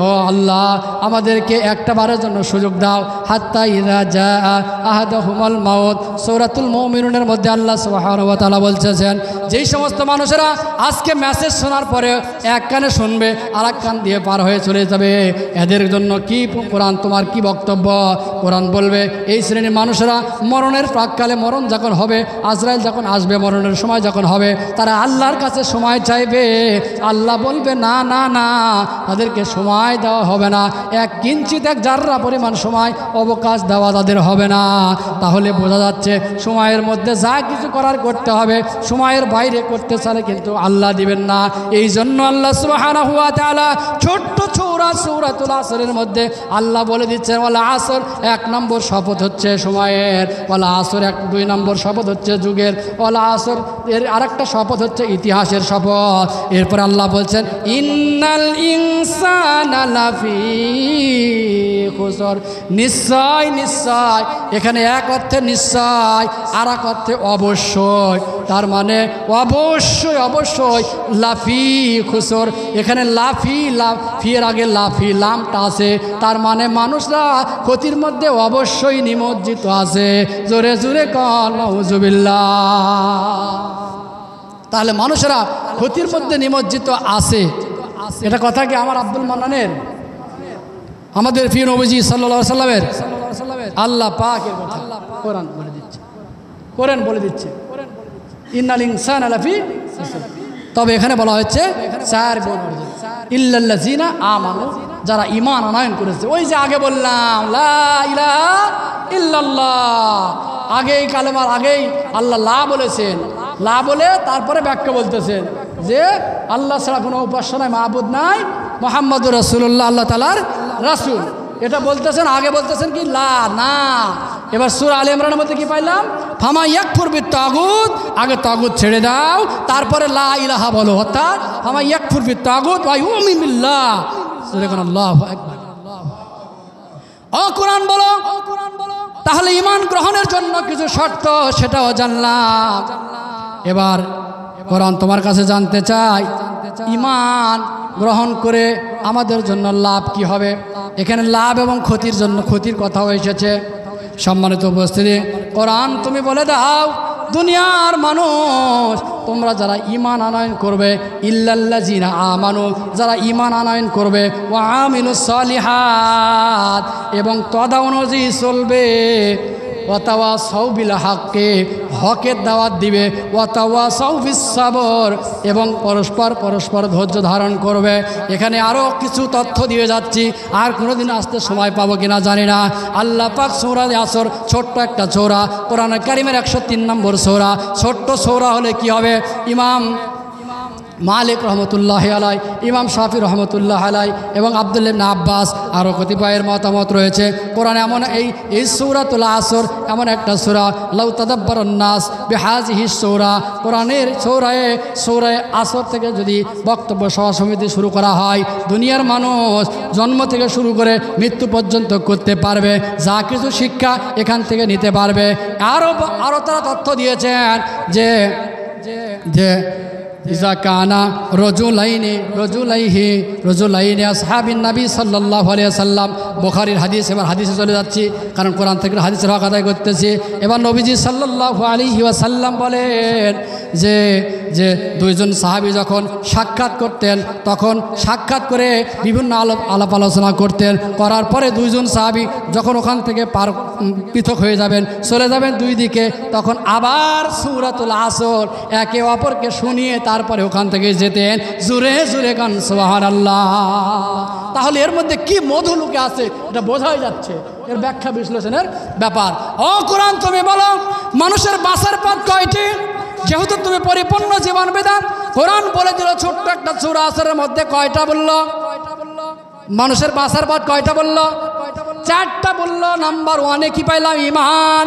ও আল্লাহ আমাদেরকে একটা বারের জন্য সুযোগ দাও। হাত্তা ইযা জাআ আহাদাহুমুল মাউত, সূরাতুল মুমিনুনের মধ্যে আল্লাহ সুবহানাহু ওয়া তাআলা বলছেন, যেই সমস্ত মানুষেরা আজকে মেসেজ শোনার পরে এক কানে শুনবে আর এক কান দিয়ে পার হয়ে চলে যাবে, এদের জন্য কি কোরআন তোমার কি বক্তব্য? কোরআন বলবে এই শ্রেণীর মানুষেরা মরণের প্রাককালে, মরণ যখন হবে, আজরাইল যখন আসবে, মরণের সময় যখন হবে, তারা আল্লাহর কাছে সময় চাইবে। আল্লাহ বলবে না না না, তাদেরকে সময় দেওয়া হবে না, এক কিঞ্চিত এক জাররা পরিমাণ সময় অবকাশ দেওয়া তাদের হবে না। তাহলে বোঝা যাচ্ছে সময়ের মধ্যে যা কিছু করার করতে হবে, সময়ের বাইরে করতে চাইলে কিন্তু আল্লাহ দিবেন না। এই জন্য আল্লাহ সুবহানাহু ওয়া তাআলা ছোট্ট সূরাতুল আসরের মধ্যে আল্লাহ বলে দিচ্ছেন, ওয়াল আসর, 1 নম্বর শপথ হচ্ছে সময়ের, ওয়াল আসর 2 নম্বর শপথ হচ্ছে যুগের, ওয়াল আসর এর আরেকটা শপথ হচ্ছে ইতিহাসের শপথ। এরপর আল্লাহ বলছেন ইন্নাল ইনসানা লাফি খুসর, নিশ্চয় নিশ্চয়। এখানে এক অর্থে নিশ্চয়, আর এক অর্থে অবশ্যই। তার মানে অবশ্যই অবশ্যই লাফি খুসর। এখানে লাফি, লাফির আগে লাফি লামটা আছে, তার মানে মানুষরা ক্ষতির মধ্যে অবশ্যই নিমজ্জিত আছে। জোরে জোরে কন নাউজুবিল্লাহ। তাহলে মানুষেরা ক্ষতির মধ্যে নিমজ্জিত আছে। এটা কথা কি আমার আব্দুল মান্নানের? আমাদের প্রিয় নবীজি সাল্লাল্লাহু আলাইহি সাল্লামের আল্লাহ পাকের কথা কোরআন বলে দিচ্ছে, কোরআন বলে দিচ্ছে ইন্নাল ইনসানা লাফি খুসর। তবে এখানে বলা হচ্ছে চার গুণ অর্জন, ইল্লাল্লাযিনা আমানু, যারা ঈমান আনয়ন করেছে। ওই যে আগে বললাম লা ইলাহা ইল্লাল্লাহ, আগেই কালেমার আগেই আল্লাহ লা বলেছেন, লা বলে তারপরে ব্যাখ্যা বলতেছেন যে আল্লাহ ছাড়া কোনো উপাস্য নাই, মাবুদ নাই, মুহাম্মদুর রাসূলুল্লাহ আল্লাহ তাআলার রাসূল। এটা বলতেছেন, আগে বলতেছেন কি লা না। এবার সূরা আলে ইমরানের মধ্যে কি পাইলাম? ফামা ইয়াকফুর বিত-তাগুত, আগে তাগুত ছেড়ে দাও, তারপরে লা ইলাহা বলো, অর্থাৎ ফামা ইয়াকফুর বিত-তাগুত ওয়া ইউমিন বিল্লাহ। আল্লাহু আকবার। ও কোরআন বলো, তাহলে ঈমান গ্রহণের জন্য কিছু শর্ত সেটাও জানলাম। এবার কোরআন তোমার কাছে জানতে চাই, ঈমান গ্রহণ করে আমাদের জন্য লাভ কি হবে? এখানে লাভ এবং ক্ষতির জন্য ক্ষতির কথাও এসেছে। সম্মানিত উপস্থিতি, কোরআন তুমি বলে দাও দুনিয়ার মানুষ, তোমরা যারা ঈমান আনয়ন করবে, ইল্লাল্লাযিনা আমানু, যারা ঈমান আনয়ন করবে, ওয়া আমিলুস সালিহাত, এবং তদা অনুযায়ী চলবে, ওয়াতাওয়াসাউ বিল হাক্কি, হকের দাওয়াত দিবে, ওয়াতাওয়াসাউ বিস সাবর, এবং পরস্পর ধৈর্য ধারণ করবে। এখানে আরও কিছু তথ্য দিয়ে যাচ্ছি, আর কোনোদিন আসতে সময় পাবো কিনা জানি না। আল্লাহ পাক সূরা আসর, ছোট্ট একটা সূরা, কোরআন কারীমের 103 নম্বর সূরা। ছোট্ট সূরা হলে কি হবে? ইমাম মালিক রহমতুল্লাহ আলাই, ইমাম শাফি রহমতুল্লাহ আলাই এবং আব্দুল্লাহ ইবনে আব্বাস আরও কতিপয়ের মতামত রয়েছে। কোরআন এমন এই সূরাতুল আসর এমন একটা সূরা, লাউ তাদাব্বারান নাস বিহাযিহি সূরা, কোরআনের সূরায়ে আসর থেকে যদি বক্তব্য সভা সমিতি শুরু করা হয়, দুনিয়ার মানুষ জন্ম থেকে শুরু করে মৃত্যু পর্যন্ত করতে পারবে, যা কিছু শিক্ষা এখান থেকে নিতে পারবে। আরও তারা তথ্য দিয়েছেন যে ইজা কানা রজুলাইনি আসহাবিন নবী সাল্লাল্লাহু আলাইহি ওয়াসাল্লাম, বুখারীর হাদিস। এবার হাদিসে চলে যাচ্ছি, কারণ কোরআন থেকে হাদিসের হক আদায় করতেছি। এবার নবীজি সাল্লাল্লাহু আলাইহি ওয়াসাল্লাম বলেন যে দুইজন সাহাবী যখন সাক্ষাৎ করতেন, তখন সাক্ষাৎ করে বিভিন্ন আলাপ আলোচনা করতেন, করার পরে দুইজন সাহাবী যখন ওখান থেকে পৃথক হয়ে যাবেন, চলে যাবেন দুই দিকে, তখন আবার সূরাতুল আসর একে অপরকে শুনিয়ে তারপরে ওখান থেকে যেতেন। জোরে জোরে গান সুবহানাল্লাহ। তাহলে এর মধ্যে কি মধু লুকে আছে এটা বোঝাই যাচ্ছে, এর ব্যাখ্যা বিশ্লেষণের ব্যাপার। ও কোরআন তুমি বলো মানুষের বাঁচার পথ কয়টি? যেহেতু তুমি পরিপূর্ণ জীবন বিধান, কোরআন বলে দিল ছোট্ট একটা সূরা আসরের মধ্যে কয়টা বললো? মানুষের বাঁচার পথ কয়টা বললো? চারটা বললো। নাম্বার ওয়ানে কি পাইলাম? ঈমান।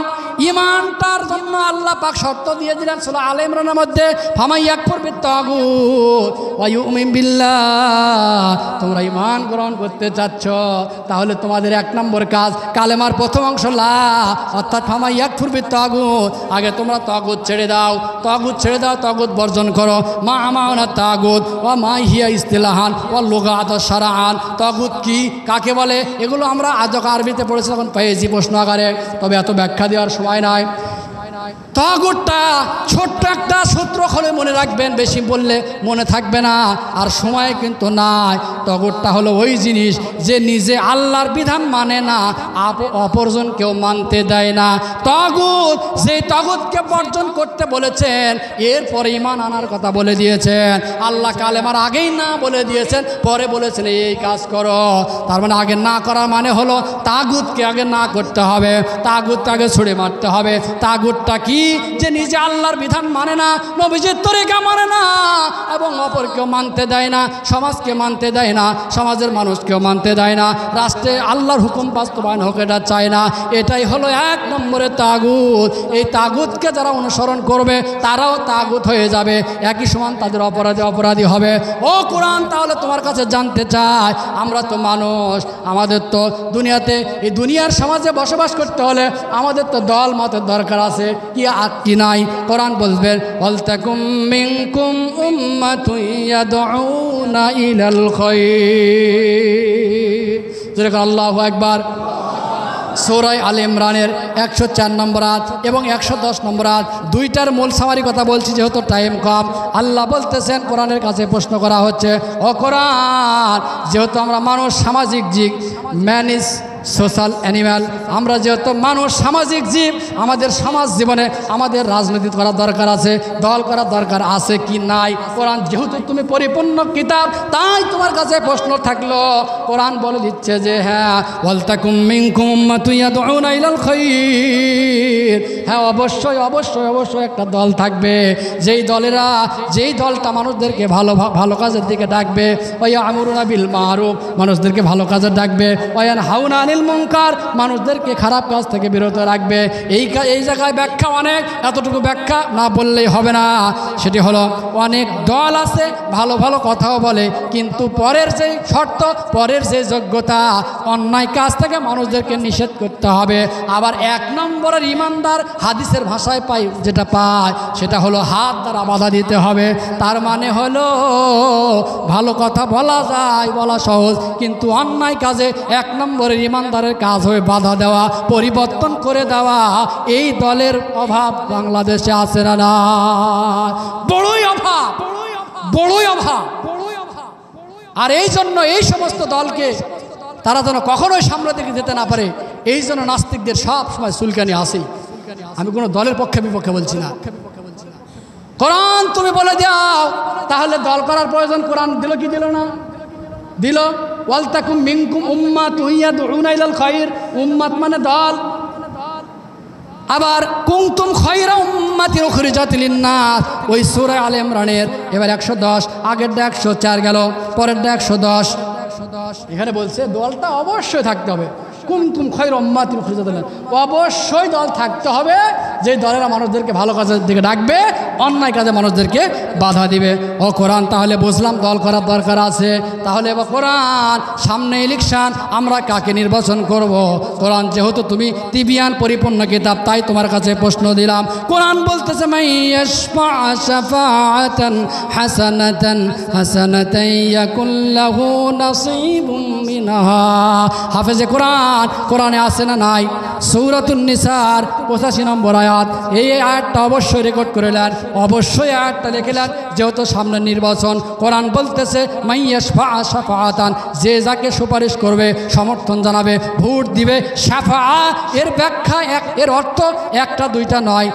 ঈমানটার জন্য আল্লাহ পাক শর্ত দিয়ে দিলেন সূরা আলে ইমরানের মধ্যে, ফামান ইয়াকফুর বিত-তাগুত ওয়া ইউমিন বিল্লাহ। তোমরা ঈমান গ্রহণ করতে চাচ্ছ, তাহলে তোমাদের এক নম্বর কাজ কালেমার প্রথম অংশ লা, অর্থাৎ ফামান ইয়াকফুর বিত-তাগুত, আগে তোমরা তাগুত ছেড়ে দাও, তাগুত বর্জন করো। মা আমানা তাগুত ওয়া মা হিয়া ইস্তিলাহান ওয়া লুগাত ওয়া শারআন। তাগুত কি, কাকে বলে, এগুলো আমরা আজক আরবিতে পড়েছি, তখন পেয়েছি প্রশ্ন আকারে, তবে এত ব্যাখ্যা দেওয়ার সময় নাই। তাগুতটা ছোট্ট একটা সূত্র হলে মনে রাখবেন, বেশি বললে মনে থাকবে না, আর সময় কিন্তু নাই। তাগুতটা হলো ওই জিনিস যে নিজে আল্লাহর বিধান মানে না, অপরজনকেও মানতে দেয় না। তাগুত, যে তাগুতকে বর্জন করতে বলেছেন, এরপরে ঈমান আনার কথা বলে দিয়েছেন। আল্লাহ কালেমার আগেই না বলে দিয়েছেন, পরে বলেছেন এই কাজ করো। তার মানে আগে না করার মানে হলো তাগুতকে আগে না করতে হবে, তাগুতকে আগে ছুড়ে মারতে হবে। তাগুতটা কি? যে নিজে আল্লাহর বিধান মানে না, নবীজির তরিকা মানে না, এবং অপরকেও মানতে দেয় না, সমাজকে মানতে দেয় না, সমাজের মানুষকেও মানতে দেয় না, রাষ্ট্রে আল্লাহর হুকুম বাস্তবায়ন হোক এটা চায় না। এটাই হলো এক নম্বরের তাগুত। এই তাগুতকে যারা অনুসরণ করবে তারাও তাগুত হয়ে যাবে, একই সমান তাদের অপরাধী হবে। ও কোরআন, তাহলে তোমার কাছে জানতে চাই, আমরা তো মানুষ, আমাদের তো দুনিয়াতে এই দুনিয়ার সমাজে বসবাস করতে হলে আমাদের তো দল মতের দরকার আছে কি নাই? কোরআন বলবেন ওয়ালতাকুম মিনকুম উম্মাতুন ইয়াদউনা ইলাল খায়র। যেরকম আল্লাহু আকবার। সূরা আলে ইমরানের 104 নম্বর আয়াত এবং 110 নম্বর আয়াত, দুইটার মূল সামারি কথা বলছি যেহেতু টাইম কম। আল্লাহ বলতেছেন, কোরআনের কাছে প্রশ্ন করা হচ্ছে, ও কোরআন, যেহেতু আমরা মানুষ সামাজিক জীব, ম্যান ইজ সোশ্যাল অ্যানিম্যাল, আমরা যেহেতু মানুষ সামাজিক জীব, আমাদের সমাজ জীবনে আমাদের রাজনীতি করার দরকার আছে, দল করার দরকার আছে কি নাই? কোরআন যেহেতু তুমি পরিপূর্ণ কিতাব, তাই তোমার কাছে প্রশ্ন থাকলো। কোরআন বলে দিচ্ছে যে হ্যাঁ, ওয়ালতাকুম মিনকুম উম্মাতুন ইয়াদউনা ইলাল খায়র, হ্যাঁ অবশ্যই অবশ্যই অবশ্যই একটা দল থাকবে, যেই দলটা মানুষদেরকে ভালো কাজের দিকে ডাকবে, ওয়া ইয়ামুরুনা বিল মারুফ, মানুষদেরকে ভালো কাজে ডাকবে, ওয়া ইয়ানহাউনা আনিল মুনকার, মানুষদেরকে খারাপ কাজ থেকে বিরত রাখবে। এই জায়গায় ব্যাখ্যা অনেক, এতটুকু ব্যাখ্যা না বললেই হবে না। সেটি হলো, অনেক দল আছে ভালো ভালো কথাও বলে, কিন্তু পরের যে শর্ত, পরের যে যোগ্যতা, অন্যায় কাজ থেকে মানুষদেরকে নিষেধ করতে হবে। আবার 1 নম্বরের ইমানদার হাদিসের ভাষায় যেটা পায় সেটা হলো হাত দ্বারা বাধা দিতে হবে। তার মানে হলো ভালো কথা বলা যায়, বলা সহজ, কিন্তু অন্যায় কাজে 1 নম্বরের ইমানদারের কাজ হয়ে বাধা দেওয়া, পরিবর্তন করে দেওয়া। এই দলের অভাব বাংলাদেশে আছে না? না, বড়ই অভাব, বড়ই অভাব। আর এই জন্য এই সমস্ত দলকে তারা যেন কখনোই সামনে দিকে যেতে না পারে, এই জন্য নাস্তিকদের সব সময় চুলকানি আসে। আমি কোনো দলের পক্ষে বিপক্ষে বলছি না। কোরআন তুমি বলে দাও, তাহলে দল করার প্রয়োজন কোরআন দিল কি দিল না? দিল। ওয়ালতাকুম মিনকুম উম্মাতুন ইয়াদউনা ইলাল খায়র, উম্মাত মানে দল। আবার কুনতুম খায়রা উম্মাতিন উখরিজাত লিন-নাস, ওই সূরা আলে ইমরানের এবার 110, আগেরটা 104 গেল, পরেরটা 110। এখানে বলছে দলটা অবশ্যই থাকতে হবে। কুনতুম খায়রা উম্মাতিন উখরিজাত লিন-নাস, অবশ্যই দল থাকতে হবে, যে দলেরা মানুষদেরকে ভালো কাজের দিকে ডাকবে, অন্যায় কাজে মানুষদেরকে বাধা দিবে। ও কোরআন, তাহলে বুঝলাম দল করার দরকার আছে। তাহলে এবার কোরআন, সামনে ইলেকশন, আমরা কাকে নির্বাচন করব? কোরআন যেহেতু তুমি তিবিয়ান পরিপূর্ণ কিতাব, তাই তোমার কাছে প্রশ্ন দিলাম। কোরআন বলতেছে, মাইয়াশফা শাফাআতান হাসানাতান হাসানাতান ইয়াকুল লাহু নাসীবুম মিনহা। হাফেজে কোরআনে আছে না নাই? সূরাতুন নিসার 85 নম্বর আয়াত। এই আয়াতটা অবশ্যই রেকর্ড করে নেন, অবশ্যই আয়াতটা লিখে নেন, যেহেতু সামনে নির্বাচন। কোরআন বলতেছে, মাইয়াশফা শাফাআতান, যে যাকে সুপারিশ করবে, সমর্থন জানাবে, ভোট দিবে। শাফা এর ব্যাখ্যা, এর অর্থ একটা দুইটা নয়,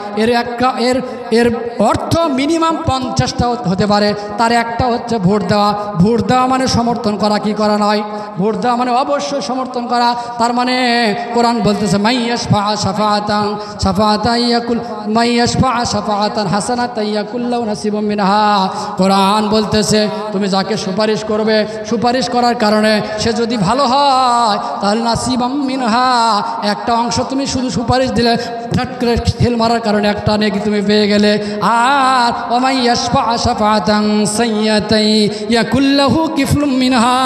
এর অর্থ মিনিমাম 50টা হতে পারে। তার একটা হচ্ছে ভোট দেওয়া। ভোট দেওয়া মানে সমর্থন করা, কি করা নয়? ভোট দেওয়া মানে অবশ্যই সমর্থন করা। তার মানে কোরআন বলতেছে, মাইয়াশফা শাফাআতান শাফাআতান হাসানাতান ইয়াকুল লাহু নাসীবুম মিনহা। কোরআন বলতেছে, তুমি যাকে সুপারিশ করবে, সুপারিশ করার কারণে সে যদি ভালো হয়, তাহলে নাসীবুম মিনহা, একটা অংশ তুমি শুধু সুপারিশ দিলে, ঠাট করে ঠেল মারার কারণে একটা নেকি তুমি পেয়ে গেলে। আর ওয়ামাইয়াশফা শাফাআতান সাইয়্যাতান ইয়াকুল লাহু কিফলুম মিনহা।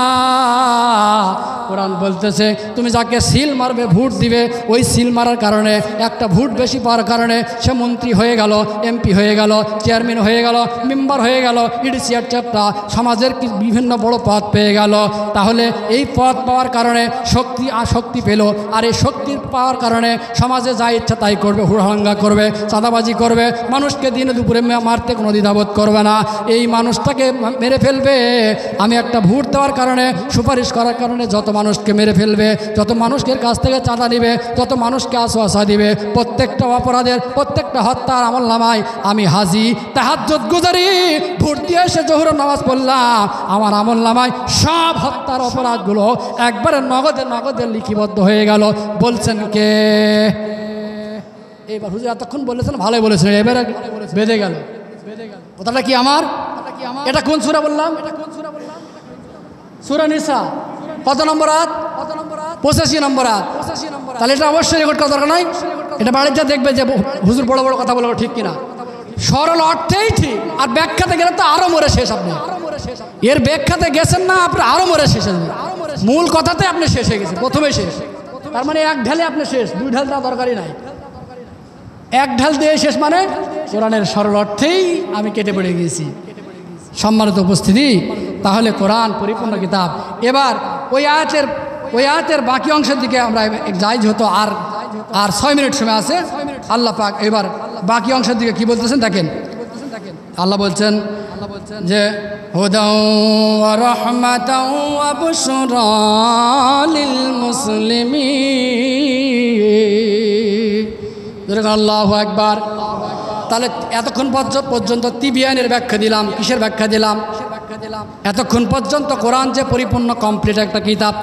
কোরআন বলতেছে, তুমি যাকে সিল মারবে, ভোট দিবে, ওই সিল মারার কারণে, একটা ভোট বেশি পাওয়ার কারণে সে মন্ত্রী হয়ে গেল, এমপি হয়ে গেল, চেয়ারম্যান হয়ে গেল, মেম্বার হয়ে গেল, ইডিসিআর চ্যাপ্টা, সমাজের বিভিন্ন বড় পদ পেয়ে গেল। তাহলে এই পদ পাওয়ার কারণে শক্তি পেল, আর এই শক্তির পাওয়ার কারণে সমাজে যা ইচ্ছা তাই করবে, হুড়হাঙ্গা করবে, চাঁদাবাজি করবে, মানুষকে দিনে দুপুরে মারতে কোনো দ্বিধাবোধ করবে না, এই মানুষটাকে মেরে ফেলবে। আমি একটা ভোট দেওয়ার কারণে, সুপারিশ করার কারণে যত মানুষকে মেরে ফেলবে, যত মানুষের কাছ থেকে চাঁদা নিবে, যত মানুষকে আশ্বাস দিবে, প্রত্যেকটা অপরাধের, প্রত্যেকটা হত্যার আমলনামায় আমি হাজি, তাহাজ্জুদ গুজারি, ভোট দিয়ে এসে জোহরের নামাজ পড়লাম, আমার আমলনামায় সব হত্যার অপরাধগুলো একবারে নগদে লিপিবদ্ধ হয়ে গেল। বলছেন কে? এবার হুজুর এতক্ষণ বলেছেন, ভালোই বলেছেন, এবারে বেঁধে গেল। কথাটা কি আমার? এটা কোন সূরা বললাম? সূরা নিসা। কত নম্বর আয়াত? 85 নম্বর আয়াত। তাহলে এটা অবশ্যই রেকর্ড করা দরকার নাই। এটা বাড়িতে দেখবে যে হুজুর বড় বড় কথা বলে ঠিক কিনা। সরল অর্থেই ঠিক, আর ব্যাখ্যাতে গেলে তো আরো মরে শেষ। আপনি এর ব্যাখ্যাতে গেছেন না, আপনি আরো মরে শেষ। মূল কথাতে আপনি শেষ হয়ে গেছেন, প্রথমে শেষ। তার মানে এক ঢালে আপনি শেষ, 2 ঢাল দেওয়া দরকারই নাই। এক ঢাল দিয়ে শেষ মানে কোরআনের সরল অর্থেই আমি কেটে পড়ে গিয়েছি। সম্মানিত উপস্থিতি, তাহলে কোরআন পরিপূর্ণ কিতাব। এবার ওই আয়াতের ওই আয়াতের বাকি অংশের দিকে আমরা যাই, যেহেতু আর 6 মিনিট সময় আছে। আল্লাহ পাক এবার বাকি অংশের দিকে কি বলতেছেন দেখেন। আল্লাহ বলছেন যে হুদাও ওয়া রাহমাতাও ওয়া বুশরা লিল মুসলিমিন। আল্লাহু আকবার। তাহলে এতক্ষণ পর্যন্ত তিবিয়ানের ব্যাখ্যা দিলাম। কিসের ব্যাখ্যা দিলাম? এতক্ষণ পর্যন্ত কোরআন যে পরিপূর্ণ কমপ্লিট একটা কিতাব,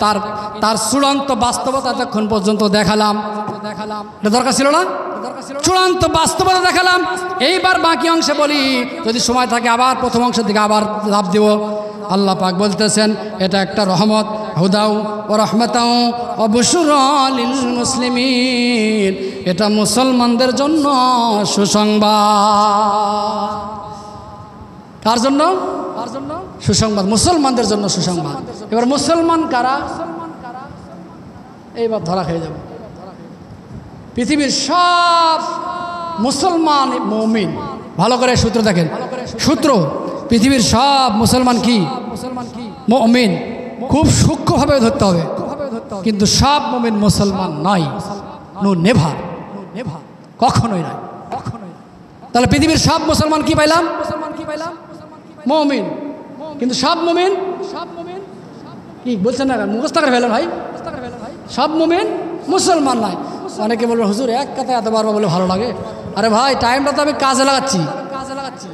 তার চূড়ান্ত বাস্তবতা এতক্ষণ পর্যন্ত দেখালাম। এটা দরকার ছিল না? চূড়ান্ত বাস্তবতা দেখালাম। এইবার বাকি অংশে বলি, যদি সময় থাকে আবার প্রথম অংশের দিকে আবার লাভ দেব। আল্লাহ পাক বলতেছেন এটা একটা রহমত, হুদাউ ও রহমতাউ ও বুশরা লিল মুসলিমিন। এটা মুসলমানদের জন্য সুসংবাদ। কার জন্য? সুসংবাদ, মুসলমানদের জন্য সুসংবাদ। এবার মুসলমান কারা? এইবার ধরা খেয়ে যাব। পৃথিবীর সব মুসলমান মুমিন, ভালো করে সূত্র দেখেন, সূত্র পৃথিবীর সব মুসলমান কি? মুমিন। খুব সূক্ষ্মভাবে ধরতে হবে, কিন্তু সব মুমিন মুসলমান নয়। নো নেভার, কখনোই নয়। তাহলে পৃথিবীর সব মুসলমান কি পাইলাম? মুমিন। কিন্তু সব মুমিন কি বলছেন না? মুখস্থ করে ফেলেন ভাই। সব মুমিন মুসলমান নয়। অনেকে বলবেন হুজুর এক কথা এতবার বলে ভালো লাগে। আরে ভাই টাইমটা তো আমি কাজে লাগাচ্ছি।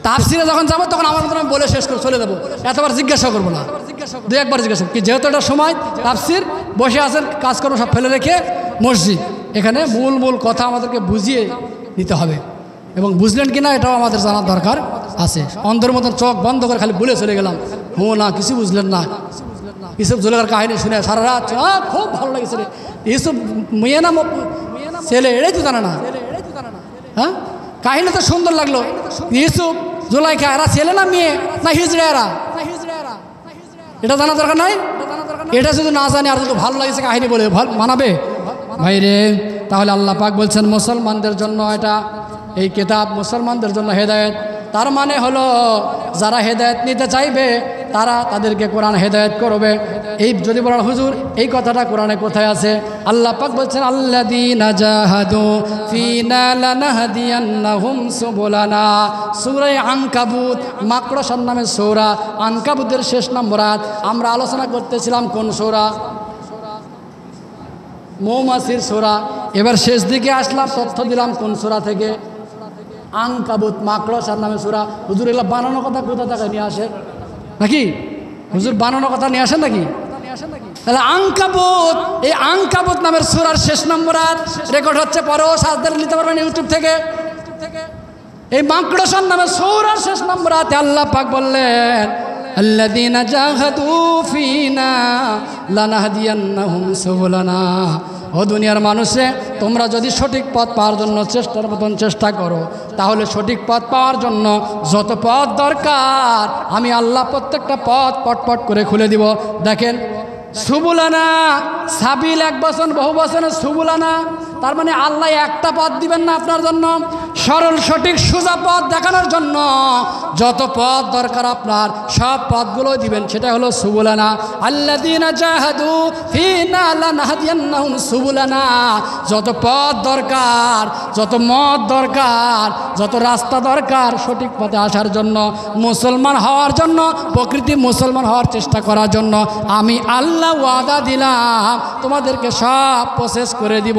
তাফসিরে যখন যাবো তখন আমার মতো আমি বলে শেষ করে চলে যাবো, এতবার জিজ্ঞাসা করবো না, 2-1বার জিজ্ঞাসা কি, যেহেতু এটা সময় তাফসির, বসে আছেন কাজকর্ম সব ফেলে রেখে মসজিদ, এখানে মূল কথা আমাদেরকে বুঝিয়ে নিতে হবে। এবং বুঝলেন কিনা এটাও আমাদের জানার দরকার আছে। অন্ধের মতন চোখ বন্ধ করে খালি বলে চলে গেলাম, না কিছু বুঝলেন না। ইসব জুলেখার কাহিনী শুনে সারা রাত খুব ভালো লাগছে রে, ইসব মেয়ে না ছেলে এটাই তো জানে না। হ্যাঁ, কাহিনী তো সুন্দর লাগলো। ইউসুফ জুলাইখা এরা ছেলে না মেয়ে না হিজড়া এরা, এটা জানা দরকার নাই। এটা শুধু না জানে আর যদি ভালো লাগছে কাহিনী বলে মানাবে ভাই রে। তাহলে আল্লাহ পাক বলছেন মুসলমানদের জন্য এটা, এই কিতাব মুসলমানদের জন্য হেদায়েত। তার মানে হলো যারা হেদায়েত নিতে চাইবে তারা তাদেরকে কোরআন হেদায়েত করবে। এই যদি বলেন হুজুর এই কথাটা কোরআনে কোথায় আছে? আল্লাহ পাক বলছেন আল্লাযীনা জাহাদু ফীনা লানাহদিয়ান্নাহুম সুবুলানা। সূরা আনকাবুত, মাকড়সার নামে সূরা, আনকাবুতের শেষ নম্বর আয়াত। আমরা আলোচনা করতেছিলাম কোন সূরা? মৌমাছির সূরা। এবার শেষ দিকে আসলাম, তথ্য দিলাম কোন সূরা থেকে? আনকাবুত, মাকড়সার নামে সূরা। হুজুর এগুলো বানানো কথা কোথা থেকে নিয়ে আসে নাকি? হুজুর বানানো কথা নিয়ে আসেন নাকি? তাহলে আনকাবুত, এই আনকাবুত নামের সূরার শেষ নম্বর আয়াত রেকর্ড হচ্ছে, পরেও সাজদার নিতে পারবেন ইউটিউব থেকে। এই মাকড়সার নামের সূরার শেষ নম্বর আয়াতে আল্লাহ পাক বললেন আল্লাযীনা জাহাদু ফীনা লানাহদিয়ান্নাহুম সুবুলানা। ও দুনিয়ার মানুষে, তোমরা যদি সঠিক পথ পাওয়ার জন্য চেষ্টার মতন চেষ্টা করো, তাহলে সঠিক পথ পাওয়ার জন্য যত পথ দরকার আমি আল্লাহ প্রত্যেকটা পথ পটপট করে খুলে দিব। দেখেন সুবুলানা, সাবিল এক বচন, বহু বচনে সুবুলানা, তার মানে আল্লাহ একটা পথ দিবেন না আপনার জন্য, সরল সঠিক সোজা পথ দেখানোর জন্য যত পথ দরকার আপনার সব পথগুলো দিবেন। সেটা হলো সুবুলানা। আল্লাযীনা জাহাদু ফীনা লানাহদিয়ান্নাহুম সুবুলানা। যত পথ দরকার, যত মত দরকার, যত রাস্তা দরকার সঠিক পথে আসার জন্য, মুসলমান হওয়ার জন্য, প্রকৃতি মুসলমান হওয়ার চেষ্টা করার জন্য আমি আল্লাহ ওয়াদা দিলাম তোমাদেরকে সব প্রসেস করে দিব।